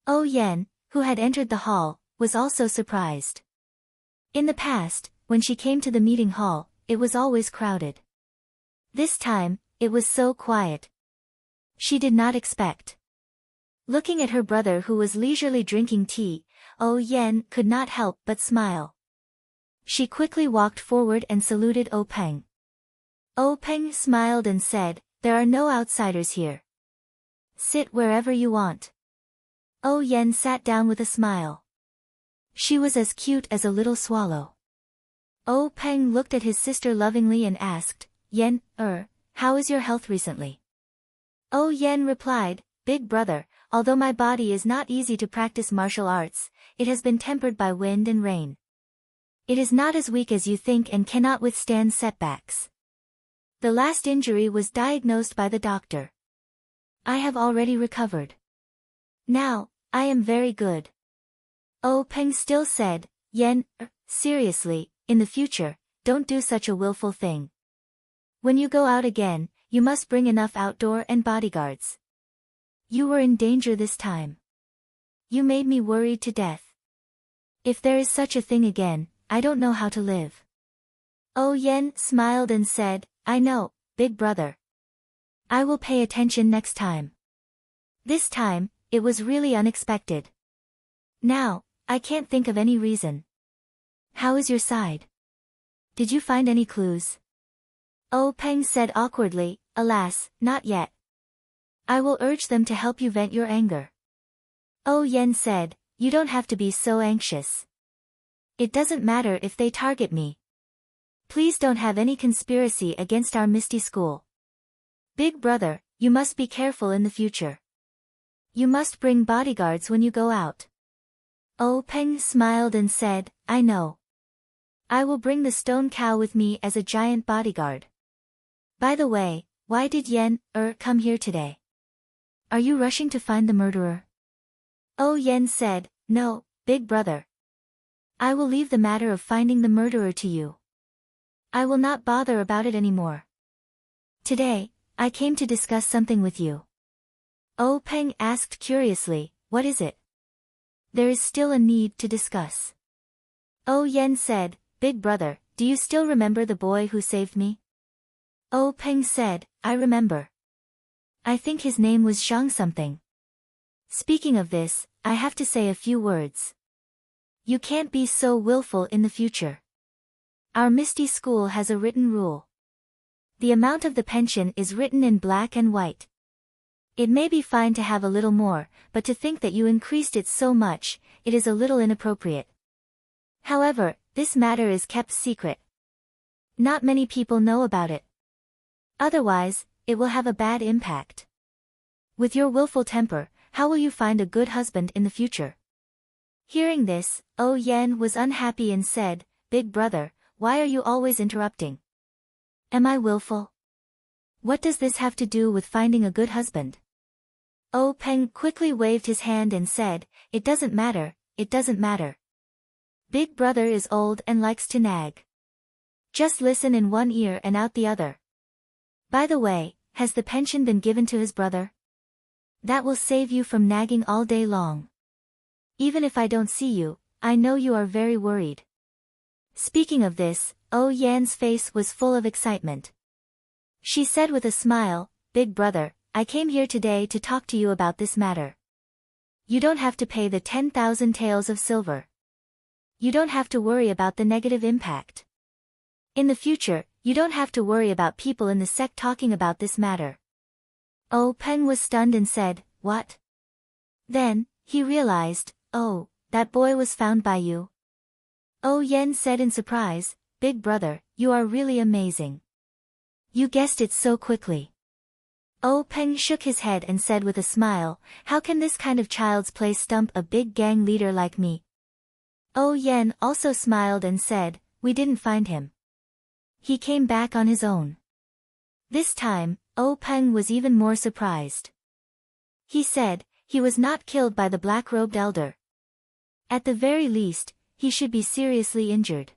Oh Yan, who had entered the hall, was also surprised. In the past, when she came to the meeting hall, it was always crowded. This time, it was so quiet. She did not expect. Looking at her brother who was leisurely drinking tea, Oh Yan could not help but smile. She quickly walked forward and saluted Oh Peng. Oh Peng smiled and said, "There are no outsiders here. Sit wherever you want." Oh Yan sat down with a smile. She was as cute as a little swallow. Oh Peng looked at his sister lovingly and asked, "Yan, how is your health recently?" Oh Yan replied, "Big brother, although my body is not easy to practice martial arts, it has been tempered by wind and rain. It is not as weak as you think and cannot withstand setbacks. The last injury was diagnosed by the doctor. I have already recovered. Now, I am very good." Oh Peng still said, "Yan, seriously, in the future, don't do such a willful thing. When you go out again, you must bring enough outdoor and bodyguards. You were in danger this time. You made me worried to death. If there is such a thing again, I don't know how to live." Oh Yan smiled and said, "I know, big brother. I will pay attention next time." This time, it was really unexpected. Now, I can't think of any reason. How is your side? Did you find any clues? Oh Peng said awkwardly, "Alas, not yet. I will urge them to help you vent your anger." Oh Yan said, "You don't have to be so anxious. It doesn't matter if they target me. Please don't have any conspiracy against our Misty School. Big brother, you must be careful in the future. You must bring bodyguards when you go out." Oh Peng smiled and said, "I know. I will bring the stone cow with me as a giant bodyguard. By the way, why did Yan, come here today? Are you rushing to find the murderer?" Oh Yan said, "No, big brother. I will leave the matter of finding the murderer to you. I will not bother about it anymore. Today, I came to discuss something with you." Oh Peng asked curiously, "What is it?" "There is still a need to discuss." Oh Yan said, "Big brother, do you still remember the boy who saved me?" Oh Peng said, "I remember. I think his name was Zhang something. Speaking of this, I have to say a few words. You can't be so willful in the future. Our Misty School has a written rule. The amount of the pension is written in black and white. It may be fine to have a little more, but to think that you increased it so much, it is a little inappropriate. However, this matter is kept secret. Not many people know about it. Otherwise, it will have a bad impact. With your willful temper, how will you find a good husband in the future?" Hearing this, Oh Yan was unhappy and said, "Big brother, why are you always interrupting? Am I willful? What does this have to do with finding a good husband?" Oh Peng quickly waved his hand and said, "It doesn't matter, it doesn't matter. Big brother is old and likes to nag. Just listen in one ear and out the other. By the way, has the pension been given to his brother? That will save you from nagging all day long. Even if I don't see you, I know you are very worried." Speaking of this, Oh Yan's face was full of excitement. She said with a smile, "Big brother, I came here today to talk to you about this matter. You don't have to pay the 10,000 taels of silver. You don't have to worry about the negative impact. In the future, you don't have to worry about people in the sect talking about this matter." Oh Peng was stunned and said, "What?" Then, he realized, "Oh, that boy was found by you." Oh Yen said in surprise, "Big brother, you are really amazing. You guessed it so quickly." Oh Peng shook his head and said with a smile, "How can this kind of child's play stump a big gang leader like me?" Oh Yen also smiled and said, "We didn't find him. He came back on his own." This time, Oh Peng was even more surprised. He said, he was not killed by the black-robed elder. At the very least, he should be seriously injured.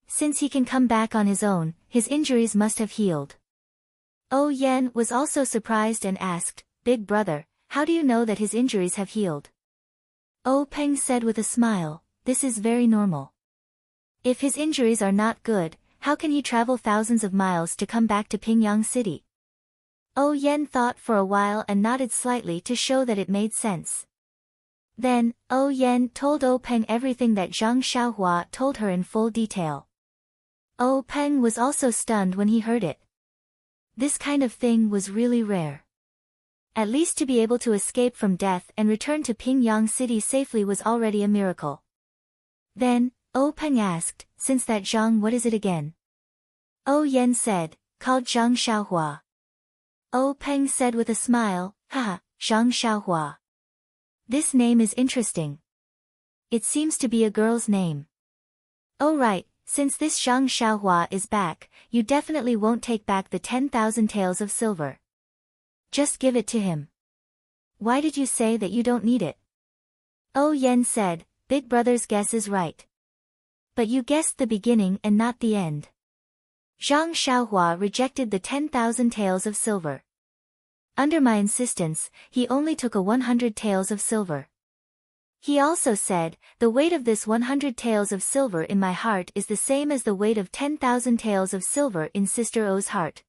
Since he can come back on his own, his injuries must have healed. Oh Yen was also surprised and asked, "Big brother, how do you know that his injuries have healed?" Oh Peng said with a smile, "This is very normal. If his injuries are not good, how can he travel thousands of miles to come back to Pingyang City?" Oh Yen thought for a while and nodded slightly to show that it made sense. Then, Oh Yen told Oh Peng everything that Zhang Xiaohua told her in full detail. Oh Peng was also stunned when he heard it. This kind of thing was really rare. At least to be able to escape from death and return to Pingyang City safely was already a miracle. Then, Oh Peng asked, "Since that Zhang, what is it again?" Oh Yen said, "Called Zhang Xiaohua." Oh Peng said with a smile, "Haha, Zhang Xiaohua. This name is interesting. It seems to be a girl's name." "Oh right, since this Zhang Xiaohua is back, you definitely won't take back the 10,000 taels of silver. Just give it to him." "Why did you say that you don't need it?" Oh Yen said, "Big brother's guess is right. But you guessed the beginning and not the end." Zhang Xiaohua rejected the 10,000 taels of silver. Under my insistence, he only took a 100 taels of silver. He also said, "The weight of this 100 taels of silver in my heart is the same as the weight of 10,000 taels of silver in Sister O's heart.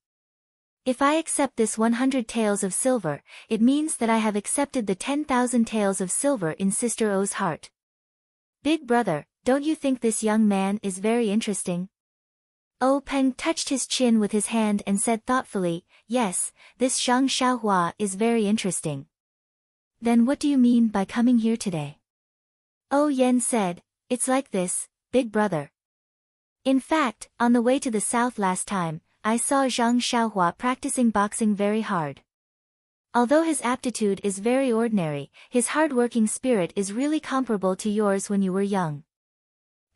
If I accept this 100 taels of silver, it means that I have accepted the 10,000 taels of silver in Sister O's heart. Big brother, don't you think this young man is very interesting?" Oh Peng touched his chin with his hand and said thoughtfully, "Yes, this Zhang Xiaohua is very interesting." "Then what do you mean by coming here today?" Oh Yen said, "It's like this, big brother. In fact, on the way to the south last time, I saw Zhang Xiaohua practicing boxing very hard. Although his aptitude is very ordinary, his hard-working spirit is really comparable to yours when you were young.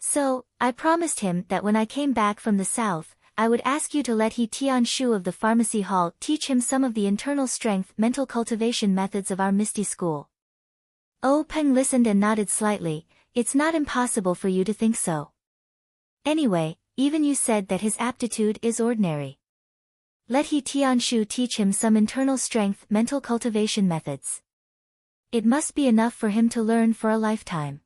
So, I promised him that when I came back from the south, I would ask you to let He Tianshu of the pharmacy hall teach him some of the internal strength mental cultivation methods of our Misty School." Oh Peng listened and nodded slightly. "It's not impossible for you to think so. Anyway, even you said that his aptitude is ordinary. Let He Tianshu teach him some internal strength mental cultivation methods. It must be enough for him to learn for a lifetime."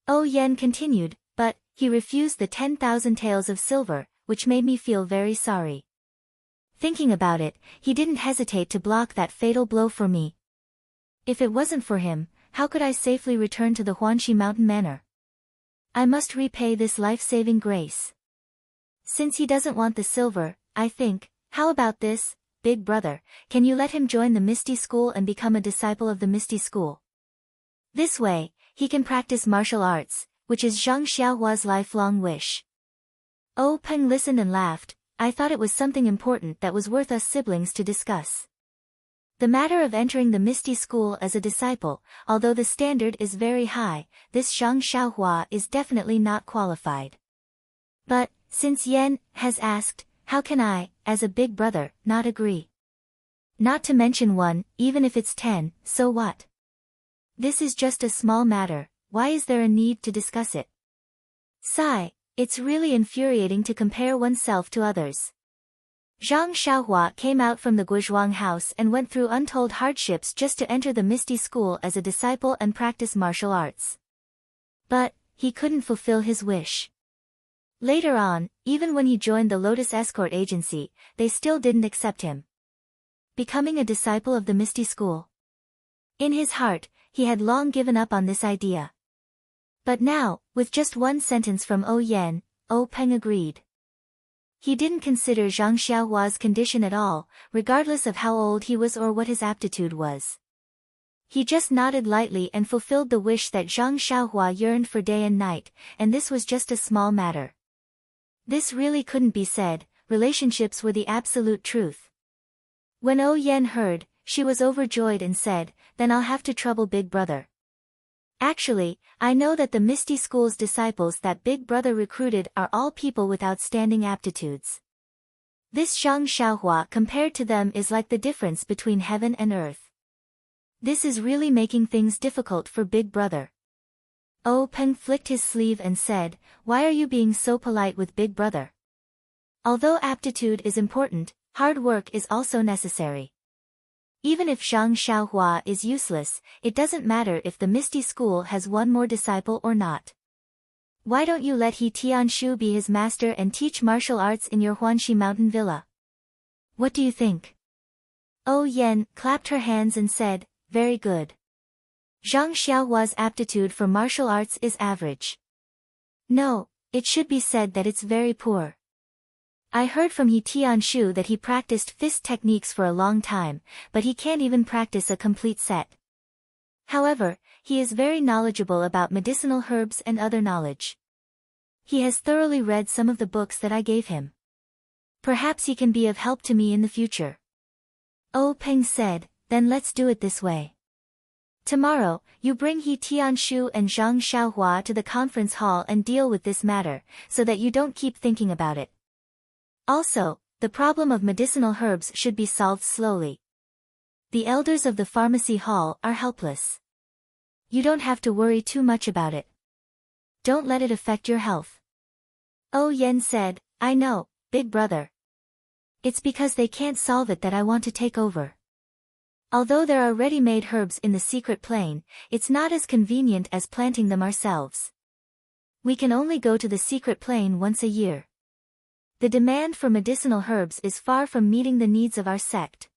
Oh Yen continued, "But he refused the 10,000 taels of silver, which made me feel very sorry. Thinking about it, he didn't hesitate to block that fatal blow for me. If it wasn't for him, how could I safely return to the Huanxi Mountain Manor? I must repay this life-saving grace. Since he doesn't want the silver, I think, how about this, big brother, can you let him join the Misty School and become a disciple of the Misty School? This way, he can practice martial arts, which is Zhang Xiaohua's lifelong wish." Oh Peng listened and laughed. "I thought it was something important that was worth us siblings to discuss. The matter of entering the Misty School as a disciple, although the standard is very high, this Zhang Xiaohua is definitely not qualified. But, since Yen has asked, how can I, as a big brother, not agree? Not to mention one, even if it's 10, so what? This is just a small matter, why is there a need to discuss it? Sigh, it's really infuriating to compare oneself to others." Zhang Xiaohua came out from the Guizhuang house and went through untold hardships just to enter the Misty School as a disciple and practice martial arts. But, he couldn't fulfill his wish. Later on, even when he joined the Lotus Escort Agency, they still didn't accept him. Becoming a disciple of the Misty School. In his heart, he had long given up on this idea. But now, with just one sentence from Oh Yen, Oh Peng agreed. He didn't consider Zhang Xiaohua's condition at all, regardless of how old he was or what his aptitude was. He just nodded lightly and fulfilled the wish that Zhang Xiaohua yearned for day and night, and this was just a small matter. This really couldn't be said, relationships were the absolute truth. When O Yen heard, she was overjoyed and said, "Then I'll have to trouble Big Brother. Actually, I know that the Misty School's disciples that Big Brother recruited are all people with outstanding aptitudes. This Zhang Xiaohua compared to them is like the difference between heaven and earth. This is really making things difficult for Big Brother." O Peng flicked his sleeve and said, "Why are you being so polite with Big Brother? Although aptitude is important, hard work is also necessary. Even if Zhang Xiaohua is useless, it doesn't matter if the Misty School has one more disciple or not. Why don't you let He Tianshu be his master and teach martial arts in your Huanxi Mountain Villa? What do you think?" O Yen clapped her hands and said, "Very good. Zhang Xiaohua's aptitude for martial arts is average. No, it should be said that it's very poor. I heard from He Tianshu that he practiced fist techniques for a long time, but he can't even practice a complete set. However, he is very knowledgeable about medicinal herbs and other knowledge. He has thoroughly read some of the books that I gave him. Perhaps he can be of help to me in the future." O Peng said, "Then let's do it this way. Tomorrow, you bring He Tianshu and Zhang Xiaohua to the conference hall and deal with this matter, so that you don't keep thinking about it. Also, the problem of medicinal herbs should be solved slowly. The elders of the pharmacy hall are helpless. You don't have to worry too much about it. Don't let it affect your health." O Yen said, "I know, Big Brother. It's because they can't solve it that I want to take over. Although there are ready-made herbs in the secret plane, it's not as convenient as planting them ourselves. We can only go to the secret plane once a year. The demand for medicinal herbs is far from meeting the needs of our sect.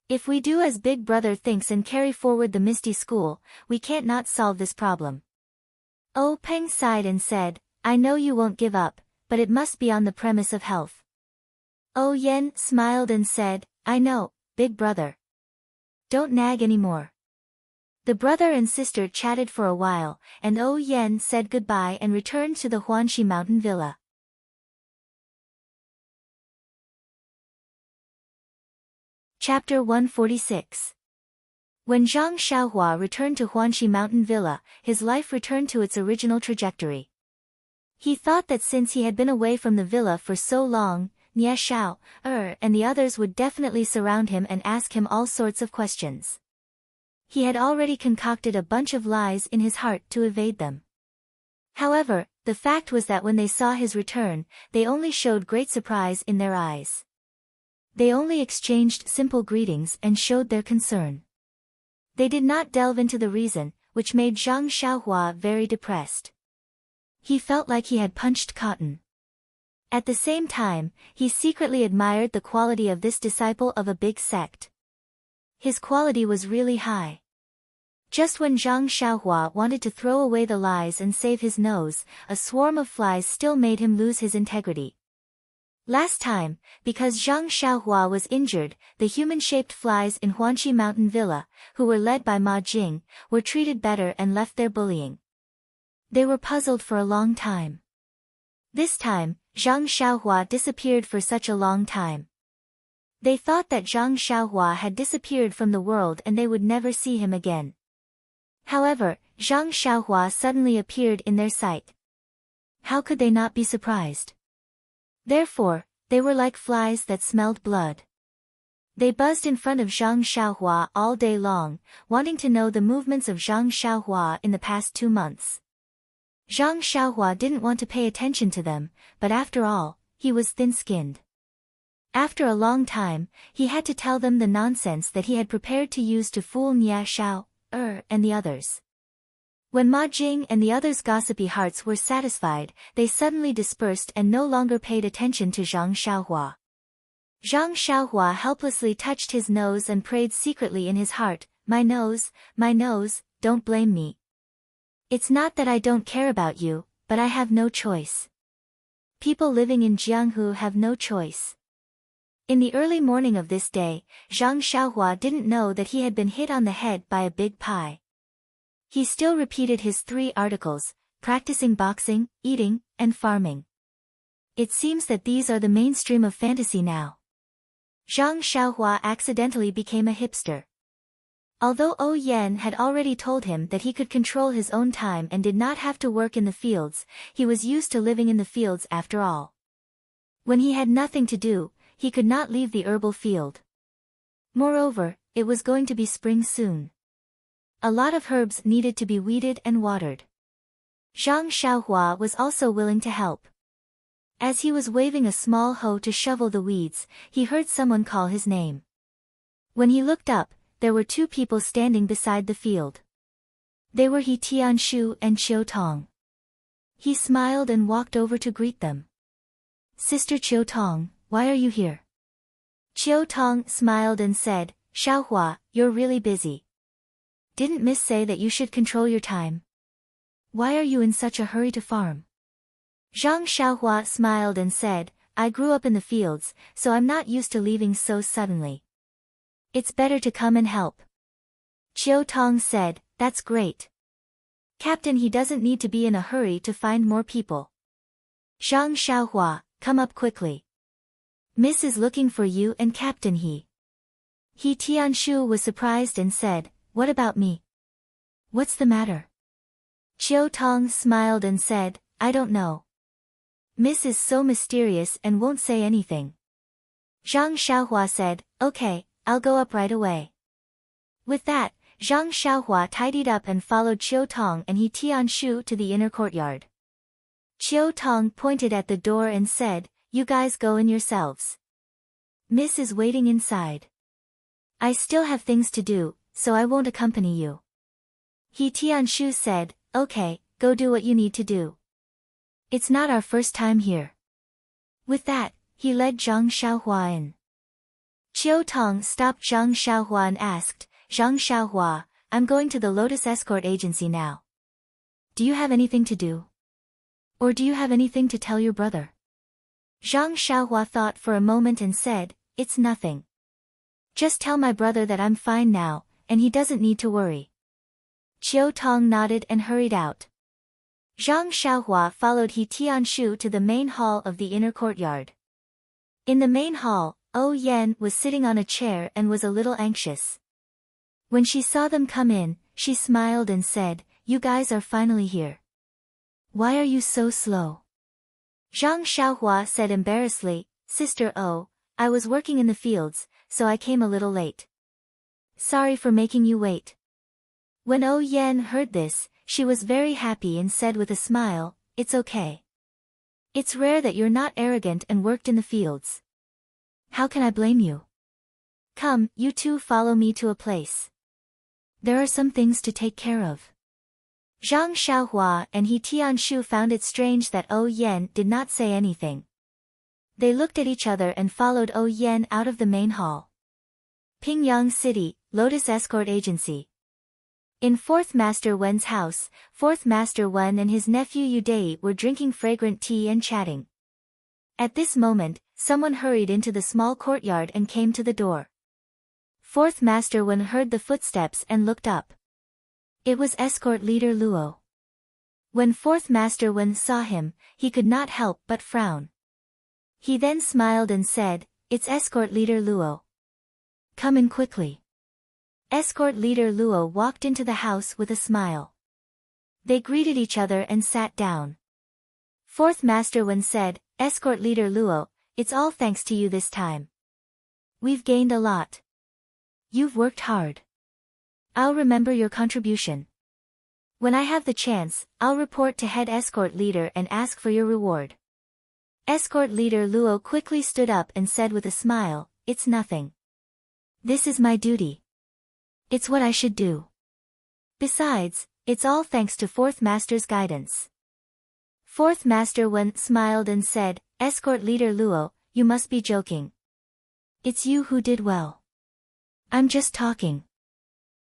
If we do as Big Brother thinks and carry forward the Misty School, we can't not solve this problem." O Peng sighed and said, "I know you won't give up, but it must be on the premise of health." O Yen smiled and said, "I know, Big Brother. Don't nag anymore." The brother and sister chatted for a while, and O Yen said goodbye and returned to the Huanxi Mountain Villa. Chapter 146. When Zhang Xiaohua returned to Huanxi Mountain Villa, his life returned to its original trajectory. He thought that since he had been away from the villa for so long, Nie Xiao, and the others would definitely surround him and ask him all sorts of questions. He had already concocted a bunch of lies in his heart to evade them. However, the fact was that when they saw his return, they only showed great surprise in their eyes. They only exchanged simple greetings and showed their concern. They did not delve into the reason, which made Zhang Xiaohua very depressed. He felt like he had punched cotton. At the same time, he secretly admired the quality of this disciple of a big sect. His quality was really high. Just when Zhang Xiaohua wanted to throw away the lies and save his nose, a swarm of flies still made him lose his integrity. Last time, because Zhang Xiaohua was injured, the human-shaped flies in Huanxi Mountain Villa, who were led by Ma Jing, were treated better and left their bullying. They were puzzled for a long time. This time, Zhang Xiaohua disappeared for such a long time. They thought that Zhang Xiaohua had disappeared from the world and they would never see him again. However, Zhang Xiaohua suddenly appeared in their sight. How could they not be surprised? Therefore, they were like flies that smelled blood. They buzzed in front of Zhang Xiaohua all day long, wanting to know the movements of Zhang Xiaohua in the past 2 months. Zhang Xiaohua didn't want to pay attention to them, but after all, he was thin-skinned. After a long time, he had to tell them the nonsense that he had prepared to use to fool Nie Xiao, and the others. When Ma Jing and the others' gossipy hearts were satisfied, they suddenly dispersed and no longer paid attention to Zhang Xiaohua. Zhang Xiaohua helplessly touched his nose and prayed secretly in his heart, my nose, don't blame me. It's not that I don't care about you, but I have no choice. People living in Jianghu have no choice. In the early morning of this day, Zhang Xiaohua didn't know that he had been hit on the head by a big pie. He still repeated his 3 articles, practicing boxing, eating, and farming. It seems that these are the mainstream of fantasy now. Zhang Xiaohua accidentally became a hipster. Although Ou Yan had already told him that he could control his own time and did not have to work in the fields, he was used to living in the fields after all. When he had nothing to do, he could not leave the herbal field. Moreover, it was going to be spring soon. A lot of herbs needed to be weeded and watered. Zhang Xiaohua was also willing to help. As he was waving a small hoe to shovel the weeds, he heard someone call his name. When he looked up, there were 2 people standing beside the field. They were He Tianshu and Qiu Tong. He smiled and walked over to greet them. Sister Qiu Tong, why are you here? Qiu Tong smiled and said, Xiaohua, you're really busy. Didn't Miss say that you should control your time? Why are you in such a hurry to farm? Zhang Xiaohua smiled and said, I grew up in the fields, so I'm not used to leaving so suddenly. It's better to come and help. Qiu Tong said, that's great. Captain, he doesn't need to be in a hurry to find more people. Zhang Xiaohua, come up quickly. Miss is looking for you and Captain He. He Tianshu was surprised and said, what about me? What's the matter? Qiu Tong smiled and said, I don't know. Miss is so mysterious and won't say anything. Zhang Xiaohua said, okay, I'll go up right away. With that, Zhang Xiaohua tidied up and followed Qiu Tong and He Tianshu to the inner courtyard. Qiu Tong pointed at the door and said, you guys go in yourselves. Miss is waiting inside. I still have things to do, so I won't accompany you. He Tianshu said, okay, go do what you need to do. It's not our first time here. With that, he led Zhang Xiaohua in. Qiu Tong stopped Zhang Xiaohua and asked, Zhang Xiaohua, I'm going to the Lotus Escort Agency now. Do you have anything to do? Or do you have anything to tell your brother? Zhang Xiaohua thought for a moment and said, it's nothing. Just tell my brother that I'm fine now, and he doesn't need to worry. Qiu Tong nodded and hurried out. Zhang Xiaohua followed He Tianshu to the main hall of the inner courtyard. In the main hall, Ou Yan was sitting on a chair and was a little anxious. When she saw them come in, she smiled and said, you guys are finally here. Why are you so slow? Zhang Xiaohua said embarrassedly, Sister O, I was working in the fields, so I came a little late. Sorry for making you wait. When Ou Yan heard this, she was very happy and said with a smile, it's okay. It's rare that you're not arrogant and worked in the fields. How can I blame you? Come, you two follow me to a place. There are some things to take care of. Zhang Xiaohua and He Tianshu found it strange that Ou Yan did not say anything. They looked at each other and followed Ou Yan out of the main hall. Pingyang City, Lotus Escort Agency. In 4th Master Wen's house, 4th Master Wen and his nephew Yudei were drinking fragrant tea and chatting. At this moment, someone hurried into the small courtyard and came to the door. 4th Master Wen heard the footsteps and looked up. It was escort leader Luo. When 4th Master Wen saw him, he could not help but frown. He then smiled and said, it's escort leader Luo. Come in quickly. Escort leader Luo walked into the house with a smile. They greeted each other and sat down. 4th Master Wen said, Escort leader Luo, it's all thanks to you this time. We've gained a lot. You've worked hard. I'll remember your contribution. When I have the chance, I'll report to head escort leader and ask for your reward. Escort leader Luo quickly stood up and said with a smile, it's nothing. This is my duty. It's what I should do. Besides, it's all thanks to 4th Master's guidance. 4th Master Wen smiled and said, Escort leader Luo, you must be joking. It's you who did well. I'm just talking.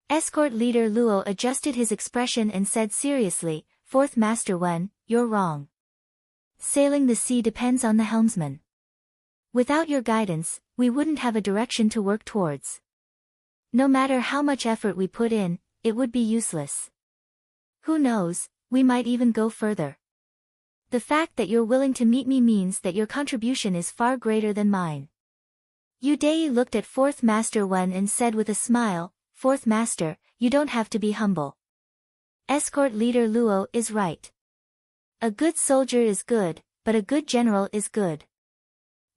Escort leader Luo adjusted his expression and said seriously, 4th Master Wen, you're wrong. sailing the sea depends on the helmsman. Without your guidance, we wouldn't have a direction to work towards. No matter how much effort we put in, it would be useless. Who knows, we might even go further. The fact that you're willing to meet me means that your contribution is far greater than mine. Yudei looked at Fourth Master Wen and said with a smile, Fourth Master, you don't have to be humble. Escort leader Luo is right. A good soldier is good, but a good general is good.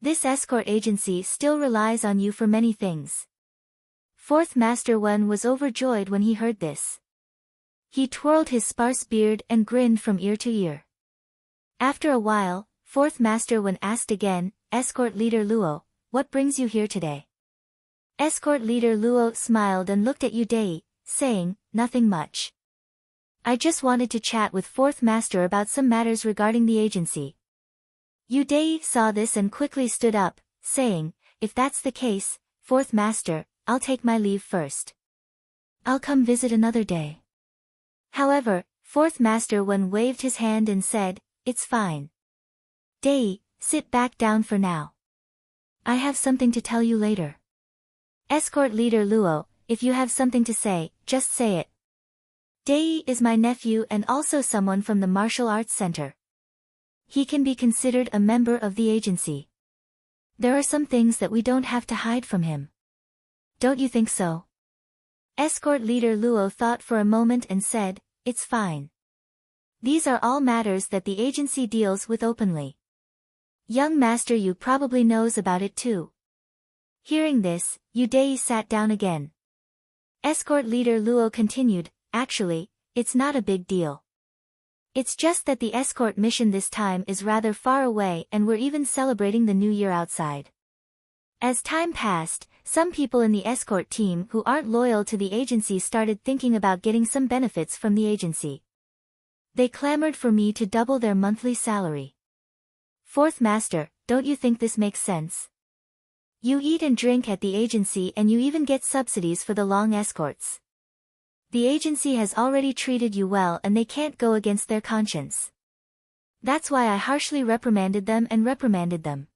This escort agency still relies on you for many things. Fourth Master Wen was overjoyed when he heard this. He twirled his sparse beard and grinned from ear to ear. After a while, Fourth Master Wen asked again, Escort leader Luo, what brings you here today? Escort leader Luo smiled and looked at Yudei, saying, nothing much. I just wanted to chat with Fourth Master about some matters regarding the agency. Yudei saw this and quickly stood up, saying, if that's the case, Fourth Master, I'll take my leave first. I'll come visit another day. However, Fourth Master Wen waved his hand and said, it's fine. Dei, sit back down for now. I have something to tell you later. Escort leader Luo, if you have something to say, just say it. Dei is my nephew and also someone from the Martial Arts Center. He can be considered a member of the agency. There are some things that we don't have to hide from him. Don't you think so? Escort leader Luo thought for a moment and said, it's fine. These are all matters that the agency deals with openly. Young Master Yu probably knows about it too. Hearing this, Yudei sat down again. Escort leader Luo continued, actually, it's not a big deal. It's just that the escort mission this time is rather far away and we're even celebrating the new year outside. As time passed, some people in the escort team who aren't loyal to the agency started thinking about getting some benefits from the agency. They clamored for me to double their monthly salary. Fourth Master, don't you think this makes sense? You eat and drink at the agency and you even get subsidies for the long escorts. The agency has already treated you well and they can't go against their conscience. That's why I harshly reprimanded them.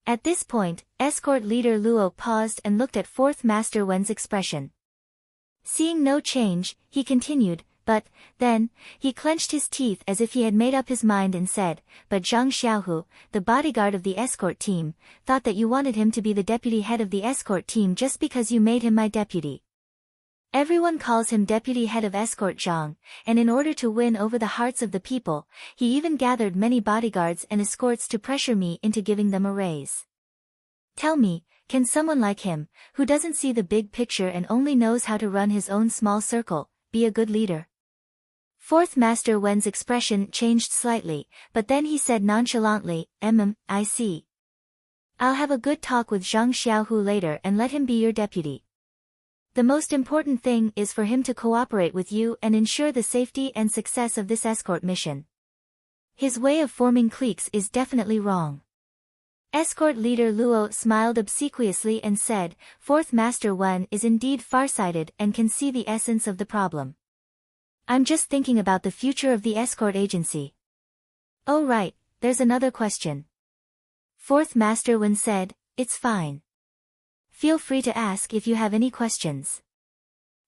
At this point, escort leader Luo paused and looked at Fourth Master Wen's expression. Seeing no change, he continued, but, then, he clenched his teeth as if he had made up his mind and said, but Zhang Xiaohu, the bodyguard of the escort team, thought that you wanted him to be the deputy head of the escort team just because you made him my deputy. Everyone calls him deputy head of escort Zhang, and in order to win over the hearts of the people, he even gathered many bodyguards and escorts to pressure me into giving them a raise. Tell me, can someone like him, who doesn't see the big picture and only knows how to run his own small circle, be a good leader? Fourth Master Wen's expression changed slightly, but then he said nonchalantly, I see. I'll have a good talk with Zhang Xiaohu later and let him be your deputy. The most important thing is for him to cooperate with you and ensure the safety and success of this escort mission. His way of forming cliques is definitely wrong. Escort leader Luo smiled obsequiously and said, Fourth Master Wen is indeed farsighted and can see the essence of the problem. I'm just thinking about the future of the escort agency. Oh right, there's another question. Fourth Master Wen said, it's fine. Feel free to ask if you have any questions.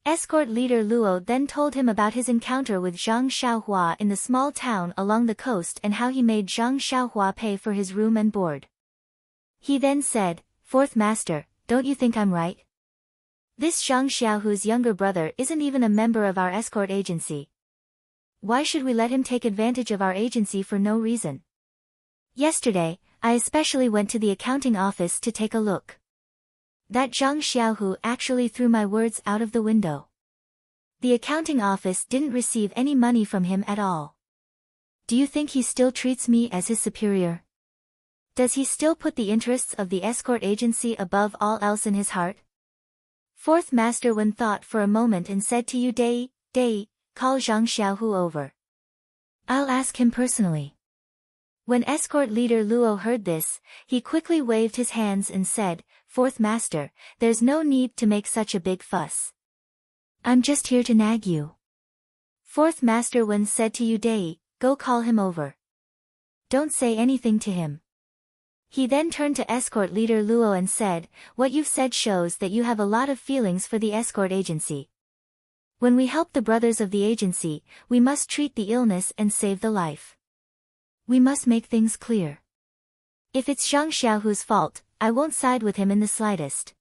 Escort leader Luo then told him about his encounter with Zhang Xiaohua in the small town along the coast and how he made Zhang Xiaohua pay for his room and board. He then said, Fourth Master, don't you think I'm right? This Zhang Xiaohu's younger brother isn't even a member of our escort agency. Why should we let him take advantage of our agency for no reason? Yesterday, I especially went to the accounting office to take a look. That Zhang Xiaohu actually threw my words out of the window. The accounting office didn't receive any money from him at all. Do you think he still treats me as his superior? Does he still put the interests of the escort agency above all else in his heart? Fourth Master Wen thought for a moment and said to Dei, call Zhang Xiaohu over. I'll ask him personally. When escort leader Luo heard this, he quickly waved his hands and said, Fourth Master, there's no need to make such a big fuss. I'm just here to nag you. Fourth Master Wen said to Dei, go call him over. Don't say anything to him. He then turned to escort leader Luo and said, what you've said shows that you have a lot of feelings for the escort agency. When we help the brothers of the agency, we must treat the illness and save the life. We must make things clear. If it's Zhang Xiaohu's fault, I won't side with him in the slightest.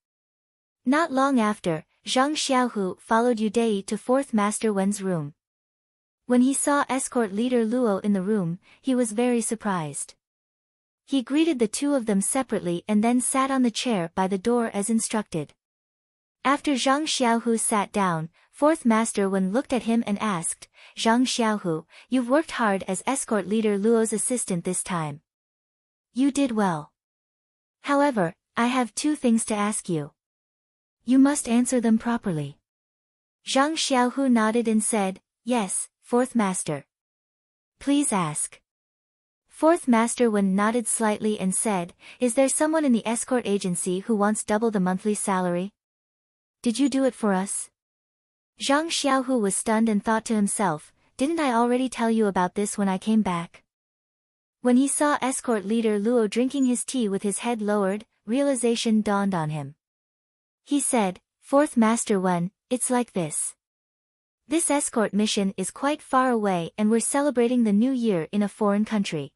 Not long after, Zhang Xiaohu followed Yu Dei to 4th Master Wen's room. When he saw escort leader Luo in the room, he was very surprised. He greeted the two of them separately and then sat on the chair by the door as instructed. After Zhang Xiaohu sat down, 4th Master Wen looked at him and asked, Zhang Xiaohu, you've worked hard as escort leader Luo's assistant this time. You did well. However, I have 2 things to ask you. You must answer them properly. Zhang Xiaohu nodded and said, yes, 4th Master. Please ask. 4th Master Wen nodded slightly and said, is there someone in the escort agency who wants double the monthly salary? Did you do it for us? Zhang Xiaohu was stunned and thought to himself, didn't I already tell you about this when I came back? When he saw escort leader Luo drinking his tea with his head lowered, realization dawned on him. He said, 4th Master Wen, it's like this. This escort mission is quite far away and we're celebrating the new year in a foreign country.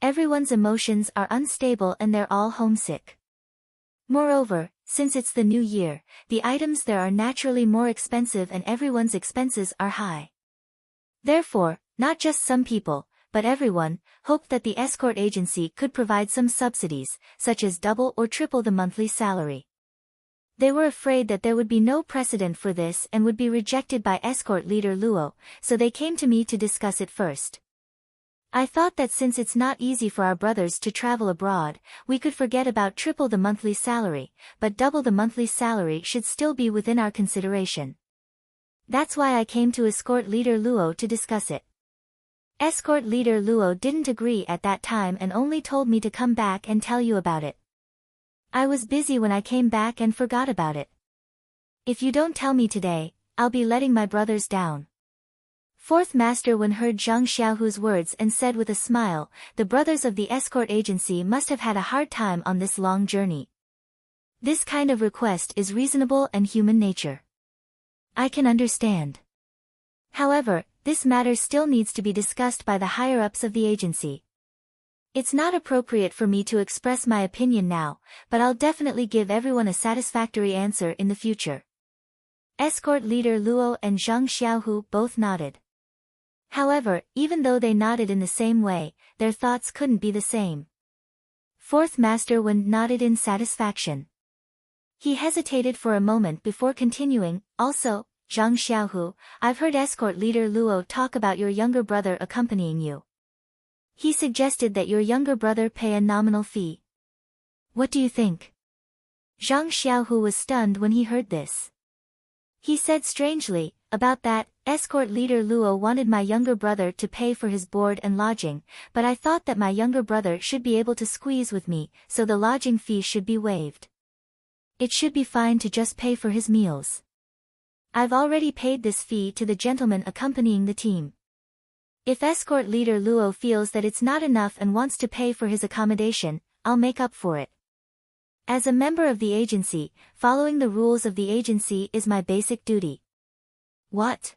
Everyone's emotions are unstable and they're all homesick. Moreover, since it's the new year, the items there are naturally more expensive and everyone's expenses are high. Therefore, not just some people, but everyone, hoped that the escort agency could provide some subsidies, such as double or triple the monthly salary. They were afraid that there would be no precedent for this and would be rejected by escort leader Luo, so they came to me to discuss it first. I thought that since it's not easy for our brothers to travel abroad, we could forget about triple the monthly salary, but double the monthly salary should still be within our consideration. That's why I came to escort leader Luo to discuss it. Escort leader Luo didn't agree at that time and only told me to come back and tell you about it. I was busy when I came back and forgot about it. If you don't tell me today, I'll be letting my brothers down. 4th Master Wen heard Zhang Xiaohu's words and said with a smile, the brothers of the escort agency must have had a hard time on this long journey. This kind of request is reasonable and human nature. I can understand. However, this matter still needs to be discussed by the higher-ups of the agency. It's not appropriate for me to express my opinion now, but I'll definitely give everyone a satisfactory answer in the future. Escort leader Luo and Zhang Xiaohu both nodded. However, even though they nodded in the same way, their thoughts couldn't be the same. 4th Master Wen nodded in satisfaction. He hesitated for a moment before continuing, also, Zhang Xiaohu, I've heard escort leader Luo talk about your younger brother accompanying you. He suggested that your younger brother pay a nominal fee. What do you think? Zhang Xiaohu was stunned when he heard this. He said strangely, about that, escort leader Luo wanted my younger brother to pay for his board and lodging, but I thought that my younger brother should be able to squeeze with me, so the lodging fee should be waived. It should be fine to just pay for his meals. I've already paid this fee to the gentleman accompanying the team. If escort leader Luo feels that it's not enough and wants to pay for his accommodation, I'll make up for it. As a member of the agency, following the rules of the agency is my basic duty. What?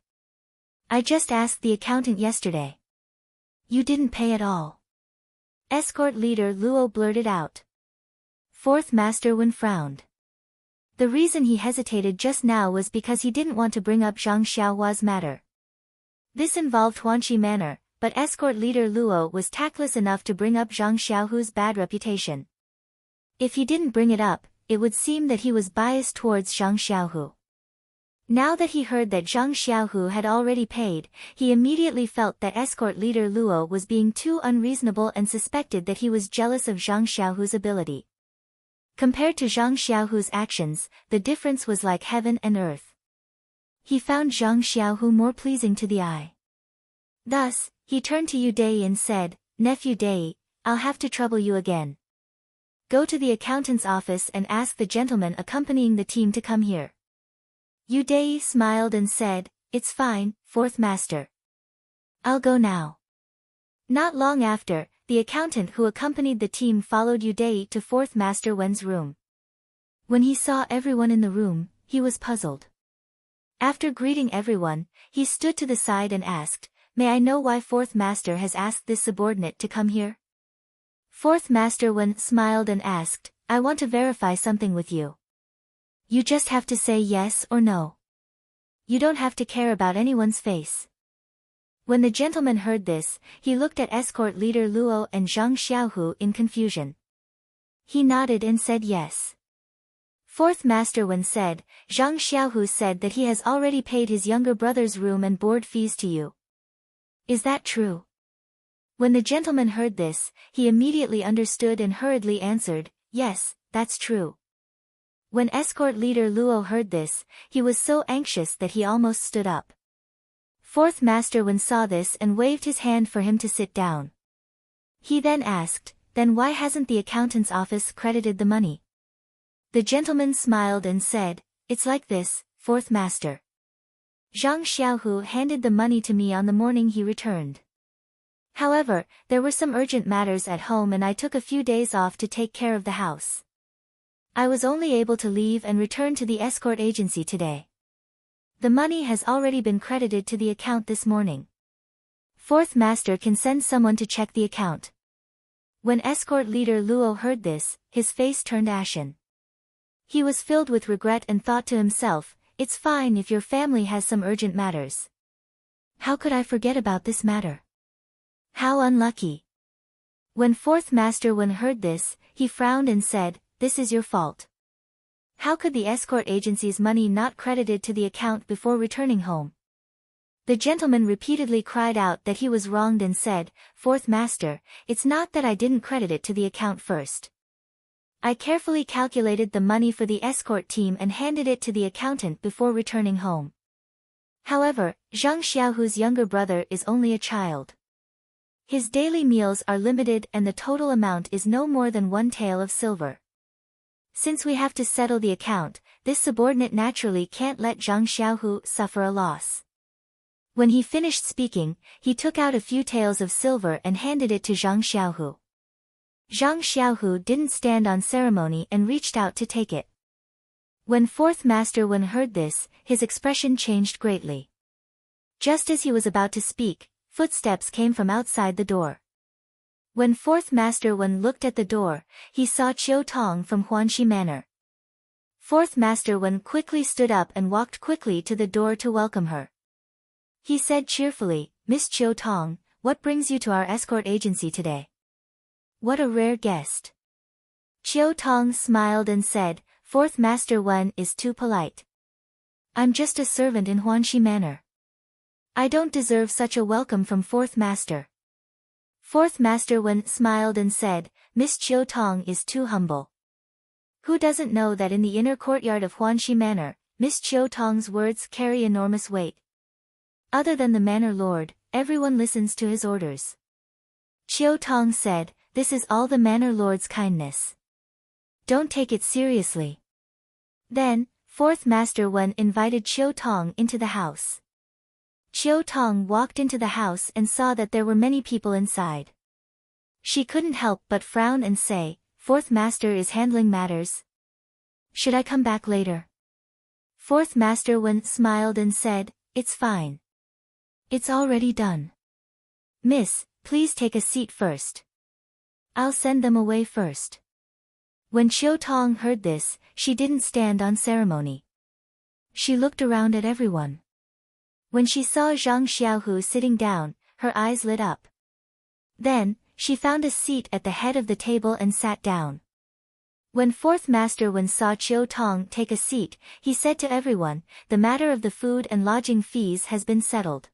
I just asked the accountant yesterday. You didn't pay at all. Escort leader Luo blurted out. 4th Master Wen frowned. The reason he hesitated just now was because he didn't want to bring up Zhang Xiaohua's matter. This involved Huanqi Manor, but escort leader Luo was tactless enough to bring up Zhang Xiaohu's bad reputation. If he didn't bring it up, it would seem that he was biased towards Zhang Xiaohu. Now that he heard that Zhang Xiaohu had already paid, he immediately felt that escort leader Luo was being too unreasonable and suspected that he was jealous of Zhang Xiaohu's ability. Compared to Zhang Xiaohu's actions, the difference was like heaven and earth. He found Zhang Xiaohu more pleasing to the eye. Thus, he turned to Yu Dei and said, Nephew Dei, I'll have to trouble you again. Go to the accountant's office and ask the gentleman accompanying the team to come here. Yu Dei smiled and said, It's fine, 4th Master. I'll go now. Not long after, the accountant who accompanied the team followed Yudei to Fourth Master Wen's room. When he saw everyone in the room, he was puzzled. After greeting everyone, he stood to the side and asked, "May I know why Fourth Master has asked this subordinate to come here?" Fourth Master Wen smiled and asked, "I want to verify something with you. You just have to say yes or no. You don't have to care about anyone's face." When the gentleman heard this, he looked at escort leader Luo and Zhang Xiaohu in confusion. He nodded and said yes. Fourth Master Wen said, "Zhang Xiaohu said that he has already paid his younger brother's room and board fees to you. Is that true?" When the gentleman heard this, he immediately understood and hurriedly answered, "Yes, that's true." When escort leader Luo heard this, he was so anxious that he almost stood up. Fourth Master Wen saw this and waved his hand for him to sit down. He then asked, "Then why hasn't the accountant's office credited the money?" The gentleman smiled and said, "It's like this, Fourth Master. Zhang Xiaohu handed the money to me on the morning he returned. However, there were some urgent matters at home and I took a few days off to take care of the house. I was only able to leave and return to the escort agency today. The money has already been credited to the account this morning. Fourth Master can send someone to check the account." When escort leader Luo heard this, his face turned ashen. He was filled with regret and thought to himself, "It's fine if your family has some urgent matters. How could I forget about this matter? How unlucky." When Fourth Master Wen heard this, he frowned and said, "This is your fault. How could the escort agency's money not credited to the account before returning home?" The gentleman repeatedly cried out that he was wronged and said, "Fourth Master, it's not that I didn't credit it to the account first. I carefully calculated the money for the escort team and handed it to the accountant before returning home. However, Zhang Xiaohu's younger brother is only a child. His daily meals are limited and the total amount is no more than 1 tael of silver. Since we have to settle the account, this subordinate naturally can't let Zhang Xiaohu suffer a loss." When he finished speaking, he took out a few taels of silver and handed it to Zhang Xiaohu. Zhang Xiaohu didn't stand on ceremony and reached out to take it. When Fourth Master Wen heard this, his expression changed greatly. Just as he was about to speak, footsteps came from outside the door. When Fourth Master Wen looked at the door, he saw Chiu Tong from Huanxi Manor. Fourth Master Wen quickly stood up and walked quickly to the door to welcome her. He said cheerfully, "Miss Chiu Tong, what brings you to our escort agency today? What a rare guest." Chiu Tong smiled and said, "Fourth Master Wen is too polite. I'm just a servant in Huanxi Manor. I don't deserve such a welcome from Fourth Master." Fourth Master Wen smiled and said, "Miss Chiu Tong is too humble. Who doesn't know that in the inner courtyard of Huanxi Manor, Miss Chiu Tong's words carry enormous weight? Other than the manor lord, everyone listens to his orders." Chiu Tong said, "This is all the manor lord's kindness. Don't take it seriously." Then, Fourth Master Wen invited Chiu Tong into the house. Chiu Tong walked into the house and saw that there were many people inside. She couldn't help but frown and say, "Fourth Master is handling matters. Should I come back later?" Fourth Master Wen smiled and said, "It's fine. It's already done. Miss, please take a seat first. I'll send them away first." When Chiu Tong heard this, she didn't stand on ceremony. She looked around at everyone. When she saw Zhang Xiaohu sitting down, her eyes lit up. Then, she found a seat at the head of the table and sat down. When Fourth Master Wen saw Chiu Tong take a seat, he said to everyone, "The matter of the food and lodging fees has been settled.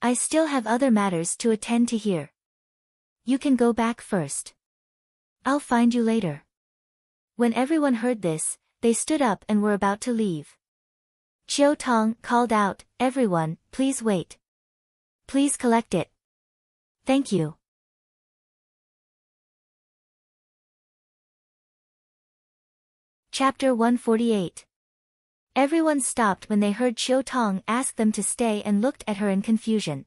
I still have other matters to attend to here. You can go back first. I'll find you later." When everyone heard this, they stood up and were about to leave. Chiu Tong called out, "Everyone, please wait. Please collect it. Thank you." Chapter 148. Everyone stopped when they heard Chiu Tong ask them to stay and looked at her in confusion.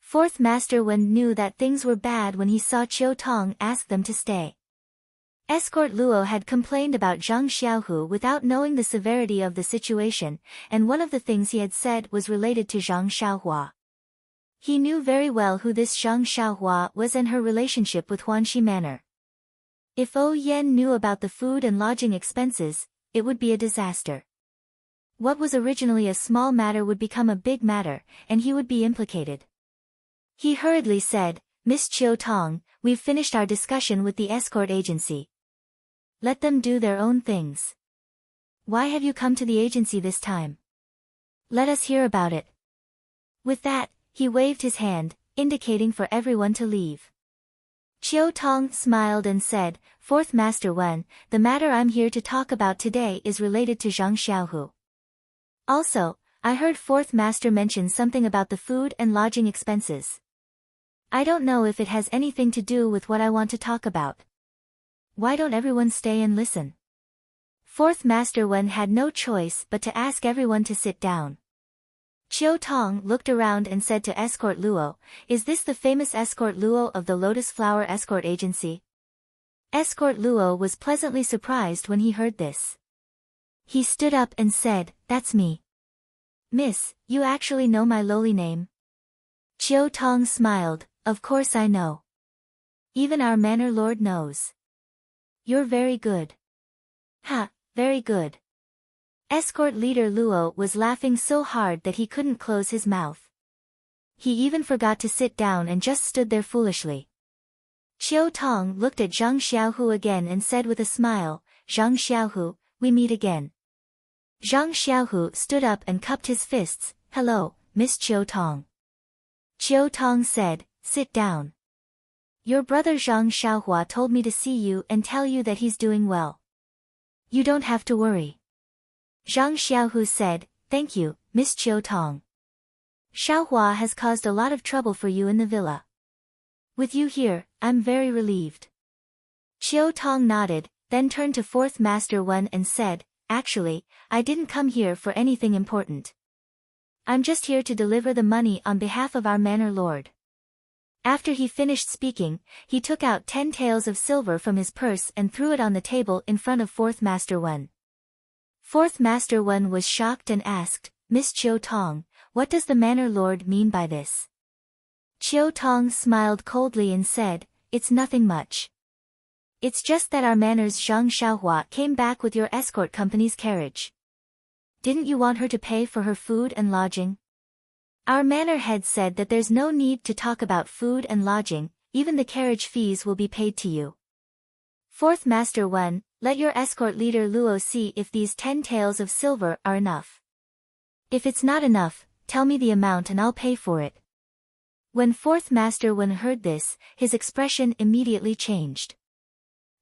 Fourth Master Wen knew that things were bad when he saw Chiu Tong ask them to stay. Escort Luo had complained about Zhang Xiaohu without knowing the severity of the situation, and one of the things he had said was related to Zhang Xiaohua. He knew very well who this Zhang Xiaohua was and her relationship with Huanxi Manor. If O Yan knew about the food and lodging expenses, it would be a disaster. What was originally a small matter would become a big matter, and he would be implicated. He hurriedly said, "Miss Chiu Tong, we've finished our discussion with the escort agency. Let them do their own things. Why have you come to the agency this time? Let us hear about it." With that, he waved his hand, indicating for everyone to leave. Chiu Tong smiled and said, "Fourth Master Wen, the matter I'm here to talk about today is related to Zhang Xiaohu. Also, I heard Fourth Master mention something about the food and lodging expenses. I don't know if it has anything to do with what I want to talk about. Why don't everyone stay and listen?" Fourth Master Wen had no choice but to ask everyone to sit down. Chiu Tong looked around and said to Escort Luo, "Is this the famous Escort Luo of the Lotus Flower Escort Agency?" Escort Luo was pleasantly surprised when he heard this. He stood up and said, "That's me." "Miss, you actually know my lowly name?" Chiu Tong smiled, "Of course I know. Even our manor lord knows. You're very good." "Ha, very good." Escort leader Luo was laughing so hard that he couldn't close his mouth. He even forgot to sit down and just stood there foolishly. Chiu Tong looked at Zhang Xiaohu again and said with a smile, "Zhang Xiaohu, we meet again." Zhang Xiaohu stood up and cupped his fists. "Hello, Miss Chiu Tong." Chiu Tong said, "Sit down. Your brother Zhang Xiaohua told me to see you and tell you that he's doing well. You don't have to worry." Zhang Xiaohu said, "Thank you, Miss Chiu Tong. Xiaohua has caused a lot of trouble for you in the villa. With you here, I'm very relieved." Chiu Tong nodded, then turned to Fourth Master Wen and said, "Actually, I didn't come here for anything important. I'm just here to deliver the money on behalf of our manor lord." After he finished speaking, he took out 10 taels of silver from his purse and threw it on the table in front of Fourth Master Wen. Fourth Master Wen was shocked and asked, "Miss Chiu Tong, what does the manor lord mean by this?" Chiu Tong smiled coldly and said, "It's nothing much. It's just that our manor's Zhang Xiaohua came back with your escort company's carriage. Didn't you want her to pay for her food and lodging? Our manor head said that there's no need to talk about food and lodging, even the carriage fees will be paid to you. Fourth Master Wen, let your escort leader Luo see if these 10 taels of silver are enough. If it's not enough, tell me the amount and I'll pay for it." When Fourth Master Wen heard this, his expression immediately changed.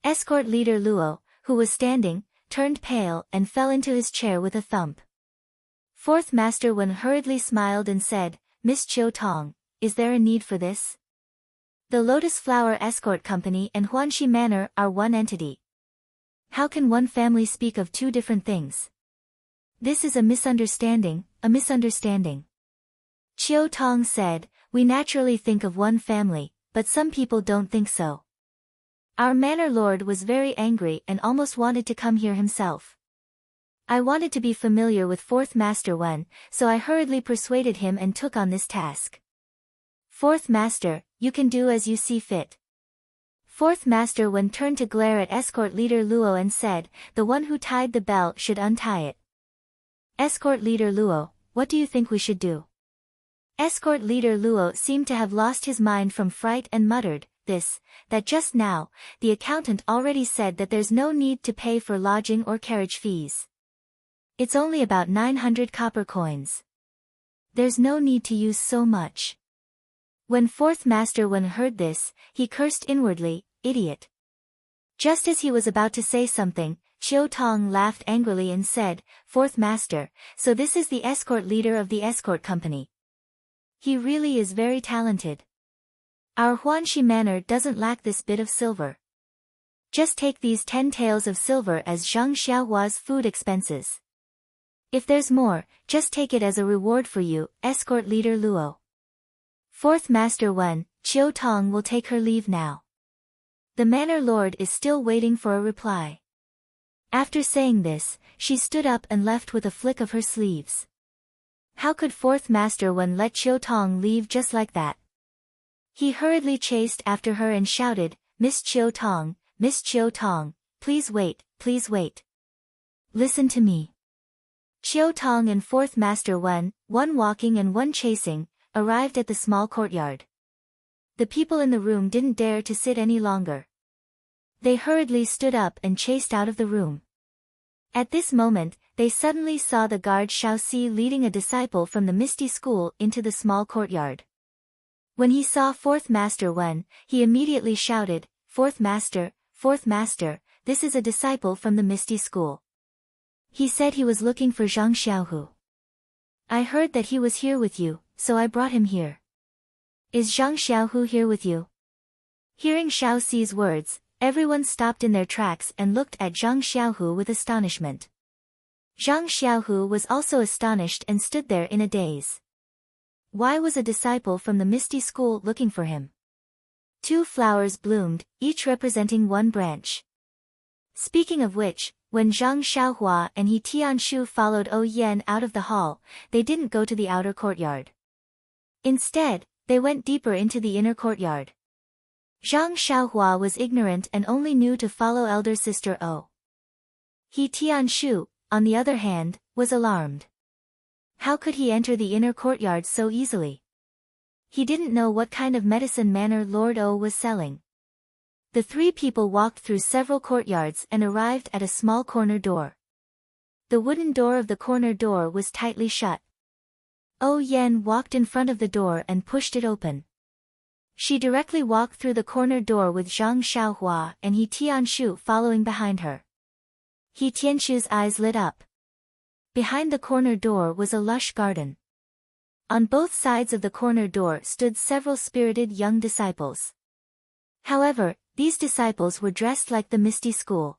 Escort leader Luo, who was standing, turned pale and fell into his chair with a thump. Fourth Master Wen hurriedly smiled and said, "Miss Chiu Tong, is there a need for this? The Lotus Flower Escort Company and Huanxi Manor are one entity. How can one family speak of two different things? This is a misunderstanding, a misunderstanding." Chiu Tong said, "We naturally think of one family, but some people don't think so. Our manor lord was very angry and almost wanted to come here himself. I wanted to be familiar with Fourth Master Wen, so I hurriedly persuaded him and took on this task. Fourth Master, you can do as you see fit." Fourth Master Wen turned to glare at escort leader Luo and said, "The one who tied the belt should untie it." Escort leader Luo, what do you think we should do? Escort leader Luo seemed to have lost his mind from fright and muttered, that just now, the accountant already said that there's no need to pay for lodging or carriage fees. It's only about 900 copper coins. There's no need to use so much." When Fourth Master Wen heard this, he cursed inwardly, "Idiot." Just as he was about to say something, Chiu Tong laughed angrily and said, "Fourth Master, so this is the escort leader of the escort company. He really is very talented. Our Huanxi Manor doesn't lack this bit of silver. Just take these 10 taels of silver as Zhang Xiaohua's food expenses. If there's more, just take it as a reward for you, escort leader Luo." Fourth Master Wen, Chiu Tong will take her leave now. The Manor Lord is still waiting for a reply. After saying this, she stood up and left with a flick of her sleeves. How could Fourth Master Wen let Chiu Tong leave just like that? He hurriedly chased after her and shouted, Miss Chiu Tong, please wait, please wait. Listen to me. Chiu Tong and Fourth Master Wen, one walking and one chasing, arrived at the small courtyard. The people in the room didn't dare to sit any longer. They hurriedly stood up and chased out of the room. At this moment, they suddenly saw the guard Xiaoxi leading a disciple from the Misty School into the small courtyard. When he saw Fourth Master Wen, he immediately shouted, Fourth Master, this is a disciple from the Misty School. He said he was looking for Zhang Xiaohu. I heard that he was here with you, so I brought him here. Is Zhang Xiaohu here with you? Hearing Xiaoxi's words, everyone stopped in their tracks and looked at Zhang Xiaohu with astonishment. Zhang Xiaohu was also astonished and stood there in a daze. Why was a disciple from the Misty School looking for him? 2 flowers bloomed, each representing one branch. Speaking of which, when Zhang Xiaohua and He Tianshu followed Yan out of the hall, they didn't go to the outer courtyard. Instead, they went deeper into the inner courtyard. Zhang Xiaohua was ignorant and only knew to follow elder sister He Tianshu, on the other hand, was alarmed. How could he enter the inner courtyard so easily? He didn't know what kind of medicine Manor Lord was selling. The 3 people walked through several courtyards and arrived at a small corner door. The wooden door of the corner door was tightly shut. Yan walked in front of the door and pushed it open. She directly walked through the corner door with Zhang Xiaohua and He Tianshu following behind her. He Tianshu's eyes lit up. Behind the corner door was a lush garden. On both sides of the corner door stood several spirited young disciples. However, these disciples were dressed like the Misty School.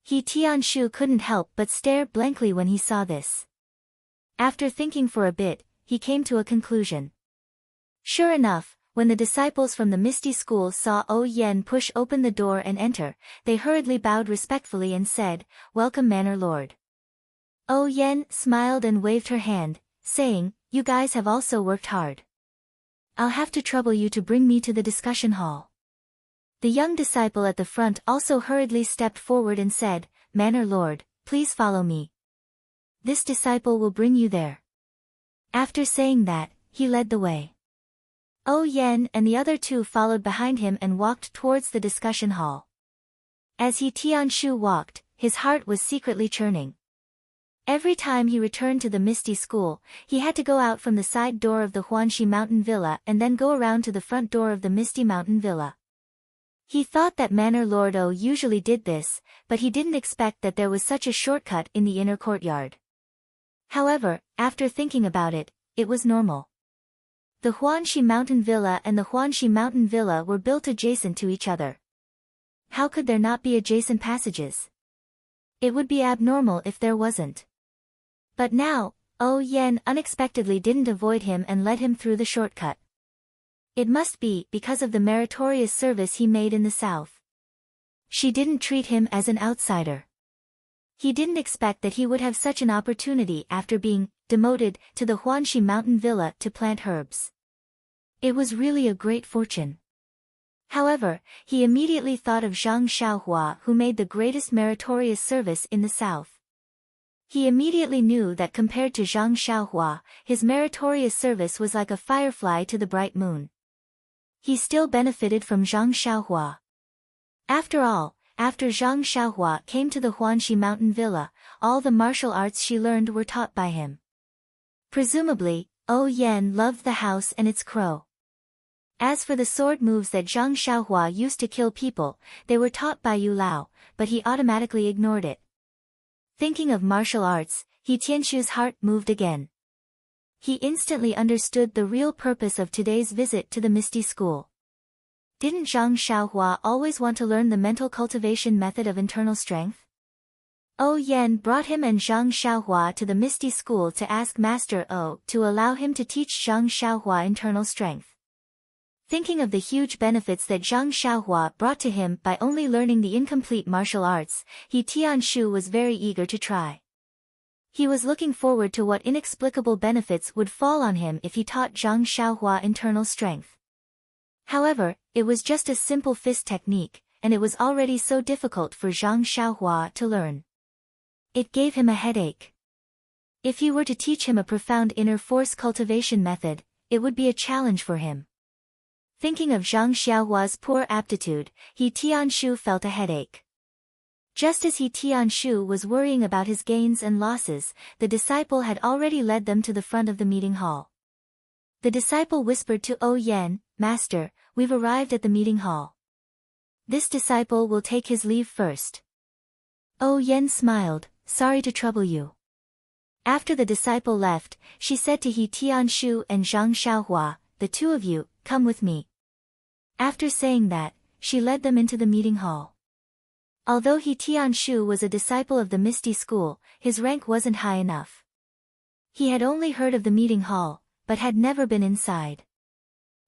He Tianshu couldn't help but stare blankly when he saw this. After thinking for a bit, he came to a conclusion. Sure enough, when the disciples from the Misty School saw Yan push open the door and enter, they hurriedly bowed respectfully and said, Welcome Manor Lord. Yan smiled and waved her hand, saying, You guys have also worked hard. I'll have to trouble you to bring me to the discussion hall. The young disciple at the front also hurriedly stepped forward and said, Manor Lord, please follow me. This disciple will bring you there. After saying that, he led the way. Yan and the other 2 followed behind him and walked towards the discussion hall. As He Tianshu walked, his heart was secretly churning. Every time he returned to the Misty School, he had to go out from the side door of the Huanxi Mountain Villa and then go around to the front door of the Misty Mountain Villa. He thought that Manor Lord usually did this, but he didn't expect that there was such a shortcut in the inner courtyard. However, after thinking about it, it was normal. The Huanxi Mountain Villa and the Huanxi Mountain Villa were built adjacent to each other. How could there not be adjacent passages? It would be abnormal if there wasn't. But now, Yan unexpectedly didn't avoid him and led him through the shortcut. It must be because of the meritorious service he made in the south. She didn't treat him as an outsider. He didn't expect that he would have such an opportunity after being demoted to the Huanxi Mountain Villa to plant herbs. It was really a great fortune. However, he immediately thought of Zhang Xiaohua who made the greatest meritorious service in the south. He immediately knew that compared to Zhang Xiaohua, his meritorious service was like a firefly to the bright moon. He still benefited from Zhang Xiaohua. After all, after Zhang Xiaohua came to the Huanxi Mountain Villa, all the martial arts she learned were taught by him. Presumably, Yan loved the house and its crow. As for the sword moves that Zhang Xiaohua used to kill people, they were taught by Yu Lao, but he automatically ignored it. Thinking of martial arts, He Tianshu's heart moved again. He instantly understood the real purpose of today's visit to the Misty School. Didn't Zhang Xiaohua always want to learn the mental cultivation method of internal strength? O Yan brought him and Zhang Xiaohua to the Misty School to ask Master O to allow him to teach Zhang Xiaohua internal strength. Thinking of the huge benefits that Zhang Xiaohua brought to him by only learning the incomplete martial arts, He Tianshu was very eager to try. He was looking forward to what inexplicable benefits would fall on him if he taught Zhang Xiaohua internal strength. However, it was just a simple fist technique, and it was already so difficult for Zhang Xiaohua to learn. It gave him a headache. If he were to teach him a profound inner force cultivation method, it would be a challenge for him. Thinking of Zhang Xiaohua's poor aptitude, He Tianshu felt a headache. Just as He Tianshu was worrying about his gains and losses, the disciple had already led them to the front of the meeting hall. The disciple whispered to O Yan, "Master, we've arrived at the meeting hall. This disciple will take his leave first." O Yan smiled, "Sorry to trouble you." After the disciple left, she said to He Tianshu and Zhang Xiaohua, "The two of you, come with me." After saying that, she led them into the meeting hall. Although He Tianshu was a disciple of the Misty School, his rank wasn't high enough. He had only heard of the meeting hall, but had never been inside.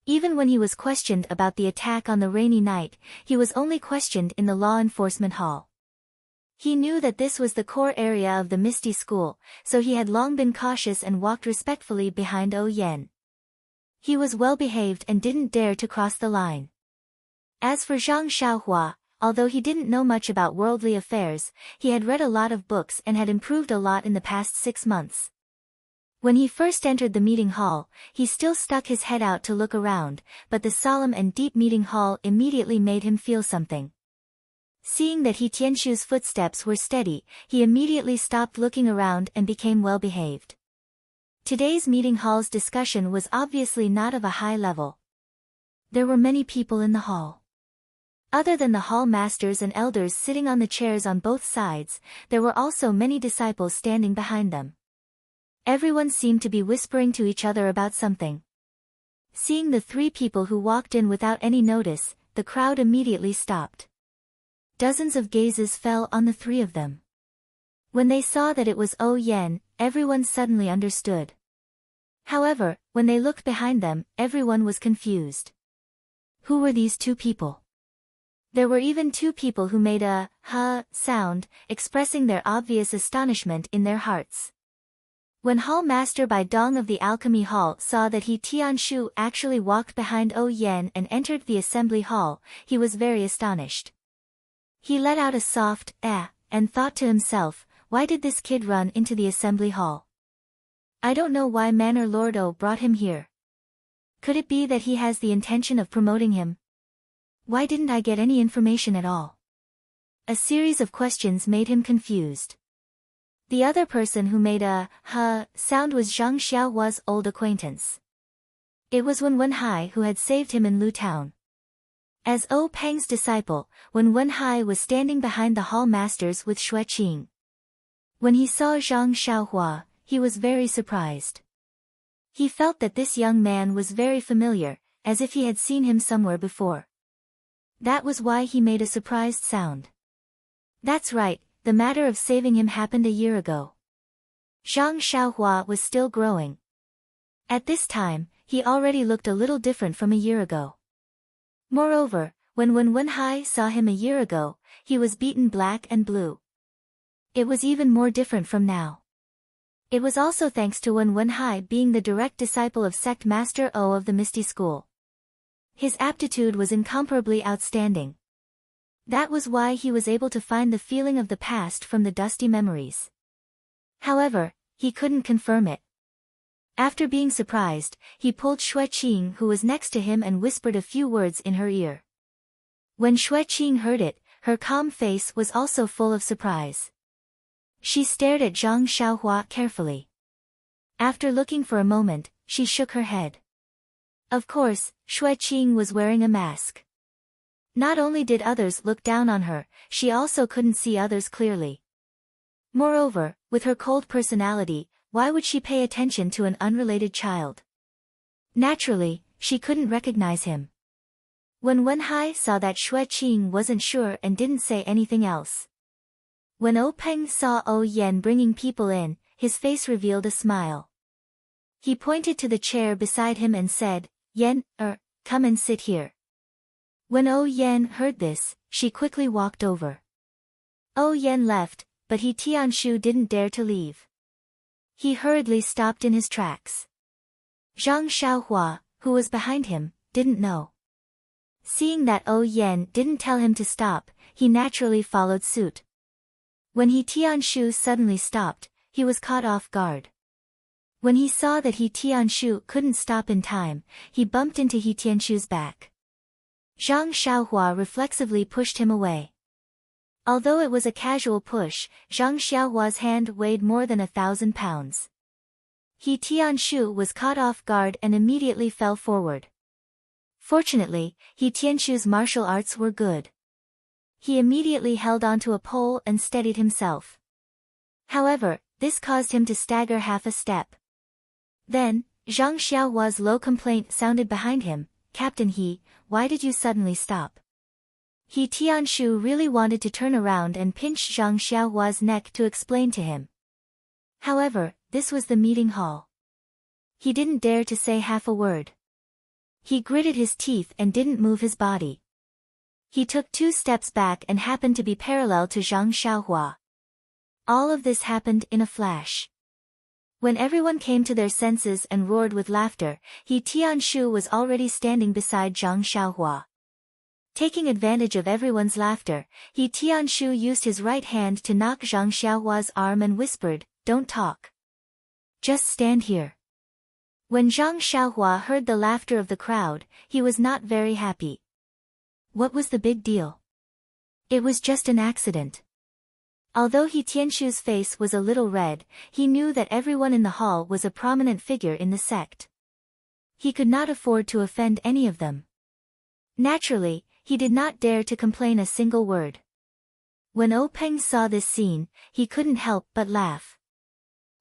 Even when he was questioned about the attack on the rainy night, he was only questioned in the law enforcement hall. He knew that this was the core area of the Misty School, so he had long been cautious and walked respectfully behind O Yan. He was well behaved and didn't dare to cross the line. As for Zhang Xiaohua, although he didn't know much about worldly affairs, he had read a lot of books and had improved a lot in the past 6 months. When he first entered the meeting hall, he still stuck his head out to look around, but the solemn and deep meeting hall immediately made him feel something. Seeing that He Tianshu's footsteps were steady, he immediately stopped looking around and became well behaved. Today's meeting hall's discussion was obviously not of a high level. There were many people in the hall. Other than the hall masters and elders sitting on the chairs on both sides, there were also many disciples standing behind them. Everyone seemed to be whispering to each other about something. Seeing the 3 people who walked in without any notice, the crowd immediately stopped. Dozens of gazes fell on the 3 of them. When they saw that it was O Yan, everyone suddenly understood. However, when they looked behind them, everyone was confused. Who were these 2 people? There were even 2 people who made a "huh" sound, expressing their obvious astonishment in their hearts. When Hall Master Bai Dong of the Alchemy Hall saw that He Tianshu actually walked behind O Yan and entered the assembly hall, he was very astonished. He let out a soft "ah," and thought to himself, why did this kid run into the assembly hall? I don't know why Manor Lord O brought him here. Could it be that he has the intention of promoting him? Why didn't I get any information at all? A series of questions made him confused. The other person who made a "huh" sound was Zhang Xiaohua's old acquaintance. It was Wen Wenhai who had saved him in Lu Town. As O Peng's disciple, Wen Wenhai was standing behind the hall masters with Xue Qing. When he saw Zhang Xiaohua, he was very surprised. He felt that this young man was very familiar, as if he had seen him somewhere before. That was why he made a surprised sound. That's right, the matter of saving him happened a year ago. Zhang Xiaohua was still growing. At this time, he already looked a little different from a year ago. Moreover, when Wen Wenhai saw him a year ago, he was beaten black and blue. It was even more different from now. It was also thanks to Wen Wenhai being the direct disciple of Sect Master O of the Misty School. His aptitude was incomparably outstanding. That was why he was able to find the feeling of the past from the dusty memories. However, he couldn't confirm it. After being surprised, he pulled Xue Qing who was next to him and whispered a few words in her ear. When Xue Qing heard it, her calm face was also full of surprise. She stared at Zhang Xiaohua carefully. After looking for a moment, she shook her head. Of course, Xue Qing was wearing a mask. Not only did others look down on her, she also couldn't see others clearly. Moreover, with her cold personality, why would she pay attention to an unrelated child? Naturally, she couldn't recognize him. When Wenhai saw that Xue Qing wasn't sure and didn't say anything else. When O Peng saw O Yen bringing people in, his face revealed a smile. He pointed to the chair beside him and said, Yen, come and sit here. When O Yen heard this, she quickly walked over. O Yen left, but He Tianshu didn't dare to leave. He hurriedly stopped in his tracks. Zhang Xiaohua, who was behind him, didn't know. Seeing that O Yen didn't tell him to stop, he naturally followed suit. When He Tianshu suddenly stopped, he was caught off guard. When he saw that He Tianshu couldn't stop in time, he bumped into He Tianshu's back. Zhang Xiaohua reflexively pushed him away. Although it was a casual push, Zhang Xiaohua's hand weighed more than 1,000 pounds. He Tianshu was caught off guard and immediately fell forward. Fortunately, He Tianshu's martial arts were good. He immediately held onto a pole and steadied himself. However, this caused him to stagger half a step. Then, Zhang Xiaohua's low complaint sounded behind him, Captain He, why did you suddenly stop? He Tianshu really wanted to turn around and pinch Zhang Xiaohua's neck to explain to him. However, this was the meeting hall. He didn't dare to say half a word. He gritted his teeth and didn't move his body. He took 2 steps back and happened to be parallel to Zhang Xiaohua. All of this happened in a flash. When everyone came to their senses and roared with laughter, He Tianshu was already standing beside Zhang Xiaohua. Taking advantage of everyone's laughter, He Tianshu used his right hand to knock Zhang Xiaohua's arm and whispered, Don't talk. Just stand here. When Zhang Xiaohua heard the laughter of the crowd, he was not very happy. What was the big deal? It was just an accident. Although He Tianshu's face was a little red, he knew that everyone in the hall was a prominent figure in the sect. He could not afford to offend any of them. Naturally, he did not dare to complain a single word. When O Peng saw this scene, he couldn't help but laugh.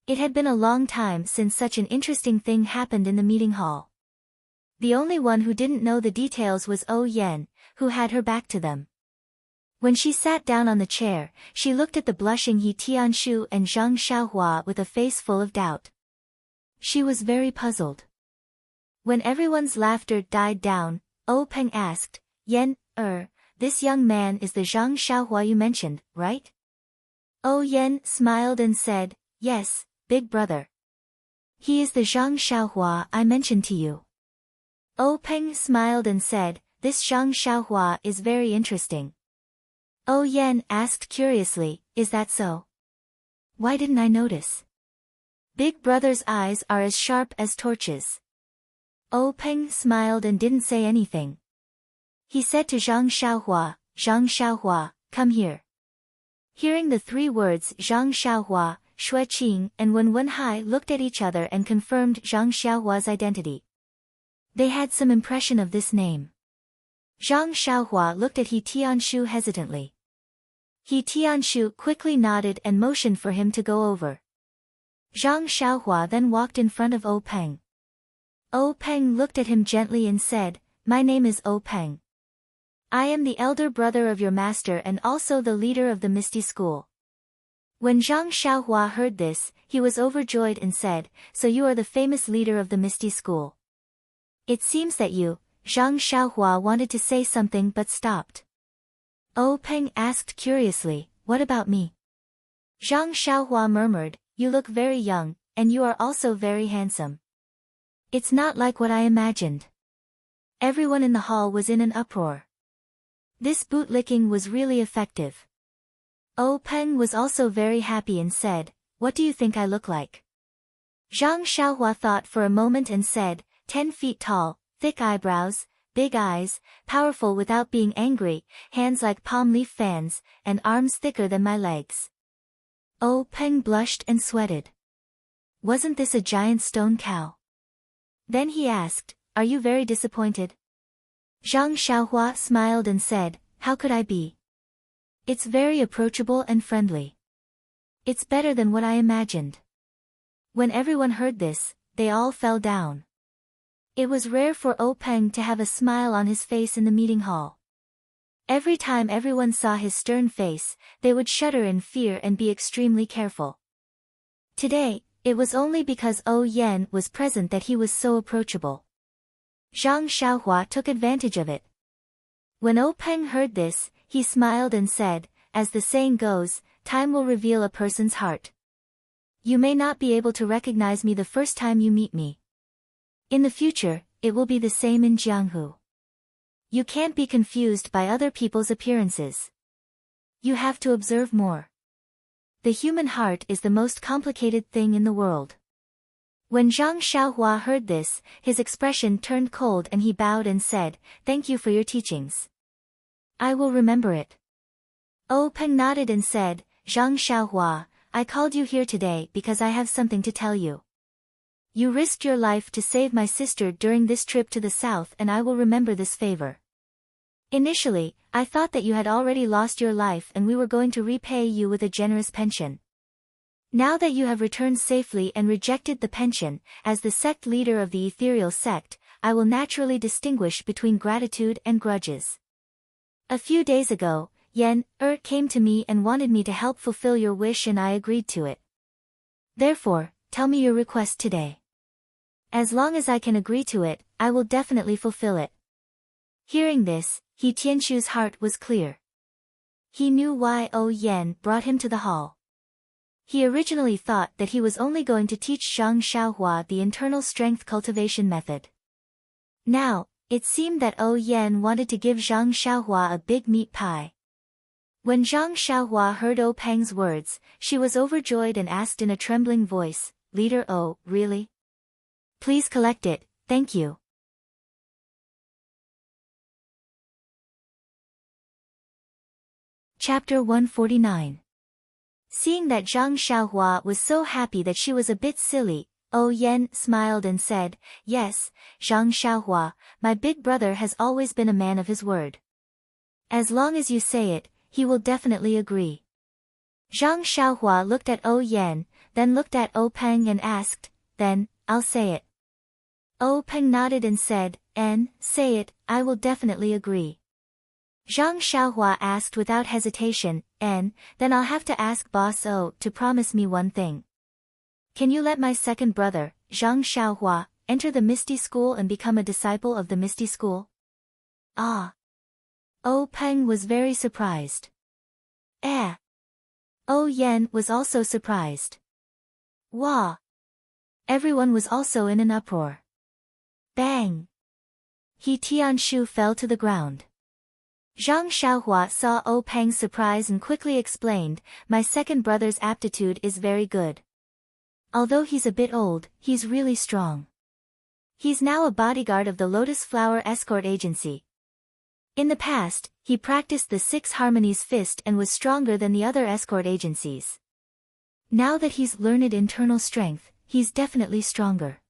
It had been a long time since such an interesting thing happened in the meeting hall. The only one who didn't know the details was O Yen, who had her back to them. When she sat down on the chair, she looked at the blushing He Tianshu and Zhang Xiaohua with a face full of doubt. She was very puzzled. When everyone's laughter died down, O Peng asked, Yen, this young man is the Zhang Xiaohua you mentioned, right? O Yen smiled and said, Yes, big brother. He is the Zhang Xiaohua I mentioned to you. O Peng smiled and said, This Zhang Xiaohua is very interesting. O Yen asked curiously, Is that so? Why didn't I notice? Big brother's eyes are as sharp as torches. O Peng smiled and didn't say anything. He said to Zhang Xiaohua, come here. Hearing the 3 words Zhang Xiaohua, Xue Qing and Wen Wenhai looked at each other and confirmed Zhang Xiaohua's identity. They had some impression of this name. Zhang Xiaohua looked at He Tianshu hesitantly. He Tianshu quickly nodded and motioned for him to go over. Zhang Xiaohua then walked in front of O Peng. O Peng looked at him gently and said, My name is O Peng. I am the elder brother of your master and also the leader of the Misty School. When Zhang Xiaohua heard this, he was overjoyed and said, So you are the famous leader of the Misty School. It seems that you, Zhang Xiaohua wanted to say something but stopped. O Peng asked curiously, What about me? Zhang Xiaohua murmured, You look very young, and you are also very handsome. It's not like what I imagined. Everyone in the hall was in an uproar. This bootlicking was really effective. O Peng was also very happy and said, What do you think I look like? Zhang Xiaohua thought for a moment and said, 10 feet tall, thick eyebrows, big eyes, powerful without being angry, hands like palm leaf fans, and arms thicker than my legs. O Peng blushed and sweated. Wasn't this a giant stone cow? Then he asked, Are you very disappointed? Zhang Xiaohua smiled and said, How could I be? It's very approachable and friendly. It's better than what I imagined. When everyone heard this, they all fell down. It was rare for O Peng to have a smile on his face in the meeting hall. Every time everyone saw his stern face, they would shudder in fear and be extremely careful. Today, it was only because Yan was present that he was so approachable. Zhang Xiaohua took advantage of it. When Peng heard this, he smiled and said, as the saying goes, time will reveal a person's heart. You may not be able to recognize me the first time you meet me. In the future, it will be the same in Jianghu. You can't be confused by other people's appearances. You have to observe more. The human heart is the most complicated thing in the world. When Zhang Xiaohua heard this, his expression turned cold and he bowed and said, "Thank you for your teachings. I will remember it." Peng nodded and said, "Zhang Xiaohua, I called you here today because I have something to tell you. You risked your life to save my sister during this trip to the south and I will remember this favor. Initially, I thought that you had already lost your life and we were going to repay you with a generous pension. Now that you have returned safely and rejected the pension, as the sect leader of the ethereal sect, I will naturally distinguish between gratitude and grudges. A few days ago, Yan came to me and wanted me to help fulfill your wish and I agreed to it. Therefore, tell me your request today. As long as I can agree to it, I will definitely fulfill it." Hearing this, He Tianqu's heart was clear. He knew why Yan brought him to the hall. He originally thought that he was only going to teach Zhang Xiaohua the internal strength cultivation method. Now, it seemed that Yan wanted to give Zhang Xiaohua a big meat pie. When Zhang Xiaohua heard Peng's words, she was overjoyed and asked in a trembling voice, "Leader really? Please collect it, thank you." Chapter 149. Seeing that Zhang Xiaohua was so happy that she was a bit silly, Yan smiled and said, "Yes, Zhang Xiaohua, my big brother has always been a man of his word. As long as you say it, he will definitely agree." Zhang Xiaohua looked at Yan, then looked at Peng and asked, "Then, I'll say it." Peng nodded and said, "Say it, I will definitely agree." Zhang Xiaohua asked without hesitation, "Then I'll have to ask Boss to promise me one thing. Can you let my second brother, Zhang Xiaohua, enter the Misty School and become a disciple of the Misty School?" Ah! Peng was very surprised. Yan was also surprised. Wah! Everyone was also in an uproar. Bang! He Tianshu fell to the ground. Zhang Xiaohua saw Peng's surprise and quickly explained, "My second brother's aptitude is very good. Although he's a bit old, he's really strong. He's now a bodyguard of the Lotus Flower Escort Agency. In the past, he practiced the Six Harmonies Fist and was stronger than the other escort agencies. Now that he's learned internal strength, he's definitely stronger.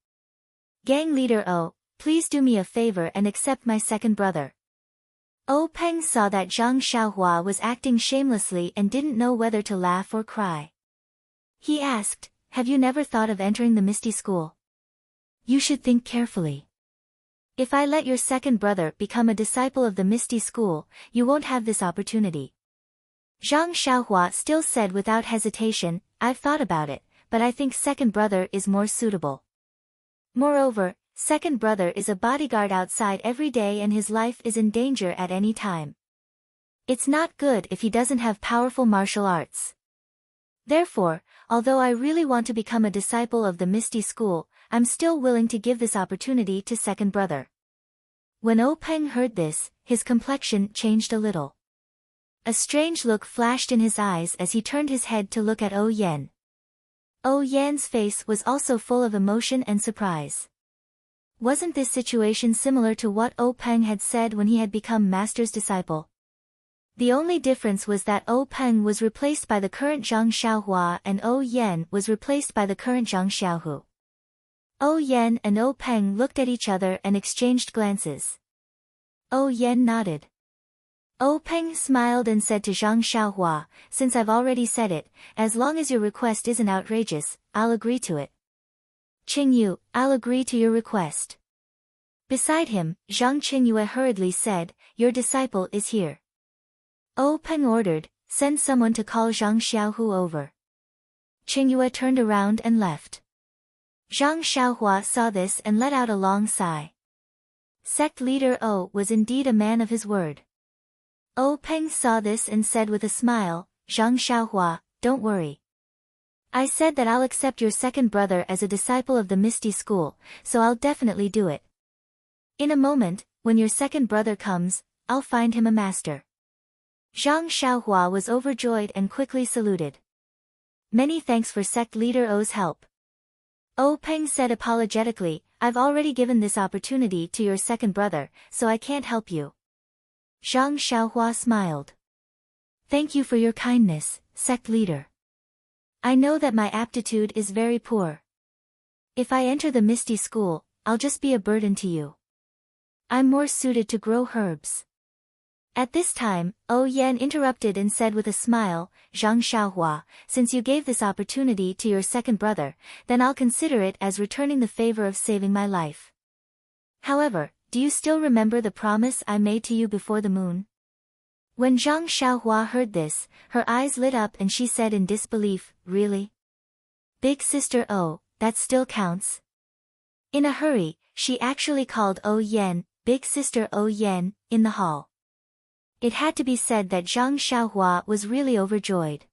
Gang leader please do me a favor and accept my second brother." Peng saw that Zhang Xiaohua was acting shamelessly and didn't know whether to laugh or cry. He asked, "Have you never thought of entering the Misty School? You should think carefully. If I let your second brother become a disciple of the Misty School, you won't have this opportunity." Zhang Xiaohua still said without hesitation, "I've thought about it, but I think second brother is more suitable. Moreover, second brother is a bodyguard outside every day and his life is in danger at any time. It's not good if he doesn't have powerful martial arts. Therefore, although I really want to become a disciple of the Misty School, I'm still willing to give this opportunity to second brother." When Peng heard this, his complexion changed a little. A strange look flashed in his eyes as he turned his head to look at Yan. Yan's face was also full of emotion and surprise. Wasn't this situation similar to what Peng had said when he had become master's disciple? The only difference was that Peng was replaced by the current Zhang Xiaohua and Yan was replaced by the current Zhang Xiaohu. Yan and Peng looked at each other and exchanged glances. Yan nodded. Peng smiled and said to Zhang Xiaohua, "Since I've already said it, as long as your request isn't outrageous, I'll agree to it." "Qingyu, I'll agree to your request." Beside him, Zhang Qingyue hurriedly said, "Your disciple is here." Peng ordered, "Send someone to call Zhang Xiaohu over." Qingyue turned around and left. Zhang Xiaohua saw this and let out a long sigh. Sect leader O was indeed a man of his word. Peng saw this and said with a smile, "Zhang Xiaohua, don't worry. I said that I'll accept your second brother as a disciple of the Misty School, so I'll definitely do it. In a moment, when your second brother comes, I'll find him a master." Zhang Xiaohua was overjoyed and quickly saluted. "Many thanks for sect leader O's help." Peng said apologetically, "I've already given this opportunity to your second brother, so I can't help you." Zhang Xiaohua smiled. "Thank you for your kindness, sect leader. I know that my aptitude is very poor. If I enter the Misty School, I'll just be a burden to you. I'm more suited to grow herbs." At this time, Yan interrupted and said with a smile, "Zhang Xiaohua, since you gave this opportunity to your second brother, then I'll consider it as returning the favor of saving my life. However, do you still remember the promise I made to you before the moon?" When Zhang Xiaohua heard this, her eyes lit up and she said in disbelief, "Really? Big sister O, that still counts?" In a hurry, she actually called Yan, "Big sister Yan," in the hall. It had to be said that Zhang Xiaohua was really overjoyed.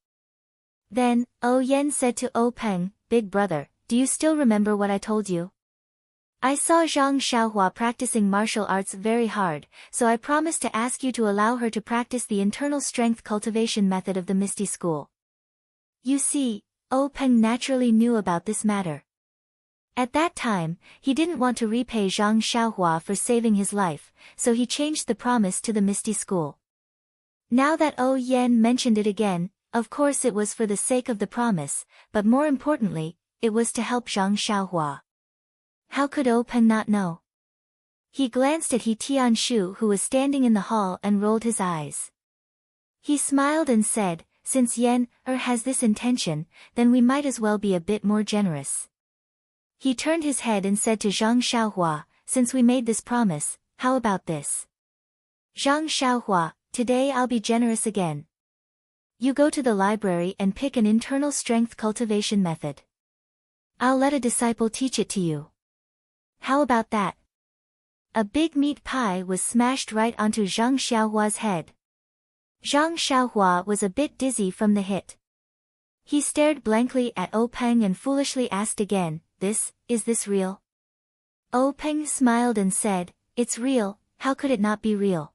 Then, Yan said to Peng, "Big brother, do you still remember what I told you? I saw Zhang Xiaohua practicing martial arts very hard, so I promised to ask you to allow her to practice the internal strength cultivation method of the Misty School." You see, Peng naturally knew about this matter. At that time, he didn't want to repay Zhang Xiaohua for saving his life, so he changed the promise to the Misty School. Now that Yan mentioned it again, of course it was for the sake of the promise, but more importantly, it was to help Zhang Xiaohua. How could Peng not know? He glanced at He Tianshu who was standing in the hall and rolled his eyes. He smiled and said, "Since Yan has this intention, then we might as well be a bit more generous." He turned his head and said to Zhang Xiaohua, "Since we made this promise, how about this? Zhang Xiaohua, today I'll be generous again. You go to the library and pick an internal strength cultivation method. I'll let a disciple teach it to you. How about that?" A big meat pie was smashed right onto Zhang Xiaohua's head. Zhang Xiaohua was a bit dizzy from the hit. He stared blankly at Peng and foolishly asked again, Is this real?" Peng smiled and said, "It's real, how could it not be real?"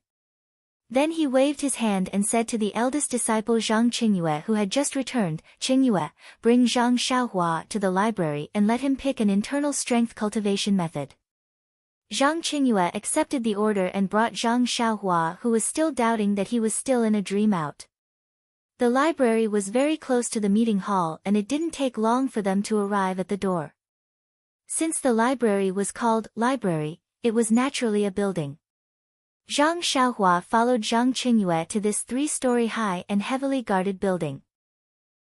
Then he waved his hand and said to the eldest disciple Zhang Qingyue who had just returned, "Qingyue, bring Zhang Xiaohua to the library and let him pick an internal strength cultivation method." Zhang Qingyue accepted the order and brought Zhang Xiaohua who was still doubting that he was still in a dream out. The library was very close to the meeting hall and it didn't take long for them to arrive at the door. Since the library was called library, it was naturally a building. Zhang Xiaohua followed Zhang Qingyue to this 3-story high and heavily guarded building.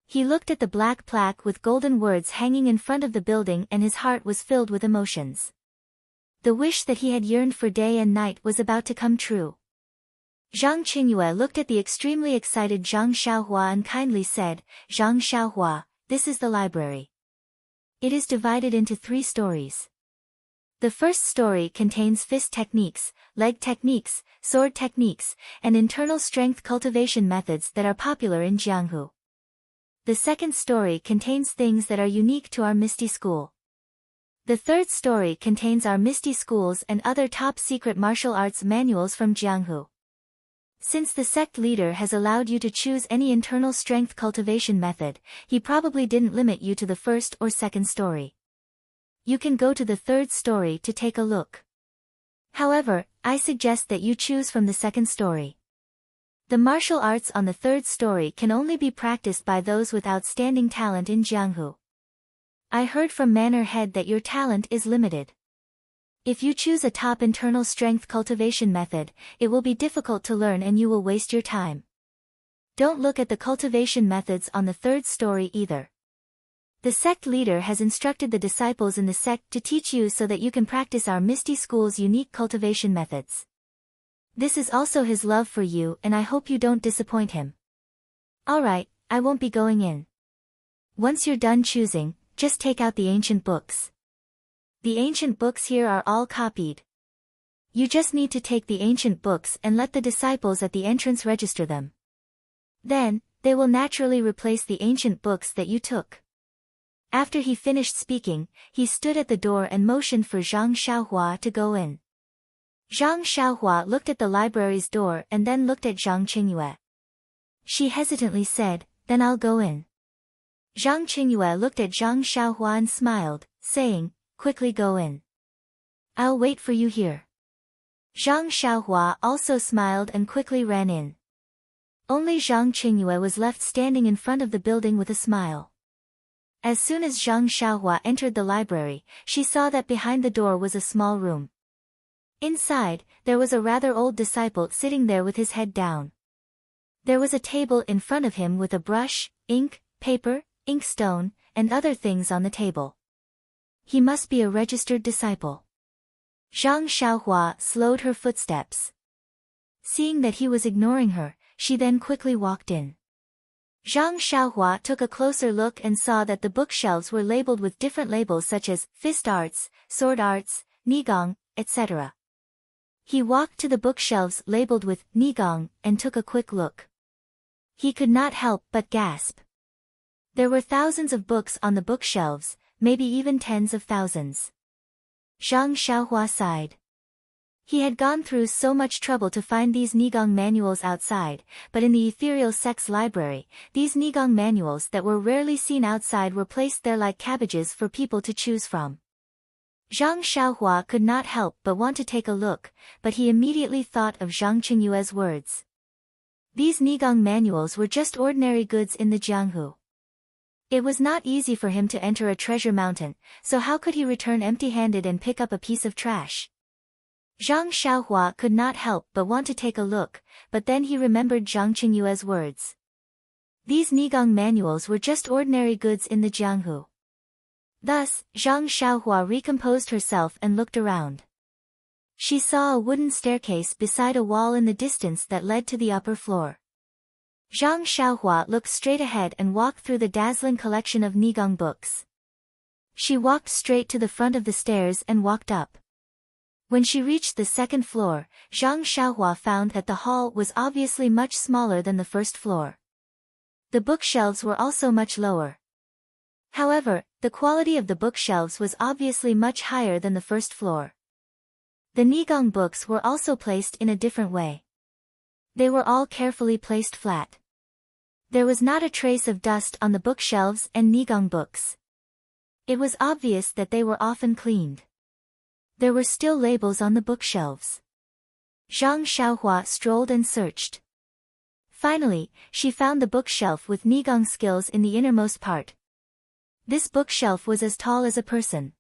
He looked at the black plaque with golden words hanging in front of the building and his heart was filled with emotions. The wish that he had yearned for day and night was about to come true. Zhang Qingyue looked at the extremely excited Zhang Xiaohua and kindly said, "Zhang Xiaohua, this is the library. It is divided into 3 stories. The first story contains fist techniques, leg techniques, sword techniques, and internal strength cultivation methods that are popular in Jianghu. The second story contains things that are unique to our Misty School. The third story contains our Misty Schools and other top-secret martial arts manuals from Jianghu. Since the sect leader has allowed you to choose any internal strength cultivation method, he probably didn't limit you to the first or second story. You can go to the third story to take a look. However, I suggest that you choose from the second story. The martial arts on the third story can only be practiced by those with outstanding talent in Jianghu. I heard from Manor Head that your talent is limited. If you choose a top internal strength cultivation method, it will be difficult to learn and you will waste your time. Don't look at the cultivation methods on the third story either. The sect leader has instructed the disciples in the sect to teach you so that you can practice our Misty School's unique cultivation methods. This is also his love for you and I hope you don't disappoint him. Alright, I won't be going in. Once you're done choosing, just take out the ancient books. The ancient books here are all copied. You just need to take the ancient books and let the disciples at the entrance register them. Then, they will naturally replace the ancient books that you took. After he finished speaking, he stood at the door and motioned for Zhang Xiaohua to go in. Zhang Xiaohua looked at the library's door and then looked at Zhang Qingyue. She hesitantly said, "Then I'll go in." Zhang Qingyue looked at Zhang Xiaohua and smiled, saying, "Quickly go in. I'll wait for you here." Zhang Xiaohua also smiled and quickly ran in. Only Zhang Qingyue was left standing in front of the building with a smile. As soon as Zhang Xiaohua entered the library, she saw that behind the door was a small room. Inside, there was a rather old disciple sitting there with his head down. There was a table in front of him with a brush, ink, paper, inkstone, and other things on the table. He must be a registered disciple. Zhang Xiaohua slowed her footsteps. Seeing that he was ignoring her, she then quickly walked in. Zhang Xiaohua took a closer look and saw that the bookshelves were labeled with different labels such as fist arts, sword arts, nigong, etc. He walked to the bookshelves labeled with nigong and took a quick look. He could not help but gasp. There were thousands of books on the bookshelves, maybe even tens of thousands. Zhang Xiaohua sighed. He had gone through so much trouble to find these nigong manuals outside, but in the ethereal sex library, these nigong manuals that were rarely seen outside were placed there like cabbages for people to choose from. Zhang Xiaohua could not help but want to take a look, but he immediately thought of Zhang Qingyue's words. These nigong manuals were just ordinary goods in the Jianghu. It was not easy for him to enter a treasure mountain, so how could he return empty-handed and pick up a piece of trash? Zhang Xiaohua could not help but want to take a look, but then he remembered Zhang Qingyue's words. These nigong manuals were just ordinary goods in the Jianghu. Thus, Zhang Xiaohua recomposed herself and looked around. She saw a wooden staircase beside a wall in the distance that led to the upper floor. Zhang Xiaohua looked straight ahead and walked through the dazzling collection of nigong books. She walked straight to the front of the stairs and walked up. When she reached the second floor, Zhang Xiaohua found that the hall was obviously much smaller than the first floor. The bookshelves were also much lower. However, the quality of the bookshelves was obviously much higher than the first floor. The nigong books were also placed in a different way. They were all carefully placed flat. There was not a trace of dust on the bookshelves and nigong books. It was obvious that they were often cleaned. There were still labels on the bookshelves. Zhang Xiaohua strolled and searched. Finally, she found the bookshelf with nigong skills in the innermost part. This bookshelf was as tall as a person.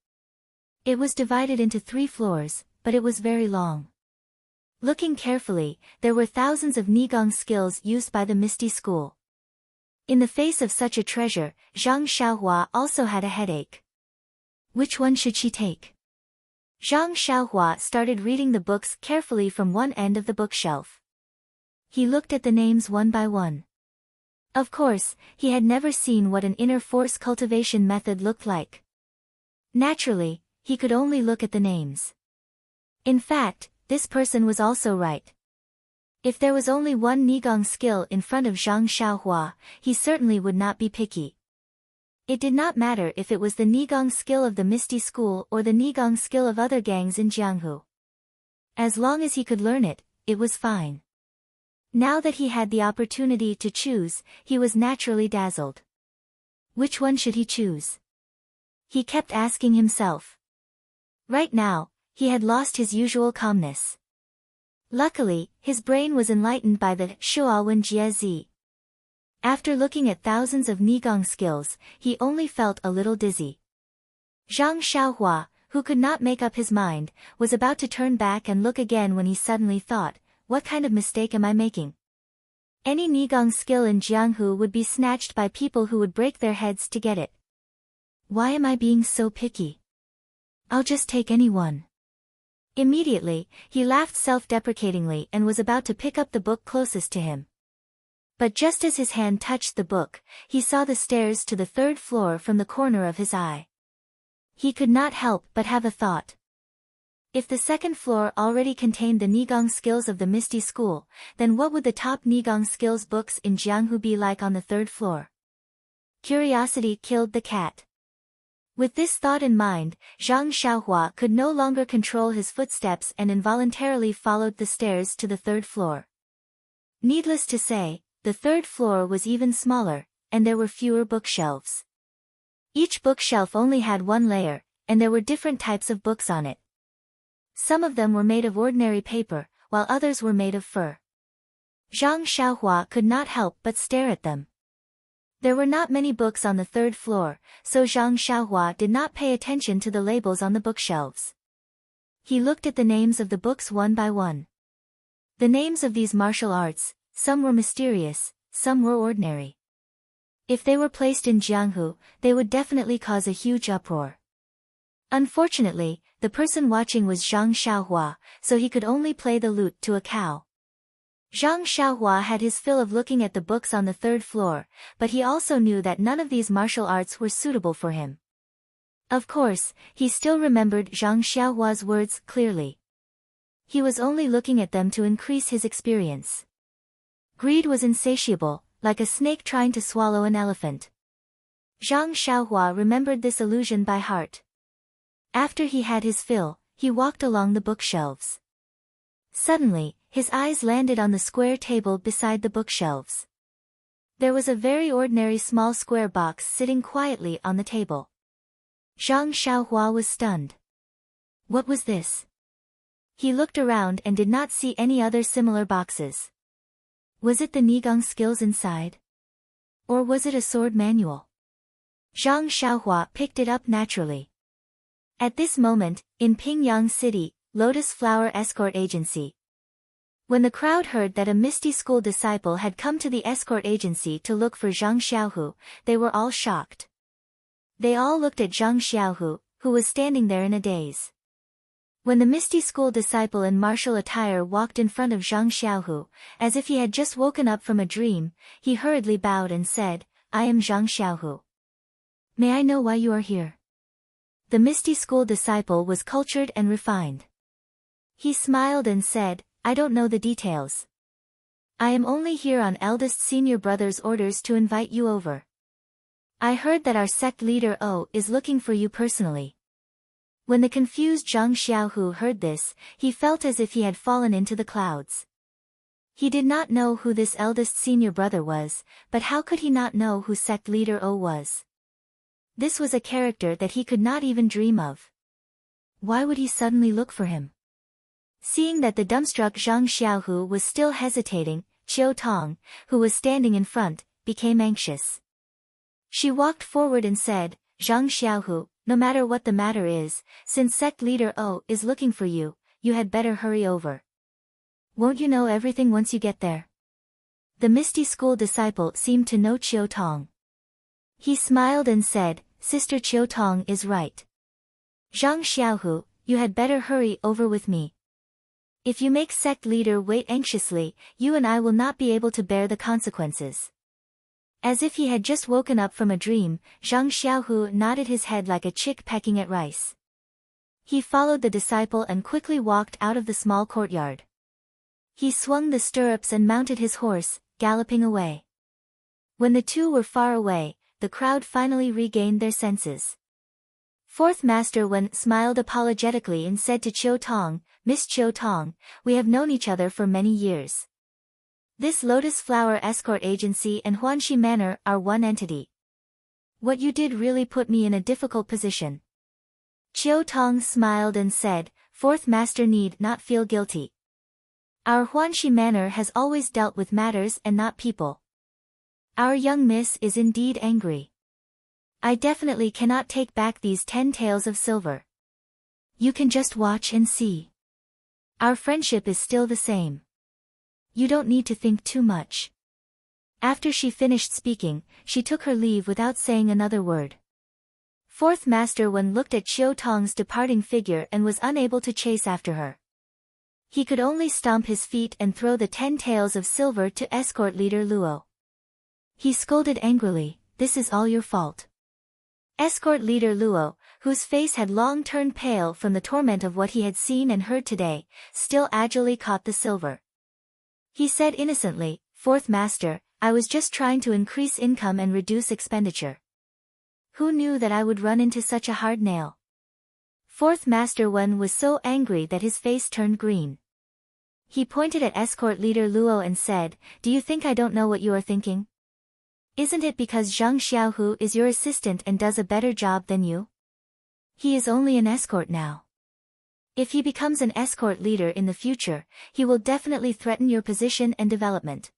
It was divided into 3 floors, but it was very long. Looking carefully, there were thousands of nigong skills used by the Misty School. In the face of such a treasure, Zhang Xiaohua also had a headache. Which one should she take? Zhang Xiaohua started reading the books carefully from one end of the bookshelf. He looked at the names one by one. Of course, he had never seen what an inner force cultivation method looked like. Naturally, he could only look at the names. In fact, this person was also right. If there was only one nigong skill in front of Zhang Xiaohua, he certainly would not be picky. It did not matter if it was the nigong skill of the Misty School or the nigong skill of other gangs in Jianghu. As long as he could learn it, it was fine. Now that he had the opportunity to choose, he was naturally dazzled. Which one should he choose? He kept asking himself. Right now, he had lost his usual calmness. Luckily, his brain was enlightened by the Shuawen Jie. After looking at thousands of nigong skills, he only felt a little dizzy. Zhang Xiaohua, who could not make up his mind, was about to turn back and look again when he suddenly thought, what kind of mistake am I making? Any nigong skill in Jianghu would be snatched by people who would break their heads to get it. Why am I being so picky? I'll just take any one. Immediately, he laughed self-deprecatingly and was about to pick up the book closest to him. But just as his hand touched the book, he saw the stairs to the third floor from the corner of his eye. He could not help but have a thought. If the second floor already contained the Nigong skills of the Misty School, then what would the top Nigong skills books in Jianghu be like on the third floor? Curiosity killed the cat. With this thought in mind, Zhang Xiaohua could no longer control his footsteps and involuntarily followed the stairs to the third floor. Needless to say, the third floor was even smaller, and there were fewer bookshelves. Each bookshelf only had one layer, and there were different types of books on it. Some of them were made of ordinary paper, while others were made of fur. Zhang Xiaohua could not help but stare at them. There were not many books on the third floor, so Zhang Xiaohua did not pay attention to the labels on the bookshelves. He looked at the names of the books one by one. The names of these martial arts, some were mysterious, some were ordinary. If they were placed in Jianghu, they would definitely cause a huge uproar. Unfortunately, the person watching was Zhang Xiaohua, so he could only play the lute to a cow. Zhang Xiaohua had his fill of looking at the books on the third floor, but he also knew that none of these martial arts were suitable for him. Of course, he still remembered Zhang Xiaohua's words clearly. He was only looking at them to increase his experience. Greed was insatiable, like a snake trying to swallow an elephant. Zhang Xiaohua remembered this illusion by heart. After he had his fill, he walked along the bookshelves. Suddenly, his eyes landed on the square table beside the bookshelves. There was a very ordinary small square box sitting quietly on the table. Zhang Xiaohua was stunned. What was this? He looked around and did not see any other similar boxes. Was it the Nigong skills inside? Or was it a sword manual? Zhang Xiaohua picked it up naturally. At this moment, in Pingyang City, Lotus Flower Escort Agency. When the crowd heard that a Misty School disciple had come to the escort agency to look for Zhang Xiaohu, they were all shocked. They all looked at Zhang Xiaohu, who was standing there in a daze. When the Misty School disciple in martial attire walked in front of Zhang Xiaohu, as if he had just woken up from a dream, he hurriedly bowed and said, "I am Zhang Xiaohu. May I know why you are here?" The Misty School disciple was cultured and refined. He smiled and said, "I don't know the details. I am only here on eldest senior brother's orders to invite you over. I heard that our sect leader O is looking for you personally." When the confused Zhang Xiaohu heard this, he felt as if he had fallen into the clouds. He did not know who this eldest senior brother was, but how could he not know who sect leader O was? This was a character that he could not even dream of. Why would he suddenly look for him? Seeing that the dumbstruck Zhang Xiaohu was still hesitating, Qiu Tong, who was standing in front, became anxious. She walked forward and said, "Zhang Xiaohu, no matter what the matter is, since sect leader O is looking for you, you had better hurry over. Won't you know everything once you get there?" The Misty School disciple seemed to know Qiu Tong. He smiled and said, "Sister Qiu Tong is right. Zhang Xiaohu, you had better hurry over with me. If you make sect leader wait anxiously, you and I will not be able to bear the consequences." As if he had just woken up from a dream, Zhang Xiaohu nodded his head like a chick pecking at rice. He followed the disciple and quickly walked out of the small courtyard. He swung the stirrups and mounted his horse, galloping away. When the two were far away, the crowd finally regained their senses. Fourth Master Wen smiled apologetically and said to Qiu Tong, "Miss Qiu Tong, we have known each other for many years. This Lotus Flower Escort Agency and Huanxi Manor are one entity. What you did really put me in a difficult position." Qiu Tong smiled and said, "Fourth Master need not feel guilty. Our Huanxi Manor has always dealt with matters and not people. Our young miss is indeed angry. I definitely cannot take back these 10 taels of silver. You can just watch and see. Our friendship is still the same. You don't need to think too much." After she finished speaking, she took her leave without saying another word. Fourth Master Wen looked at Qiu Tong's departing figure and was unable to chase after her. He could only stomp his feet and throw the 10 taels of silver to escort leader Luo. He scolded angrily, "This is all your fault." Escort leader Luo, whose face had long turned pale from the torment of what he had seen and heard today, still agilely caught the silver. He said innocently, "Fourth Master, I was just trying to increase income and reduce expenditure. Who knew that I would run into such a hard nail?" Fourth Master Wen was so angry that his face turned green. He pointed at escort leader Luo and said, "Do you think I don't know what you are thinking? Isn't it because Zhang Xiaohu is your assistant and does a better job than you? He is only an escort now. If he becomes an escort leader in the future, he will definitely threaten your position and development."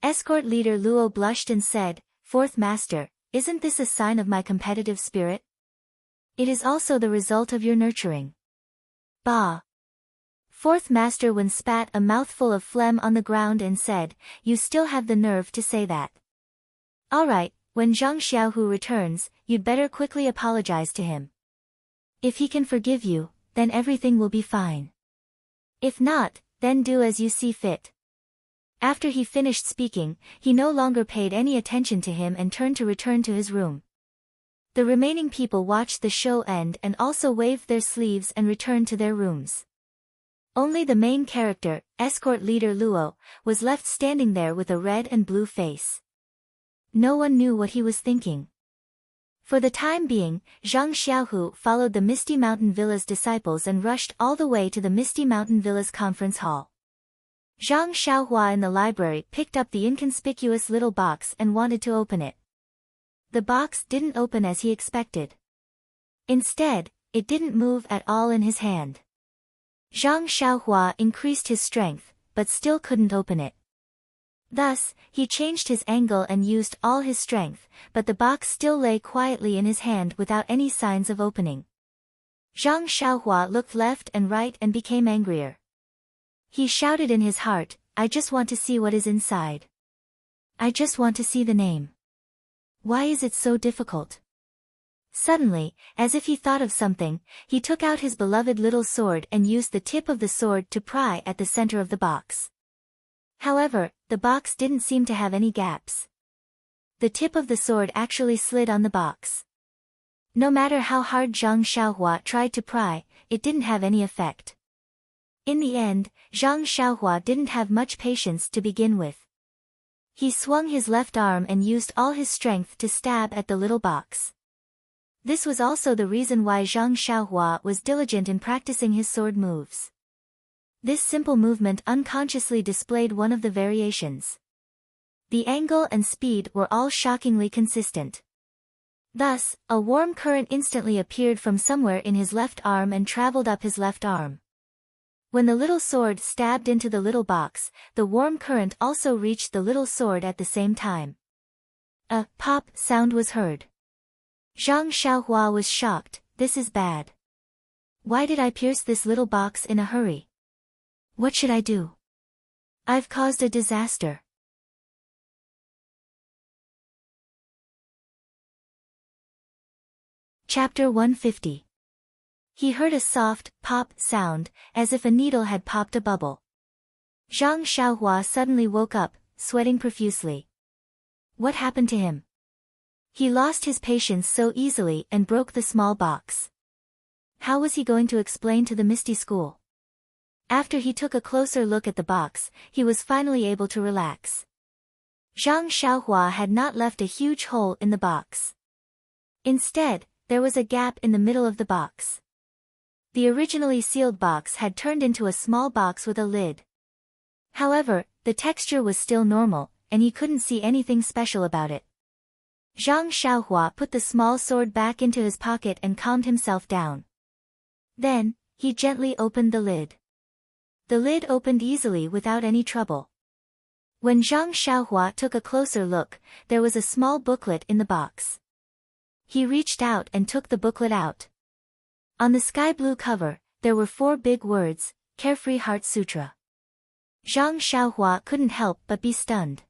Escort leader Luo blushed and said, "Fourth Master, isn't this a sign of my competitive spirit? It is also the result of your nurturing." Bah! Fourth Master Wen spat a mouthful of phlegm on the ground and said, "You still have the nerve to say that. Alright, when Zhang Xiaohu returns, you'd better quickly apologize to him. If he can forgive you, then everything will be fine. If not, then do as you see fit." After he finished speaking, he no longer paid any attention to him and turned to return to his room. The remaining people watched the show end and also waved their sleeves and returned to their rooms. Only the main character, escort leader Luo, was left standing there with a red and blue face. No one knew what he was thinking. For the time being, Zhang Xiaohu followed the Misty Mountain Villa's disciples and rushed all the way to the Misty Mountain Villa's conference hall. Zhang Xiaohua in the library picked up the inconspicuous little box and wanted to open it. The box didn't open as he expected. Instead, it didn't move at all in his hand. Zhang Xiaohua increased his strength, but still couldn't open it. Thus, he changed his angle and used all his strength, but the box still lay quietly in his hand without any signs of opening. Zhang Xiaohua looked left and right and became angrier. He shouted in his heart, "I just want to see what is inside. I just want to see the name. Why is it so difficult?" Suddenly, as if he thought of something, he took out his beloved little sword and used the tip of the sword to pry at the center of the box. However, the box didn't seem to have any gaps. The tip of the sword actually slid on the box. No matter how hard Zhang Xiaohua tried to pry, it didn't have any effect. In the end, Zhang Xiaohua didn't have much patience to begin with. He swung his left arm and used all his strength to stab at the little box. This was also the reason why Zhang Xiaohua was diligent in practicing his sword moves. This simple movement unconsciously displayed one of the variations. The angle and speed were all shockingly consistent. Thus, a warm current instantly appeared from somewhere in his left arm and traveled up his left arm. When the little sword stabbed into the little box, the warm current also reached the little sword at the same time. A pop sound was heard. Zhang Xiaohua was shocked. "This is bad. Why did I pierce this little box in a hurry? What should I do? I've caused a disaster." Chapter 150. He heard a soft, pop sound, as if a needle had popped a bubble. Zhang Xiaohua suddenly woke up, sweating profusely. What happened to him? He lost his patience so easily and broke the small box. How was he going to explain to the Misty School? After he took a closer look at the box, he was finally able to relax. Zhang Xiaohua had not left a huge hole in the box. Instead, there was a gap in the middle of the box. The originally sealed box had turned into a small box with a lid. However, the texture was still normal, and he couldn't see anything special about it. Zhang Xiaohua put the small sword back into his pocket and calmed himself down. Then, he gently opened the lid. The lid opened easily without any trouble. When Zhang Xiaohua took a closer look, there was a small booklet in the box. He reached out and took the booklet out. On the sky blue cover, there were 4 big words, Carefree Heart Sutra. Zhang Xiaohua couldn't help but be stunned.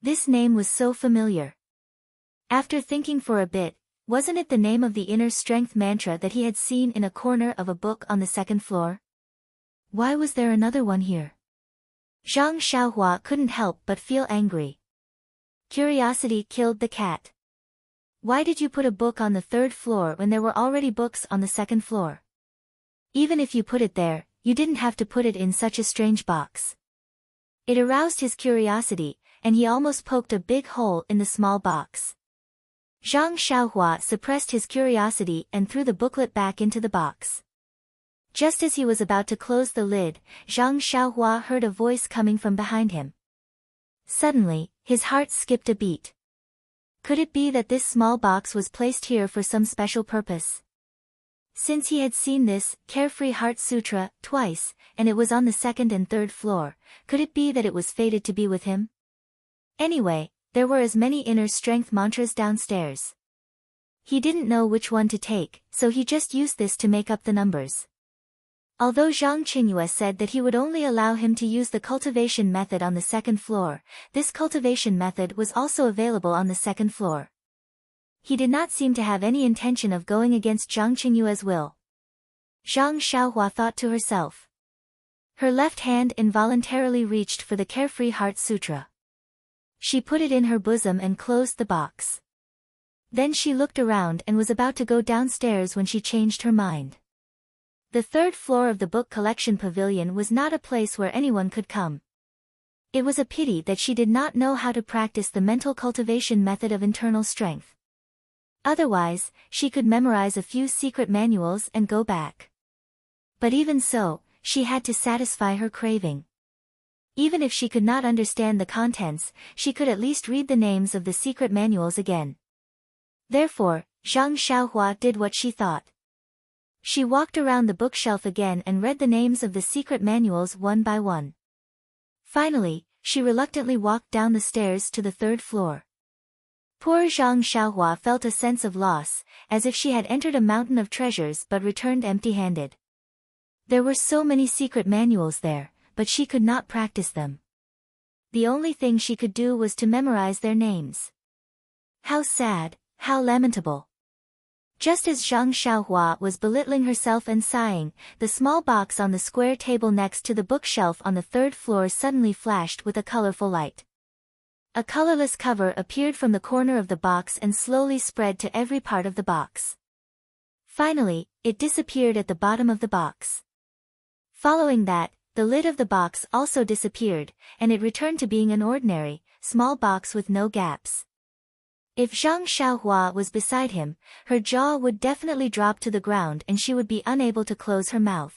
This name was so familiar. After thinking for a bit, Wasn't it the name of the inner strength mantra that he had seen in a corner of a book on the second floor? Why was there another one here? Zhang Xiaohua couldn't help but feel angry. Curiosity killed the cat. Why did you put a book on the third floor when there were already books on the second floor? Even if you put it there, you didn't have to put it in such a strange box. It aroused his curiosity, and he almost poked a big hole in the small box. Zhang Xiaohua suppressed his curiosity and threw the booklet back into the box. Just as he was about to close the lid, Zhang Xiaohua heard a voice coming from behind him. Suddenly, his heart skipped a beat. Could it be that this small box was placed here for some special purpose? Since he had seen this Carefree Heart Sutra twice, and it was on the second and third floor, could it be that it was fated to be with him? Anyway, there were as many inner strength mantras downstairs. He didn't know which one to take, so he just used this to make up the numbers. Although Zhang Qingyue said that he would only allow him to use the cultivation method on the second floor, this cultivation method was also available on the second floor. He did not seem to have any intention of going against Zhang Qingyue's will. Zhang Xiaohua thought to herself. Her left hand involuntarily reached for the Carefree Heart Sutra. She put it in her bosom and closed the box. Then she looked around and was about to go downstairs when she changed her mind. The third floor of the book collection pavilion was not a place where anyone could come. It was a pity that she did not know how to practice the mental cultivation method of internal strength. Otherwise, she could memorize a few secret manuals and go back. But even so, she had to satisfy her craving. Even if she could not understand the contents, she could at least read the names of the secret manuals again. Therefore, Zhang Xiaohua did what she thought. She walked around the bookshelf again and read the names of the secret manuals one by one. Finally, she reluctantly walked down the stairs to the third floor. Poor Zhang Xiaohua felt a sense of loss, as if she had entered a mountain of treasures but returned empty-handed. There were so many secret manuals there, but she could not practice them. The only thing she could do was to memorize their names. How sad, how lamentable. Just as Zhang Xiaohua was belittling herself and sighing, the small box on the square table next to the bookshelf on the third floor suddenly flashed with a colorful light. A colorless cover appeared from the corner of the box and slowly spread to every part of the box. Finally, it disappeared at the bottom of the box. Following that, the lid of the box also disappeared, and it returned to being an ordinary, small box with no gaps. If Zhang Xiaohua was beside him, her jaw would definitely drop to the ground and she would be unable to close her mouth.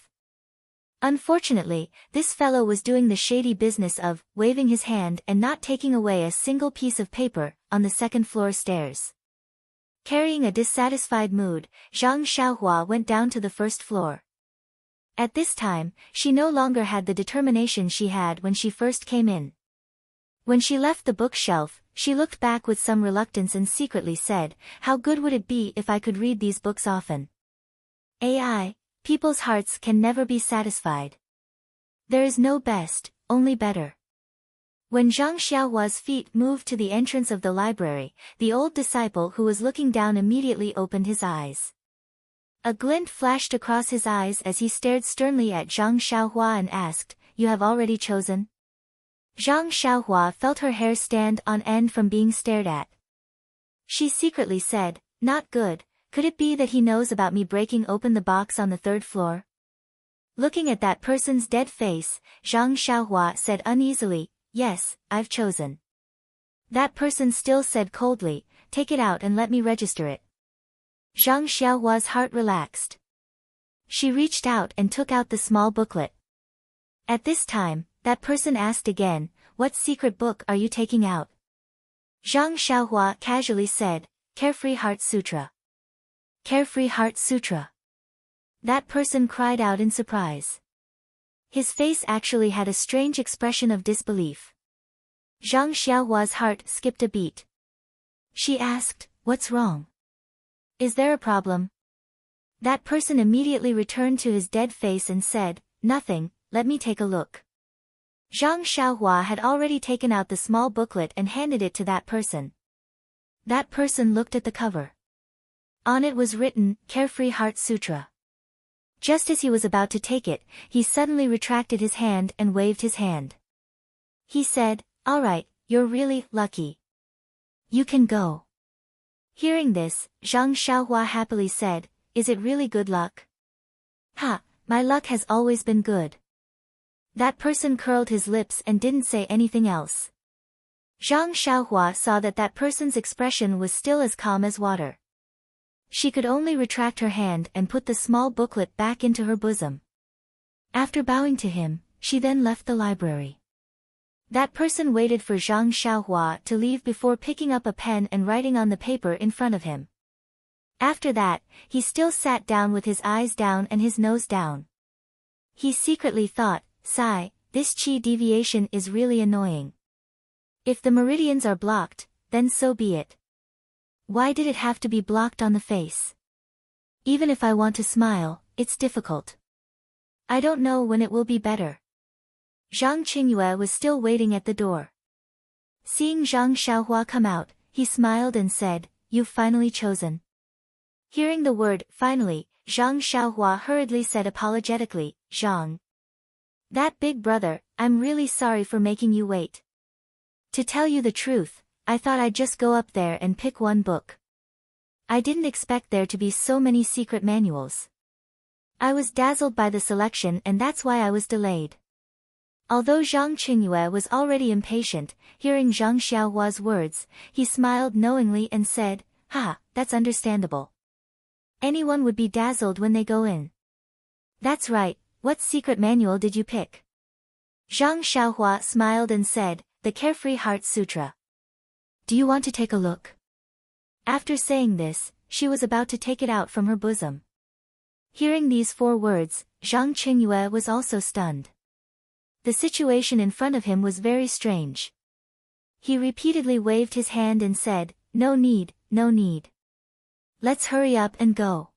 Unfortunately, this fellow was doing the shady business of waving his hand and not taking away a single piece of paper on the second floor stairs. Carrying a dissatisfied mood, Zhang Xiaohua went down to the first floor. At this time, she no longer had the determination she had when she first came in. When she left the bookshelf, she looked back with some reluctance and secretly said, "How good would it be if I could read these books often?" People's hearts can never be satisfied. There is no best, only better. When Zhang Xiaohua's feet moved to the entrance of the library, the old disciple who was looking down immediately opened his eyes. A glint flashed across his eyes as he stared sternly at Zhang Xiaohua and asked, "You have already chosen?" Zhang Xiaohua felt her hair stand on end from being stared at. She secretly said, "Not good, could it be that he knows about me breaking open the box on the third floor?" Looking at that person's dead face, Zhang Xiaohua said uneasily, "Yes, I've chosen." That person still said coldly, "Take it out and let me register it." Zhang Xiaohua's heart relaxed. She reached out and took out the small booklet. At this time, that person asked again, "What secret book are you taking out?" Zhang Xiaohua casually said, "Carefree Heart Sutra." Carefree Heart Sutra. That person cried out in surprise. His face actually had a strange expression of disbelief. Zhang Xiaohua's heart skipped a beat. She asked, "What's wrong? Is there a problem?" That person immediately returned to his dead face and said, "Nothing, let me take a look." Zhang Xiaohua had already taken out the small booklet and handed it to that person. That person looked at the cover. On it was written, Carefree Heart Sutra. Just as he was about to take it, he suddenly retracted his hand and waved his hand. He said, "All right, you're really lucky. You can go." Hearing this, Zhang Xiaohua happily said, "Is it really good luck?" "Ha, my luck has always been good." That person curled his lips and didn't say anything else. Zhang Xiaohua saw that that person's expression was still as calm as water. She could only retract her hand and put the small booklet back into her bosom. After bowing to him, she then left the library. That person waited for Zhang Xiaohua to leave before picking up a pen and writing on the paper in front of him. After that, he still sat down with his eyes down and his nose down. He secretly thought, "Sigh, this qi deviation is really annoying. If the meridians are blocked, then so be it. Why did it have to be blocked on the face? Even if I want to smile, it's difficult. I don't know when it will be better." Zhang Qingyue was still waiting at the door. Seeing Zhang Xiaohua come out, he smiled and said, "You've finally chosen." Hearing the word, finally, Zhang Xiaohua hurriedly said apologetically, "Zhang. That big brother, I'm really sorry for making you wait. To tell you the truth, I thought I'd just go up there and pick one book. I didn't expect there to be so many secret manuals. I was dazzled by the selection and that's why I was delayed." Although Zhang Qingyue was already impatient, hearing Zhang Xiaohua's words, he smiled knowingly and said, "Ha, that's understandable. Anyone would be dazzled when they go in." "That's right, what secret manual did you pick?" Zhang Xiaohua smiled and said, "The Carefree Heart Sutra. Do you want to take a look?" After saying this, she was about to take it out from her bosom. Hearing these 4 words, Zhang Qingyue was also stunned. The situation in front of him was very strange. He repeatedly waved his hand and said, "No need, no need. Let's hurry up and go.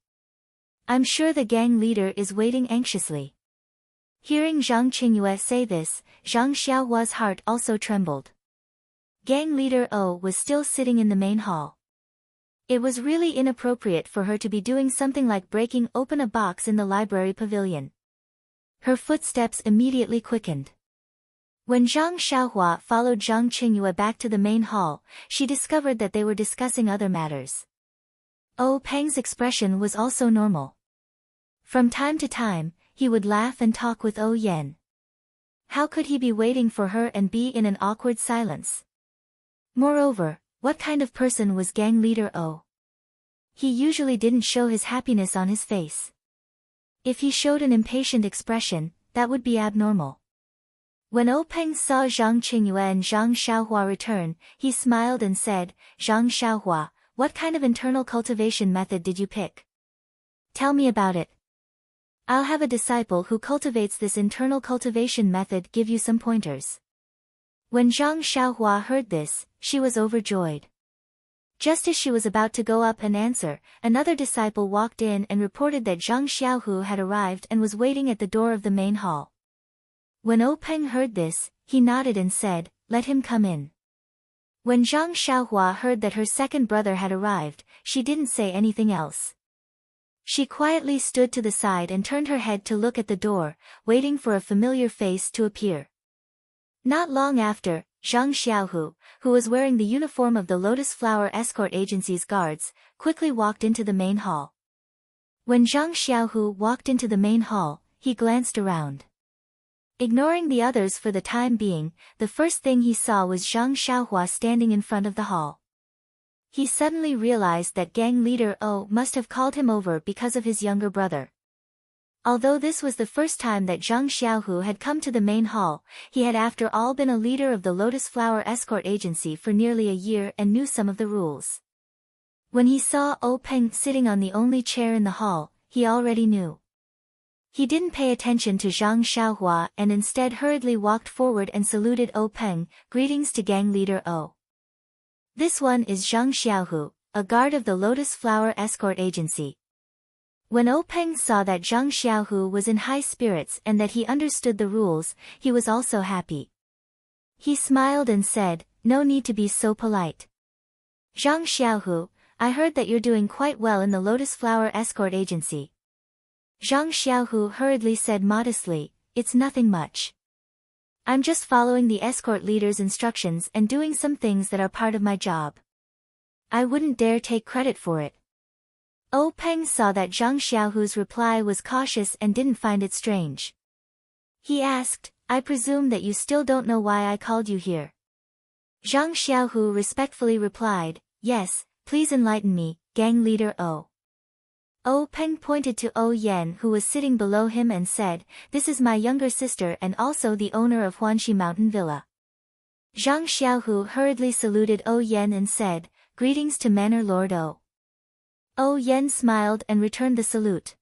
I'm sure the gang leader is waiting anxiously." Hearing Zhang Qingyue say this, Zhang Xiaohua's heart also trembled. Gang leader O was still sitting in the main hall. It was really inappropriate for her to be doing something like breaking open a box in the library pavilion. Her footsteps immediately quickened. When Zhang Xiaohua followed Zhang Qingyue back to the main hall, she discovered that they were discussing other matters. Oh Peng's expression was also normal. From time to time, he would laugh and talk with Oh Yen. How could he be waiting for her and be in an awkward silence? Moreover, what kind of person was gang leader Oh? He usually didn't show his happiness on his face. If he showed an impatient expression, that would be abnormal. When Oh Peng saw Zhang Qingyue and Zhang Xiaohua return, he smiled and said, "Zhang Xiaohua, what kind of internal cultivation method did you pick? Tell me about it. I'll have a disciple who cultivates this internal cultivation method give you some pointers." When Zhang Xiaohua heard this, she was overjoyed. Just as she was about to go up and answer, another disciple walked in and reported that Zhang Xiaohu had arrived and was waiting at the door of the main hall. When Oh Peng heard this, he nodded and said, "Let him come in." When Zhang Xiaohua heard that her second brother had arrived, she didn't say anything else. She quietly stood to the side and turned her head to look at the door, waiting for a familiar face to appear. Not long after, Zhang Xiaohu, who was wearing the uniform of the Lotus Flower Escort Agency's guards, quickly walked into the main hall. When Zhang Xiaohu walked into the main hall, he glanced around. Ignoring the others for the time being, the first thing he saw was Zhang Xiaohua standing in front of the hall. He suddenly realized that gang leader O must have called him over because of his younger brother. Although this was the first time that Zhang Xiaohu had come to the main hall, he had after all been a leader of the Lotus Flower Escort Agency for nearly a year and knew some of the rules. When he saw Oh Peng sitting on the only chair in the hall, he already knew. He didn't pay attention to Zhang Xiaohua and instead hurriedly walked forward and saluted Oh Peng, "Greetings to gang leader O. This one is Zhang Xiaohu, a guard of the Lotus Flower Escort Agency." When Oh Peng saw that Zhang Xiaohu was in high spirits and that he understood the rules, he was also happy. He smiled and said, "No need to be so polite. Zhang Xiaohu, I heard that you're doing quite well in the Lotus Flower Escort Agency. Zhang Xiaohu hurriedly said modestly, it's nothing much. I'm just following the escort leader's instructions and doing some things that are part of my job. I wouldn't dare take credit for it. Oh Peng saw that Zhang Xiaohu's reply was cautious and didn't find it strange. He asked, I presume that you still don't know why I called you here. Zhang Xiaohu respectfully replied, yes, please enlighten me, gang leader O. Oh Peng pointed to Oh Yan who was sitting below him and said, this is my younger sister and also the owner of Huanxi Mountain Villa. Zhang Xiaohu hurriedly saluted Oh Yan and said, greetings to Manor Lord O. Oh Yan smiled and returned the salute.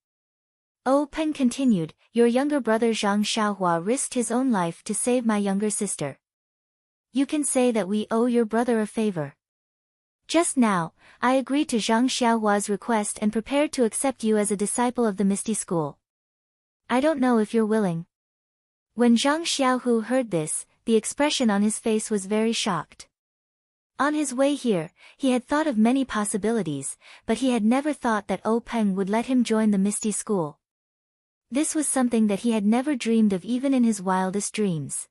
Oh Peng continued, your younger brother Zhang Xiaohua risked his own life to save my younger sister. You can say that we owe your brother a favor. Just now, I agreed to Zhang Xiaohua's request and prepared to accept you as a disciple of the Misty School. I don't know if you're willing. When Zhang Xiaohu heard this, the expression on his face was very shocked. On his way here, he had thought of many possibilities, but he had never thought that Oh Peng would let him join the Misty School. This was something that he had never dreamed of even in his wildest dreams.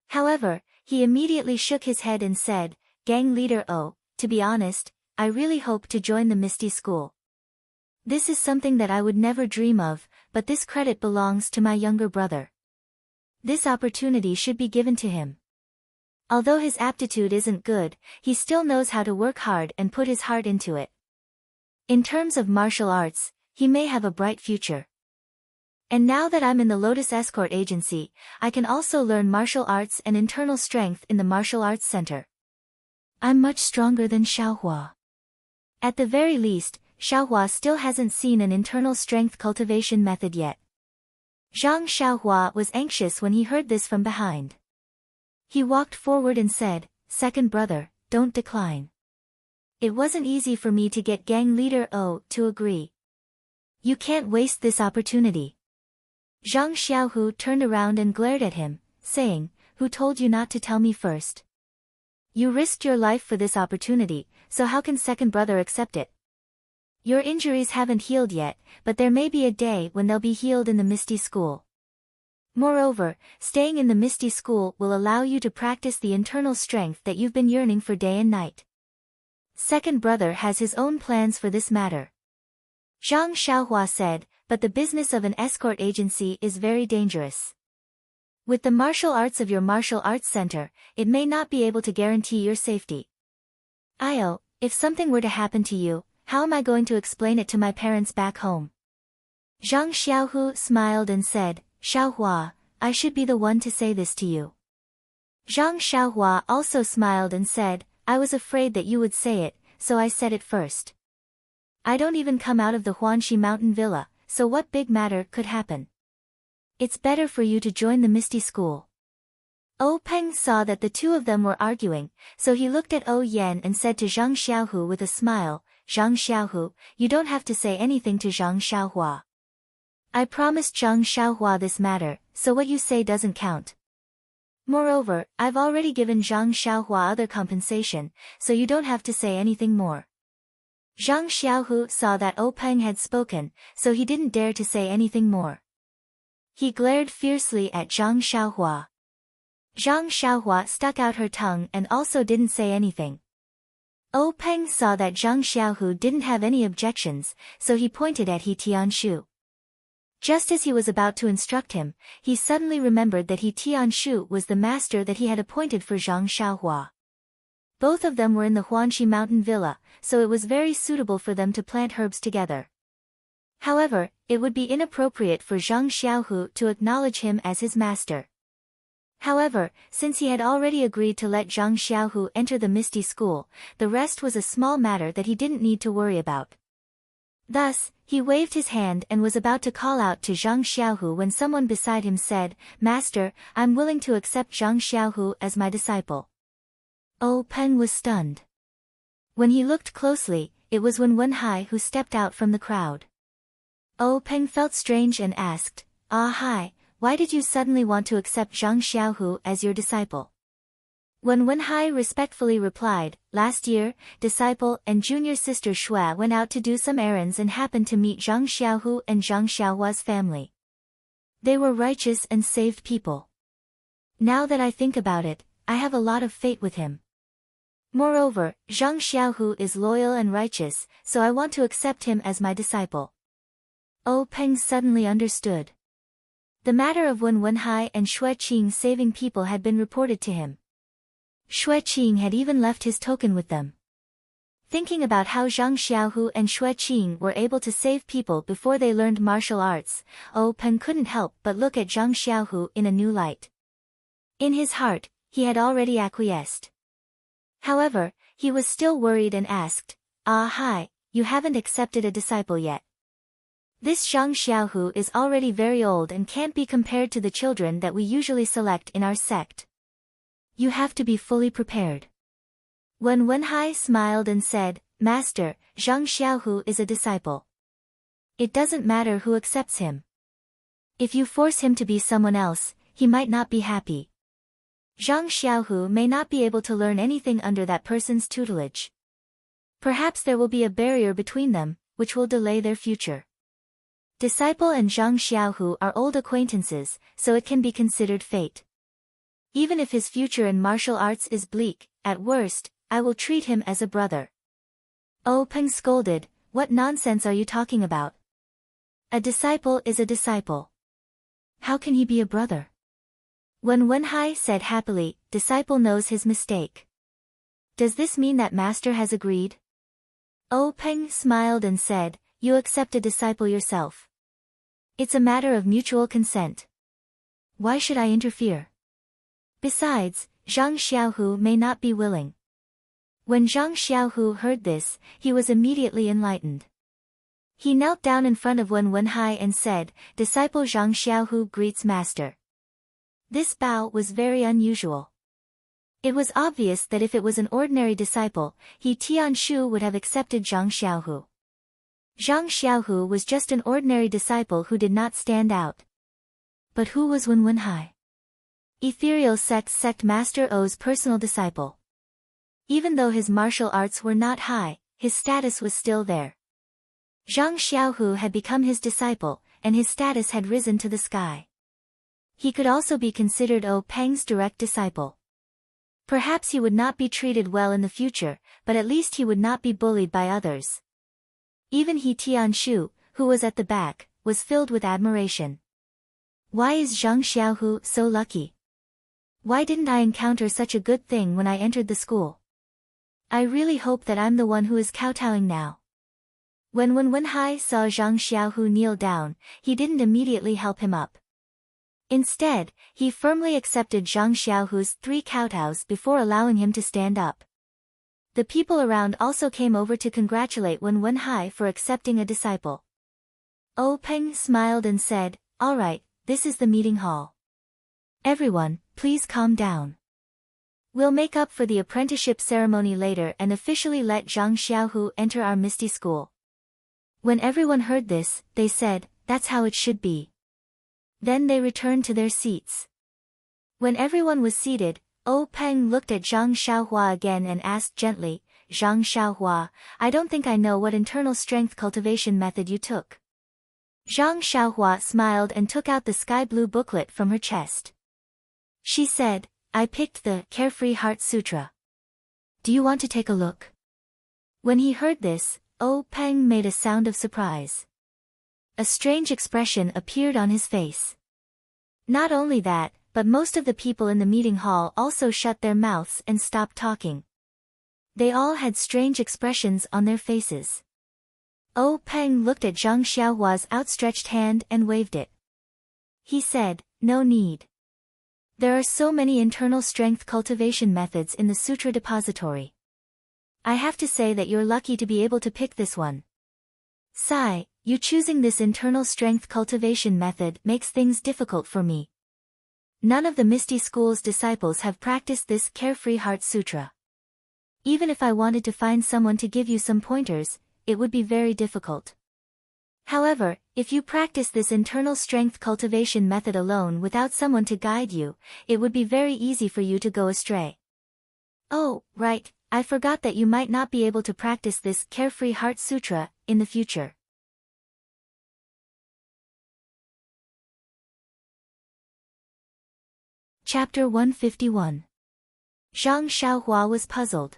However, he immediately shook his head and said, gang leader Oh, to be honest, I really hope to join the Misty School. This is something that I would never dream of, but this credit belongs to my younger brother. This opportunity should be given to him. Although his aptitude isn't good, he still knows how to work hard and put his heart into it. In terms of martial arts, he may have a bright future. And now that I'm in the Lotus Escort Agency, I can also learn martial arts and internal strength in the Martial Arts Center. I'm much stronger than Xiaohua. At the very least, Xiaohua still hasn't seen an internal strength cultivation method yet. Zhang Xiaohua was anxious when he heard this from behind. He walked forward and said, second brother, don't decline. It wasn't easy for me to get gang leader O to agree. You can't waste this opportunity. Zhang Xiaohu turned around and glared at him, saying, who told you not to tell me first? You risked your life for this opportunity, so how can second brother accept it? Your injuries haven't healed yet, but there may be a day when they'll be healed in the Misty School. Moreover, staying in the Misty School will allow you to practice the internal strength that you've been yearning for day and night. Second brother has his own plans for this matter. Zhang Xiaohua said, but the business of an escort agency is very dangerous. With the martial arts of your martial arts center, it may not be able to guarantee your safety. Io, if something were to happen to you, how am I going to explain it to my parents back home? Zhang Xiaohu smiled and said, Xiaohua, I should be the one to say this to you. Zhang Xiaohua also smiled and said, I was afraid that you would say it, so I said it first. I don't even come out of the Huanxi Mountain Villa, so what big matter could happen? It's better for you to join the Misty School. Oh Peng saw that the two of them were arguing, so he looked at Oh Yan and said to Zhang Xiaohu with a smile, Zhang Xiaohu, you don't have to say anything to Zhang Xiaohua. I promised Zhang Xiaohua this matter, so what you say doesn't count. Moreover, I've already given Zhang Xiaohua other compensation, so you don't have to say anything more. Zhang Xiaohu saw that Oh Peng had spoken, so he didn't dare to say anything more. He glared fiercely at Zhang Xiaohua. Zhang Xiaohua stuck out her tongue and also didn't say anything. Oh Peng saw that Zhang Xiaohu didn't have any objections, so he pointed at He Tianshu. Just as he was about to instruct him, he suddenly remembered that He Tianshu was the master that he had appointed for Zhang Xiaohua. Both of them were in the Huanxi Mountain Villa, so it was very suitable for them to plant herbs together. However, it would be inappropriate for Zhang Xiaohu to acknowledge him as his master. However, since he had already agreed to let Zhang Xiaohu enter the Misty School, the rest was a small matter that he didn't need to worry about. Thus, he waved his hand and was about to call out to Zhang Xiaohu when someone beside him said, Master, I'm willing to accept Zhang Xiaohu as my disciple. Oh Peng was stunned. When he looked closely, it was Wenhai who stepped out from the crowd. Oh Peng felt strange and asked, Ah hi, why did you suddenly want to accept Zhang Xiaohu as your disciple? Wen Wenhai respectfully replied, last year, disciple and junior sister Shui went out to do some errands and happened to meet Zhang Xiaohu and Zhang Xiaohua's family. They were righteous and saved people. Now that I think about it, I have a lot of faith with him. Moreover, Zhang Xiaohu is loyal and righteous, so I want to accept him as my disciple. Peng suddenly understood. The matter of Wen Wenhai and Shui Qing saving people had been reported to him. Shui Qing had even left his token with them. Thinking about how Zhang Xiaohu and Shui Qing were able to save people before they learned martial arts, Peng couldn't help but look at Zhang Xiaohu in a new light. In his heart, he had already acquiesced. However, he was still worried and asked, hi, you haven't accepted a disciple yet. This Zhang Xiaohu is already very old and can't be compared to the children that we usually select in our sect. You have to be fully prepared. Wen Wenhai smiled and said, Master, Zhang Xiaohu is a disciple. It doesn't matter who accepts him. If you force him to be someone else, he might not be happy. Zhang Xiaohu may not be able to learn anything under that person's tutelage. Perhaps there will be a barrier between them, which will delay their future. Disciple and Zhang Xiaohu are old acquaintances, so it can be considered fate. Even if his future in martial arts is bleak, at worst, I will treat him as a brother. Peng scolded, what nonsense are you talking about? A disciple is a disciple. How can he be a brother? Wen Wenhai said happily, disciple knows his mistake. Does this mean that master has agreed? Peng smiled and said, you accept a disciple yourself. It's a matter of mutual consent. Why should I interfere? Besides, Zhang Xiaohu may not be willing. When Zhang Xiaohu heard this, he was immediately enlightened. He knelt down in front of Wen Wenhai and said, disciple Zhang Xiaohu greets master. This bow was very unusual. It was obvious that if it was an ordinary disciple, he Tianshu would have accepted Zhang Xiaohu. Zhang Xiaohu was just an ordinary disciple who did not stand out. But who was Wen Wenhai? Ethereal sect Master O's personal disciple. Even though his martial arts were not high, his status was still there. Zhang Xiaohu had become his disciple, and his status had risen to the sky. He could also be considered Peng's direct disciple. Perhaps he would not be treated well in the future, but at least he would not be bullied by others. Even He Tianshu, who was at the back, was filled with admiration. Why is Zhang Xiaohu so lucky? Why didn't I encounter such a good thing when I entered the school? I really hope that I'm the one who is kowtowing now. When Wen Wenhai saw Zhang Xiaohu kneel down, he didn't immediately help him up. Instead, he firmly accepted Zhang Xiaohu's 3 kowtows before allowing him to stand up. The people around also came over to congratulate Wen Wenhai for accepting a disciple. Peng smiled and said, all right, this is the meeting hall. Everyone, please calm down. We'll make up for the apprenticeship ceremony later and officially let Zhang Xiaohu enter our Misty School. When everyone heard this, they said, that's how it should be. Then they returned to their seats. When everyone was seated, Peng looked at Zhang Xiaohua again and asked gently, Zhang Xiaohua, I don't think I know what internal strength cultivation method you took. Zhang Xiaohua smiled and took out the sky blue booklet from her chest. She said, I picked the Carefree Heart Sutra. Do you want to take a look? When he heard this, Peng made a sound of surprise. A strange expression appeared on his face. Not only that, but most of the people in the meeting hall also shut their mouths and stopped talking. They all had strange expressions on their faces. Peng looked at Zhang Xiaohua's outstretched hand and waved it. He said, no need. There are so many internal strength cultivation methods in the Sutra Depository. I have to say that you're lucky to be able to pick this one. Sai, you choosing this internal strength cultivation method makes things difficult for me. None of the Misty School's disciples have practiced this Carefree Heart Sutra. Even if I wanted to find someone to give you some pointers, it would be very difficult. However, if you practice this internal strength cultivation method alone without someone to guide you, it would be very easy for you to go astray. Oh, right, I forgot that you might not be able to practice this Carefree Heart Sutra in the future. Chapter 151. Zhang Xiaohua was puzzled.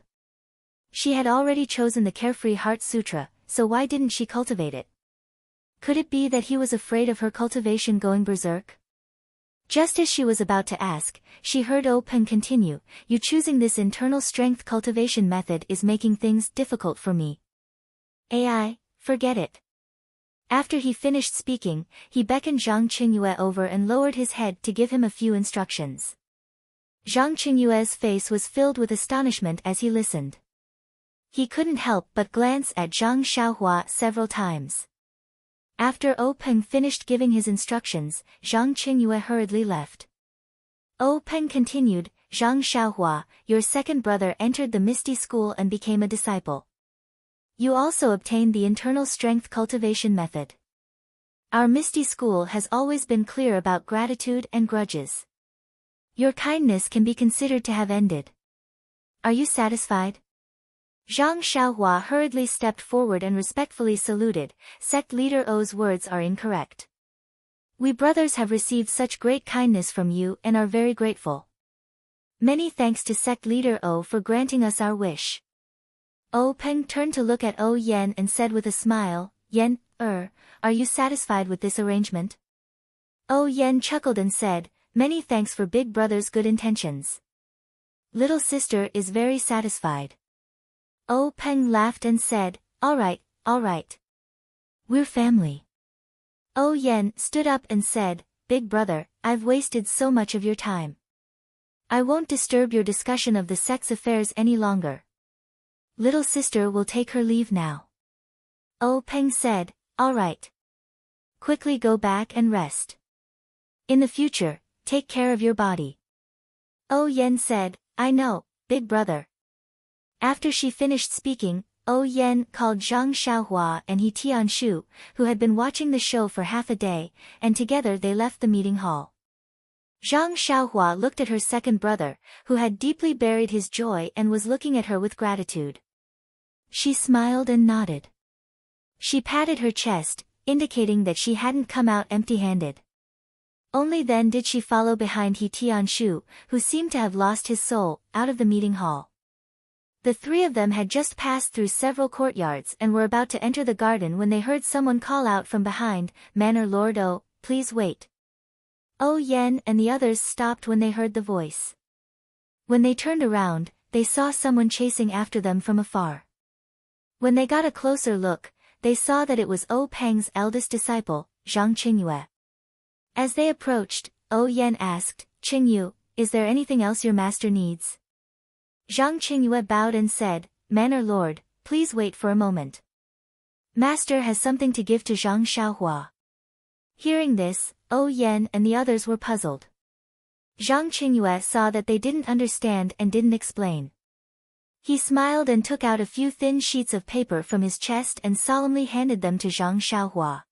She had already chosen the Carefree Heart Sutra, so why didn't she cultivate it? Could it be that he was afraid of her cultivation going berserk? Just as she was about to ask, she heard Peng continue, "You choosing this internal strength cultivation method is making things difficult for me. AI, forget it." After he finished speaking, he beckoned Zhang Qingyue over and lowered his head to give him a few instructions. Zhang Qingyue's face was filled with astonishment as he listened. He couldn't help but glance at Zhang Xiaohua several times. After Peng finished giving his instructions, Zhang Qingyue hurriedly left. Peng continued, "Zhang Xiaohua, your second brother entered the Misty School and became a disciple. You also obtained the internal strength cultivation method. Our Misty School has always been clear about gratitude and grudges. Your kindness can be considered to have ended. Are you satisfied?" Zhang Xiaohua hurriedly stepped forward and respectfully saluted. "Sect Leader O's words are incorrect. We brothers have received such great kindness from you and are very grateful. Many thanks to Sect Leader O for granting us our wish." Peng turned to look at Yan and said with a smile, "Yan, are you satisfied with this arrangement?" Yan chuckled and said, "Many thanks for big brother's good intentions. Little sister is very satisfied." Peng laughed and said, all right. We're family." Yan stood up and said, "Big brother, I've wasted so much of your time. I won't disturb your discussion of the sect's affairs any longer. Little sister will take her leave now." Peng said, "All right. Quickly go back and rest. In the future, take care of your body." Yan said, "I know, big brother." After she finished speaking, Yan called Zhang Xiaohua and He Tianshu, who had been watching the show for half a day, and together they left the meeting hall. Zhang Xiaohua looked at her second brother, who had deeply buried his joy and was looking at her with gratitude. She smiled and nodded. She patted her chest, indicating that she hadn't come out empty-handed. Only then did she follow behind He Tianshu, who seemed to have lost his soul, out of the meeting hall. The three of them had just passed through several courtyards and were about to enter the garden when they heard someone call out from behind, "Manor Lord O, please wait." Yan and the others stopped when they heard the voice. When they turned around, they saw someone chasing after them from afar. When they got a closer look, they saw that it was Peng's eldest disciple, Zhang Qingyue. As they approached, Yan asked, "Qingyu, is there anything else your master needs?" Zhang Qingyue bowed and said, "Manor Lord, please wait for a moment. Master has something to give to Zhang Xiaohua." Hearing this, Yan and the others were puzzled. Zhang Qingyue saw that they didn't understand and didn't explain. He smiled and took out a few thin sheets of paper from his chest and solemnly handed them to Zhang Xiaohua.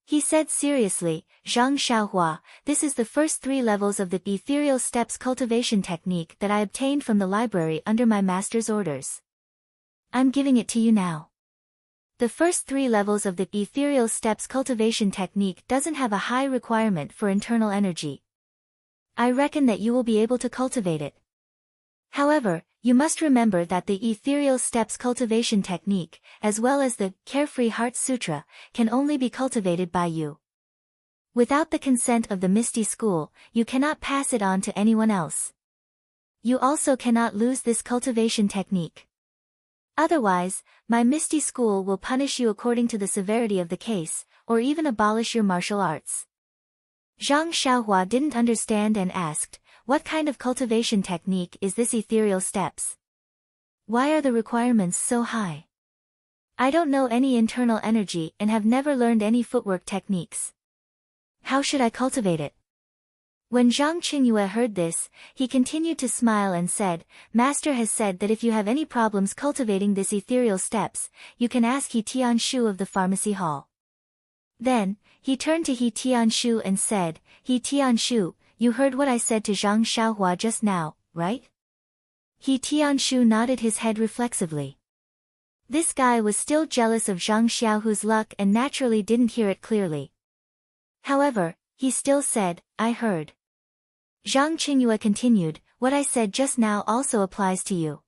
He said seriously, "Zhang Xiaohua, this is the first 3 levels of the ethereal steps cultivation technique that I obtained from the library under my master's orders. I'm giving it to you now. The first 3 levels of the ethereal steps cultivation technique doesn't have a high requirement for internal energy. I reckon that you will be able to cultivate it. However, you must remember that the ethereal steps cultivation technique, as well as the Carefree Heart Sutra, can only be cultivated by you. Without the consent of the Misty School, you cannot pass it on to anyone else. You also cannot lose this cultivation technique. Otherwise, my Misty School will punish you according to the severity of the case, or even abolish your martial arts." Zhang Xiaohua didn't understand and asked, "What kind of cultivation technique is this ethereal steps? Why are the requirements so high? I don't know any internal energy and have never learned any footwork techniques. How should I cultivate it?" When Zhang Qingyue heard this, he continued to smile and said, "Master has said that if you have any problems cultivating this ethereal steps, you can ask He Tianshu of the pharmacy hall." Then, he turned to He Tianshu and said, "He Tianshu, you heard what I said to Zhang Xiaohua just now, right?" He Tianshu nodded his head reflexively. This guy was still jealous of Zhang Xiaohu's luck and naturally didn't hear it clearly. However, he still said, I heard. Zhang Qingyue continued, what I said just now also applies to you.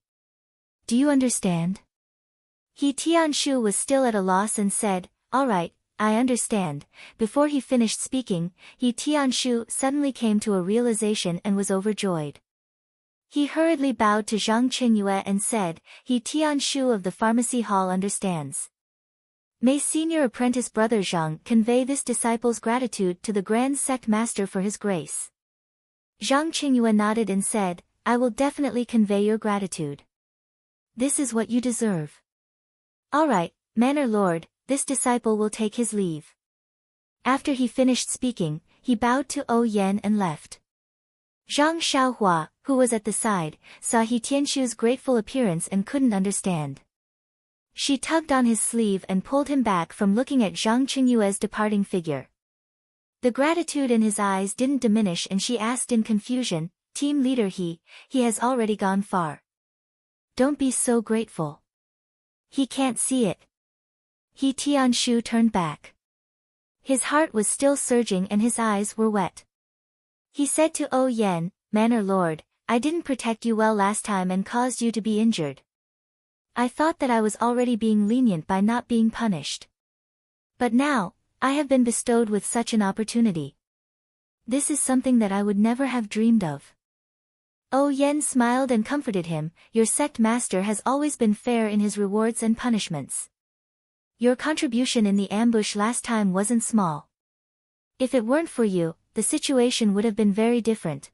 Do you understand? He Tianshu was still at a loss and said, all right, I understand. Before he finished speaking, He Tianshu suddenly came to a realization and was overjoyed. He hurriedly bowed to Zhang Qingyue and said, He Tianshu of the pharmacy hall understands. May senior apprentice brother Zhang convey this disciple's gratitude to the grand sect master for his grace. Zhang Qingyue nodded and said, I will definitely convey your gratitude. This is what you deserve. All right, Manor Lord, this disciple will take his leave. After he finished speaking, he bowed to O Yan and left. Zhang Xiaohua, who was at the side, saw He Tianshu's grateful appearance and couldn't understand. She tugged on his sleeve and pulled him back from looking at Zhang Qingyue's departing figure. The gratitude in his eyes didn't diminish and she asked in confusion, Team leader he has already gone far. Don't be so grateful. He can't see it. He Tianshu turned back. His heart was still surging and his eyes were wet. He said to O Yan, Manor Lord, I didn't protect you well last time and caused you to be injured. I thought that I was already being lenient by not being punished. But now, I have been bestowed with such an opportunity. This is something that I would never have dreamed of. O Yan smiled and comforted him, your sect master has always been fair in his rewards and punishments. Your contribution in the ambush last time wasn't small. If it weren't for you, the situation would have been very different.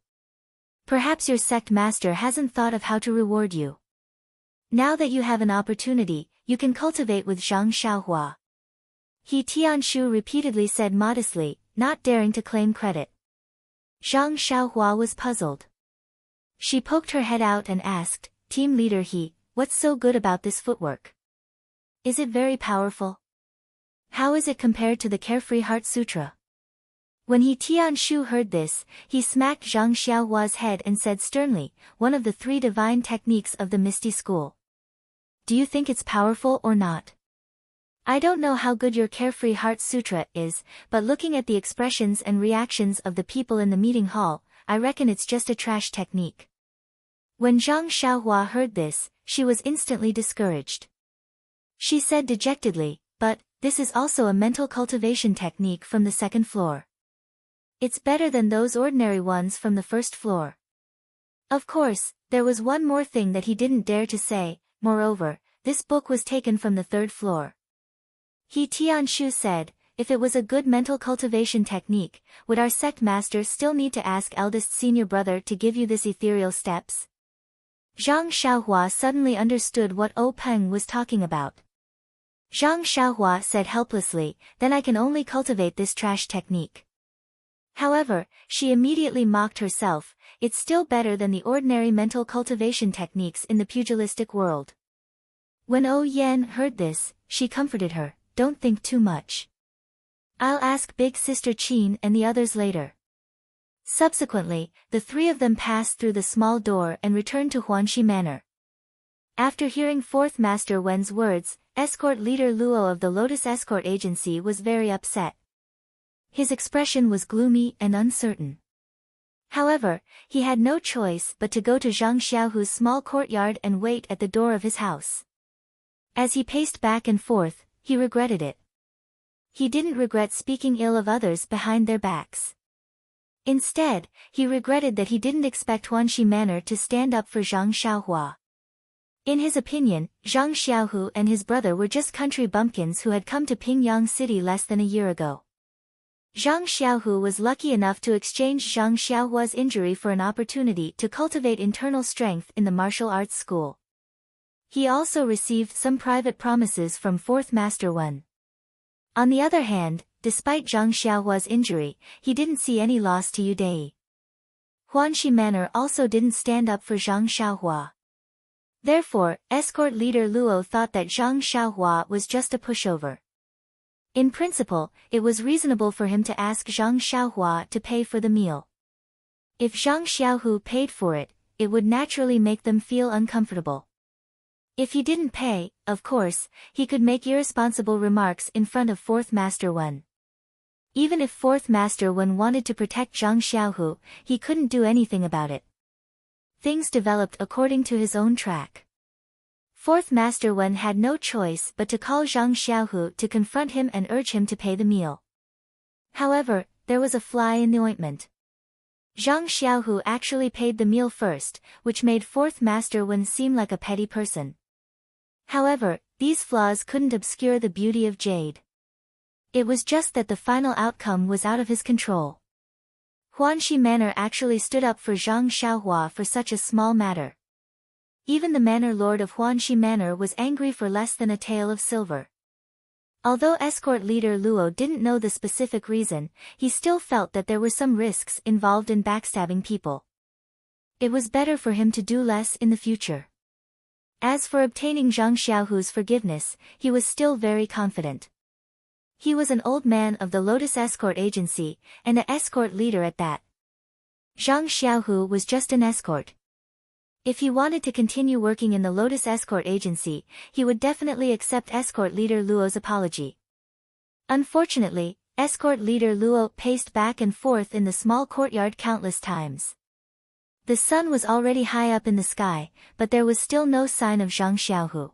Perhaps your sect master hasn't thought of how to reward you. Now that you have an opportunity, you can cultivate with Zhang Xiaohua. He Tianshu repeatedly said modestly, not daring to claim credit. Zhang Xiaohua was puzzled. She poked her head out and asked, Team leader he, what's so good about this footwork? Is it very powerful? How is it compared to the Carefree Heart Sutra? When He Tianshu heard this, he smacked Zhang Xiaohua's head and said sternly, one of the 3 divine techniques of the Misty School. Do you think it's powerful or not? I don't know how good your Carefree Heart Sutra is, but looking at the expressions and reactions of the people in the meeting hall, I reckon it's just a trash technique. When Zhang Xiaohua heard this, she was instantly discouraged. She said dejectedly, but, this is also a mental cultivation technique from the 2nd floor. It's better than those ordinary ones from the 1st floor. Of course, there was one more thing that he didn't dare to say, moreover, this book was taken from the 3rd floor. He Tianshu said, if it was a good mental cultivation technique, would our sect master still need to ask eldest senior brother to give you this ethereal steps? Zhang Xiaohua suddenly understood what O Peng was talking about. Zhang Xiaohua said helplessly, then I can only cultivate this trash technique. However, she immediately mocked herself, it's still better than the ordinary mental cultivation techniques in the pugilistic world. When O Yan heard this, she comforted her, don't think too much. I'll ask big sister Qin and the others later. Subsequently, the 3 of them passed through the small door and returned to Huanxi Manor. After hearing 4th Master Wen's words, escort leader Luo of the Lotus Escort Agency was very upset. His expression was gloomy and uncertain. However, he had no choice but to go to Zhang Xiaohu's small courtyard and wait at the door of his house. As he paced back and forth, he regretted it. He didn't regret speaking ill of others behind their backs. Instead, he regretted that he didn't expect Huanxi Manor to stand up for Zhang Xiaohua. In his opinion, Zhang Xiaohu and his brother were just country bumpkins who had come to Pingyang City less than a year ago. Zhang Xiaohu was lucky enough to exchange Zhang Xiaohua's injury for an opportunity to cultivate internal strength in the martial arts school. He also received some private promises from 4th Master Wen. On the other hand, despite Zhang Xiaohua's injury, he didn't see any loss to Yudai. Huanxi Manor also didn't stand up for Zhang Xiaohua. Therefore, escort leader Luo thought that Zhang Xiaohua was just a pushover. In principle, it was reasonable for him to ask Zhang Xiaohua to pay for the meal. If Zhang Xiaohu paid for it, it would naturally make them feel uncomfortable. If he didn't pay, of course, he could make irresponsible remarks in front of Fourth Master Wen. Even if Fourth Master Wen wanted to protect Zhang Xiaohu, he couldn't do anything about it. Things developed according to his own track. Fourth Master Wen had no choice but to call Zhang Xiaohu to confront him and urge him to pay the meal. However, there was a fly in the ointment. Zhang Xiaohu actually paid the meal first, which made Fourth Master Wen seem like a petty person. However, these flaws couldn't obscure the beauty of Jade. It was just that the final outcome was out of his control. Huanxi Manor actually stood up for Zhang Xiaohua for such a small matter. Even the manor lord of Huanxi Manor was angry for less than a tael of silver. Although escort leader Luo didn't know the specific reason, he still felt that there were some risks involved in backstabbing people. It was better for him to do less in the future. As for obtaining Zhang Xiaohu's forgiveness, he was still very confident. He was an old man of the Lotus Escort Agency, and an escort leader at that. Zhang Xiaohu was just an escort. If he wanted to continue working in the Lotus Escort Agency, he would definitely accept escort leader Luo's apology. Unfortunately, escort leader Luo paced back and forth in the small courtyard countless times. The sun was already high up in the sky, but there was still no sign of Zhang Xiaohu.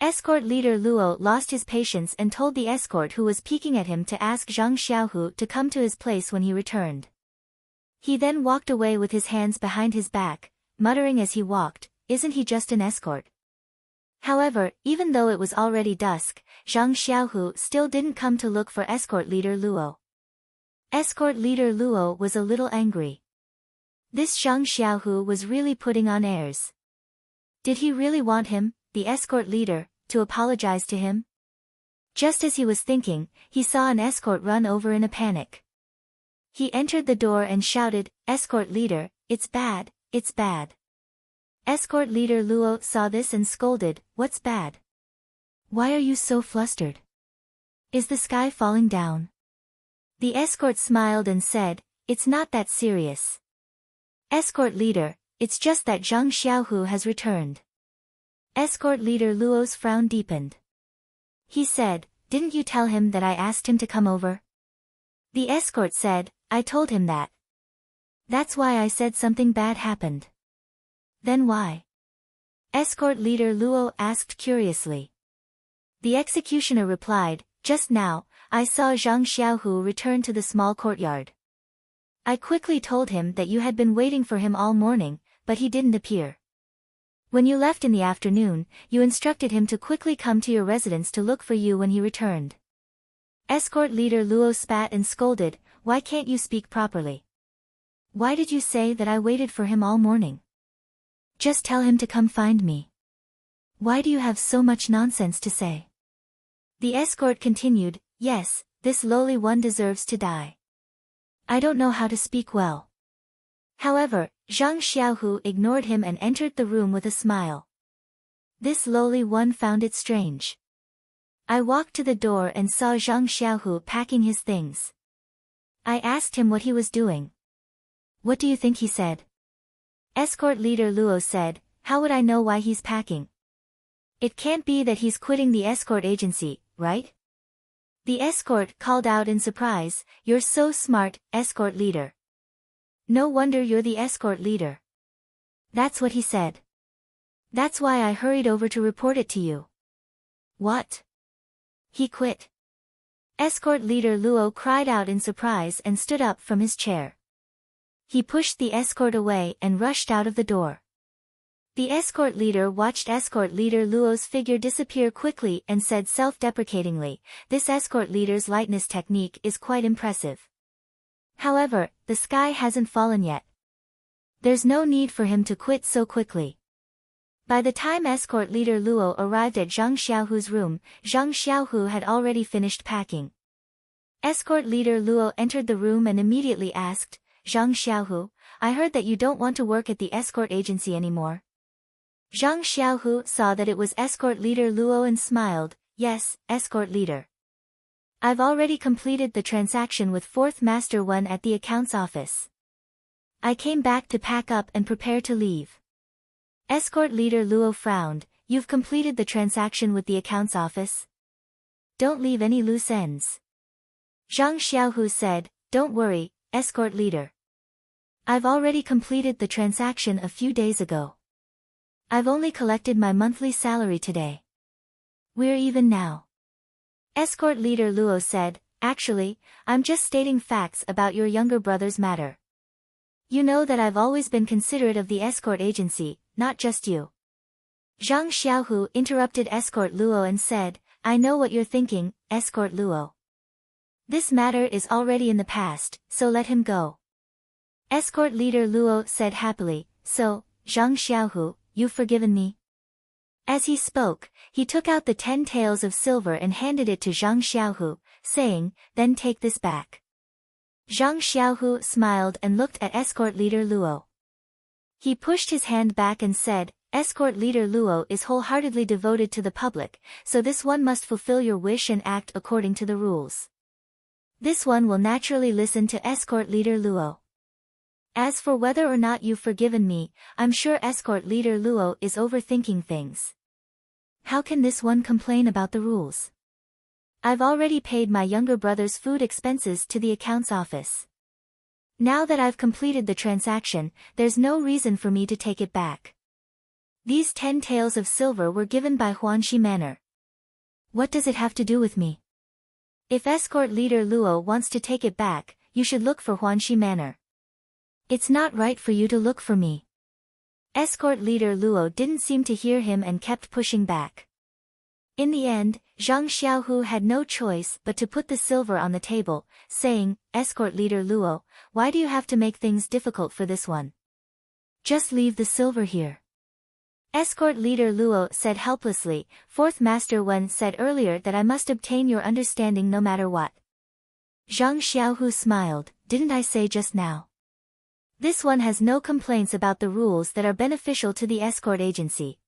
Escort leader Luo lost his patience and told the escort who was peeking at him to ask Zhang Xiaohu to come to his place when he returned. He then walked away with his hands behind his back, muttering as he walked, "Isn't he just an escort?" However, even though it was already dusk, Zhang Xiaohu still didn't come to look for escort leader Luo. Escort leader Luo was a little angry. This Zhang Xiaohu was really putting on airs. Did he really want him, the escort leader, to apologize to him? Just as he was thinking, he saw an escort run over in a panic. He entered the door and shouted, "Escort leader, it's bad, it's bad." Escort leader Luo saw this and scolded, "What's bad? Why are you so flustered? Is the sky falling down?" The escort smiled and said, "It's not that serious. Escort leader, it's just that Zhang Xiaohu has returned." Escort leader Luo's frown deepened. He said, "Didn't you tell him that I asked him to come over?" The escort said, "I told him that. That's why I said something bad happened." "Then why?" Escort leader Luo asked curiously. The executioner replied, "Just now, I saw Zhang Xiaohu return to the small courtyard. I quickly told him that you had been waiting for him all morning, but he didn't appear. When you left in the afternoon, you instructed him to quickly come to your residence to look for you when he returned." Escort leader Luo spat and scolded, "Why can't you speak properly? Why did you say that I waited for him all morning? Just tell him to come find me. Why do you have so much nonsense to say?" The escort continued, "Yes, this lowly one deserves to die. I don't know how to speak well." However, Zhang Xiaohu ignored him and entered the room with a smile. This lowly one found it strange. I walked to the door and saw Zhang Xiaohu packing his things. I asked him what he was doing. What do you think he said? Escort leader Luo said, "How would I know why he's packing? It can't be that he's quitting the escort agency, right?" The escort called out in surprise, "You're so smart, escort leader. No wonder you're the escort leader." That's what he said. That's why I hurried over to report it to you. What? He quit? Escort leader Luo cried out in surprise and stood up from his chair. He pushed the escort away and rushed out of the door. The escort leader watched escort leader Luo's figure disappear quickly and said self-deprecatingly, "This escort leader's lightness technique is quite impressive. However, the sky hasn't fallen yet. There's no need for him to quit so quickly." By the time escort leader Luo arrived at Zhang Xiaohu's room, Zhang Xiaohu had already finished packing. Escort leader Luo entered the room and immediately asked, "Zhang Xiaohu, I heard that you don't want to work at the escort agency anymore." Zhang Xiaohu saw that it was escort leader Luo and smiled, "Yes, escort leader. I've already completed the transaction with Fourth Master Wen at the accounts office. I came back to pack up and prepare to leave. Escort leader Luo frowned. You've completed the transaction with the accounts office? Don't leave any loose ends. Zhang Xiaohu said, Don't worry, escort leader. I've already completed the transaction a few days ago. I've only collected my monthly salary today. We're even now. Escort leader Luo said, Actually, I'm just stating facts about your younger brother's matter. You know that I've always been considerate of the escort agency, not just you. Zhang Xiaohu interrupted Escort Luo and said, I know what you're thinking, Escort Luo. This matter is already in the past, so let him go. Escort leader Luo said happily, So, Zhang Xiaohu, you've forgiven me? As he spoke, he took out the 10 taels of silver and handed it to Zhang Xiaohu, saying, Then take this back. Zhang Xiaohu smiled and looked at escort leader Luo. He pushed his hand back and said, Escort leader Luo is wholeheartedly devoted to the public, so this one must fulfill your wish and act according to the rules. This one will naturally listen to escort leader Luo. As for whether or not you've forgiven me, I'm sure escort leader Luo is overthinking things. How can this one complain about the rules? I've already paid my younger brother's food expenses to the accounts office. Now that I've completed the transaction, there's no reason for me to take it back. These 10 taels of silver were given by Huanxi Manor. What does it have to do with me? If escort leader Luo wants to take it back, you should look for Huanxi Manor. It's not right for you to look for me. Escort leader Luo didn't seem to hear him and kept pushing back. In the end, Zhang Xiaohu had no choice but to put the silver on the table, saying, Escort leader Luo, why do you have to make things difficult for this one? Just leave the silver here. Escort leader Luo said helplessly, Fourth Master Wen said earlier that I must obtain your understanding no matter what. Zhang Xiaohu smiled, Didn't I say just now? This one has no complaints about the rules that are beneficial to the escort agency.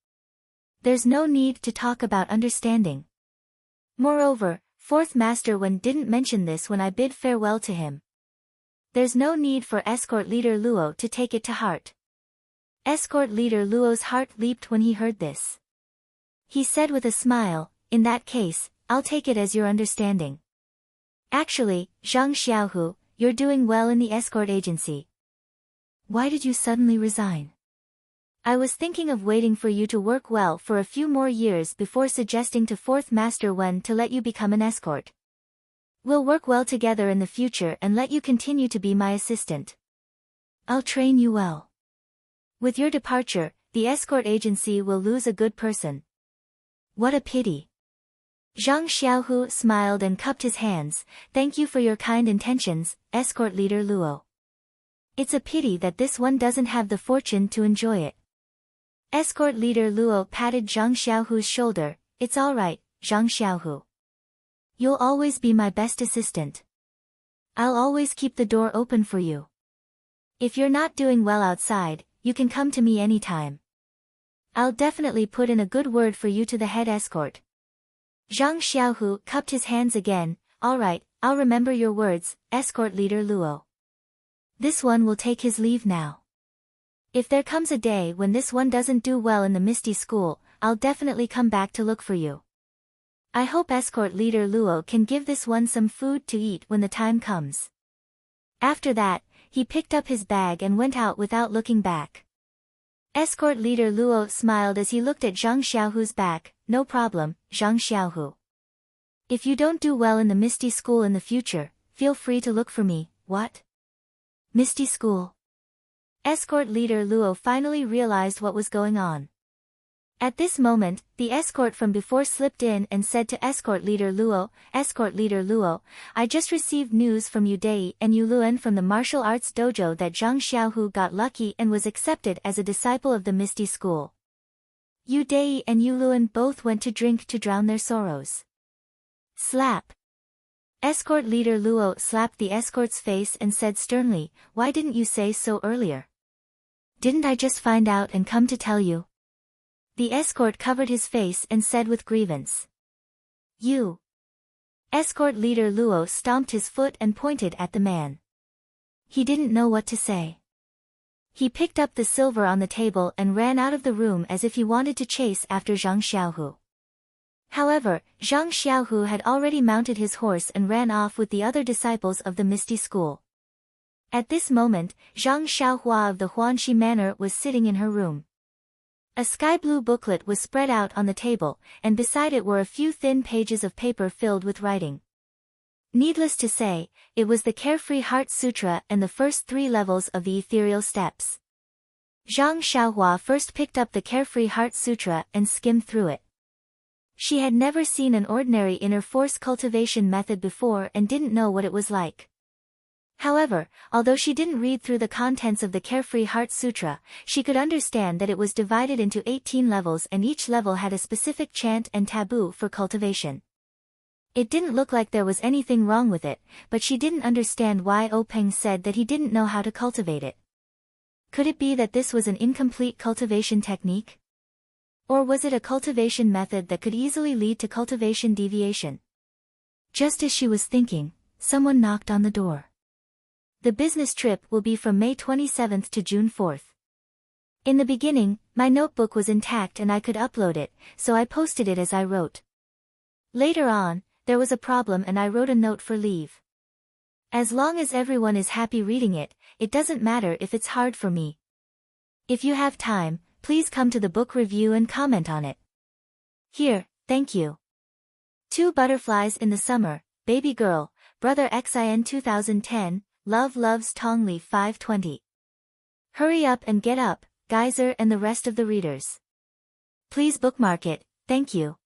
There's no need to talk about understanding. Moreover, Fourth Master Wen didn't mention this when I bid farewell to him. There's no need for escort leader Luo to take it to heart. Escort leader Luo's heart leaped when he heard this. He said with a smile, In that case, I'll take it as your understanding. Actually, Zhang Xiaohu, you're doing well in the escort agency. Why did you suddenly resign? I was thinking of waiting for you to work well for a few more years before suggesting to Fourth Master Wen to let you become an escort. We'll work well together in the future and let you continue to be my assistant. I'll train you well. With your departure, the escort agency will lose a good person. What a pity. Zhang Xiaohu smiled and cupped his hands, Thank you for your kind intentions, escort leader Luo. It's a pity that this one doesn't have the fortune to enjoy it. Escort leader Luo patted Zhang Xiaohu's shoulder, It's all right, Zhang Xiaohu. You'll always be my best assistant. I'll always keep the door open for you. If you're not doing well outside, you can come to me anytime. I'll definitely put in a good word for you to the head escort. Zhang Xiaohu cupped his hands again, All right, I'll remember your words, escort leader Luo. This one will take his leave now. If there comes a day when this one doesn't do well in the Misty School, I'll definitely come back to look for you. I hope escort leader Luo can give this one some food to eat when the time comes. After that, he picked up his bag and went out without looking back. Escort leader Luo smiled as he looked at Zhang Xiaohu's back, No problem, Zhang Xiaohu. If you don't do well in the Misty School in the future, feel free to look for me. What? Misty School? Escort leader Luo finally realized what was going on. At this moment, the escort from before slipped in and said to escort leader Luo, I just received news from Yu Dei and Yu Luan from the martial arts dojo that Zhang Xiaohu got lucky and was accepted as a disciple of the Misty School. Yu Dei and Yu Luan both went to drink to drown their sorrows. Slap. Escort leader Luo slapped the escort's face and said sternly, Why didn't you say so earlier? Didn't I just find out and come to tell you? The escort covered his face and said with grievance. You. Escort leader Luo stomped his foot and pointed at the man. He didn't know what to say. He picked up the silver on the table and ran out of the room as if he wanted to chase after Zhang Xiaohu. However, Zhang Xiaohu had already mounted his horse and ran off with the other disciples of the Misty School. At this moment, Zhang Xiaohua of the Huanxi Manor was sitting in her room. A sky-blue booklet was spread out on the table, and beside it were a few thin pages of paper filled with writing. Needless to say, it was the Carefree Heart Sutra and the first 3 levels of the ethereal steps. Zhang Xiaohua first picked up the Carefree Heart Sutra and skimmed through it. She had never seen an ordinary inner force cultivation method before and didn't know what it was like. However, although she didn't read through the contents of the Carefree Heart Sutra, she could understand that it was divided into 18 levels and each level had a specific chant and taboo for cultivation. It didn't look like there was anything wrong with it, but she didn't understand why Peng said that he didn't know how to cultivate it. Could it be that this was an incomplete cultivation technique? Or was it a cultivation method that could easily lead to cultivation deviation? Just as she was thinking, someone knocked on the door. The business trip will be from May 27th to June 4th. In the beginning, my notebook was intact and I could upload it, so I posted it as I wrote. Later on, there was a problem and I wrote a note for leave. As long as everyone is happy reading it, it doesn't matter if it's hard for me. If you have time, please come to the book review and comment on it. Here, thank you. 2 Butterflies in the Summer, Baby Girl, Brother Xin 2010, Love Loves Tongli 520. Hurry up and get up, Geyser and the rest of the readers. Please bookmark it, thank you.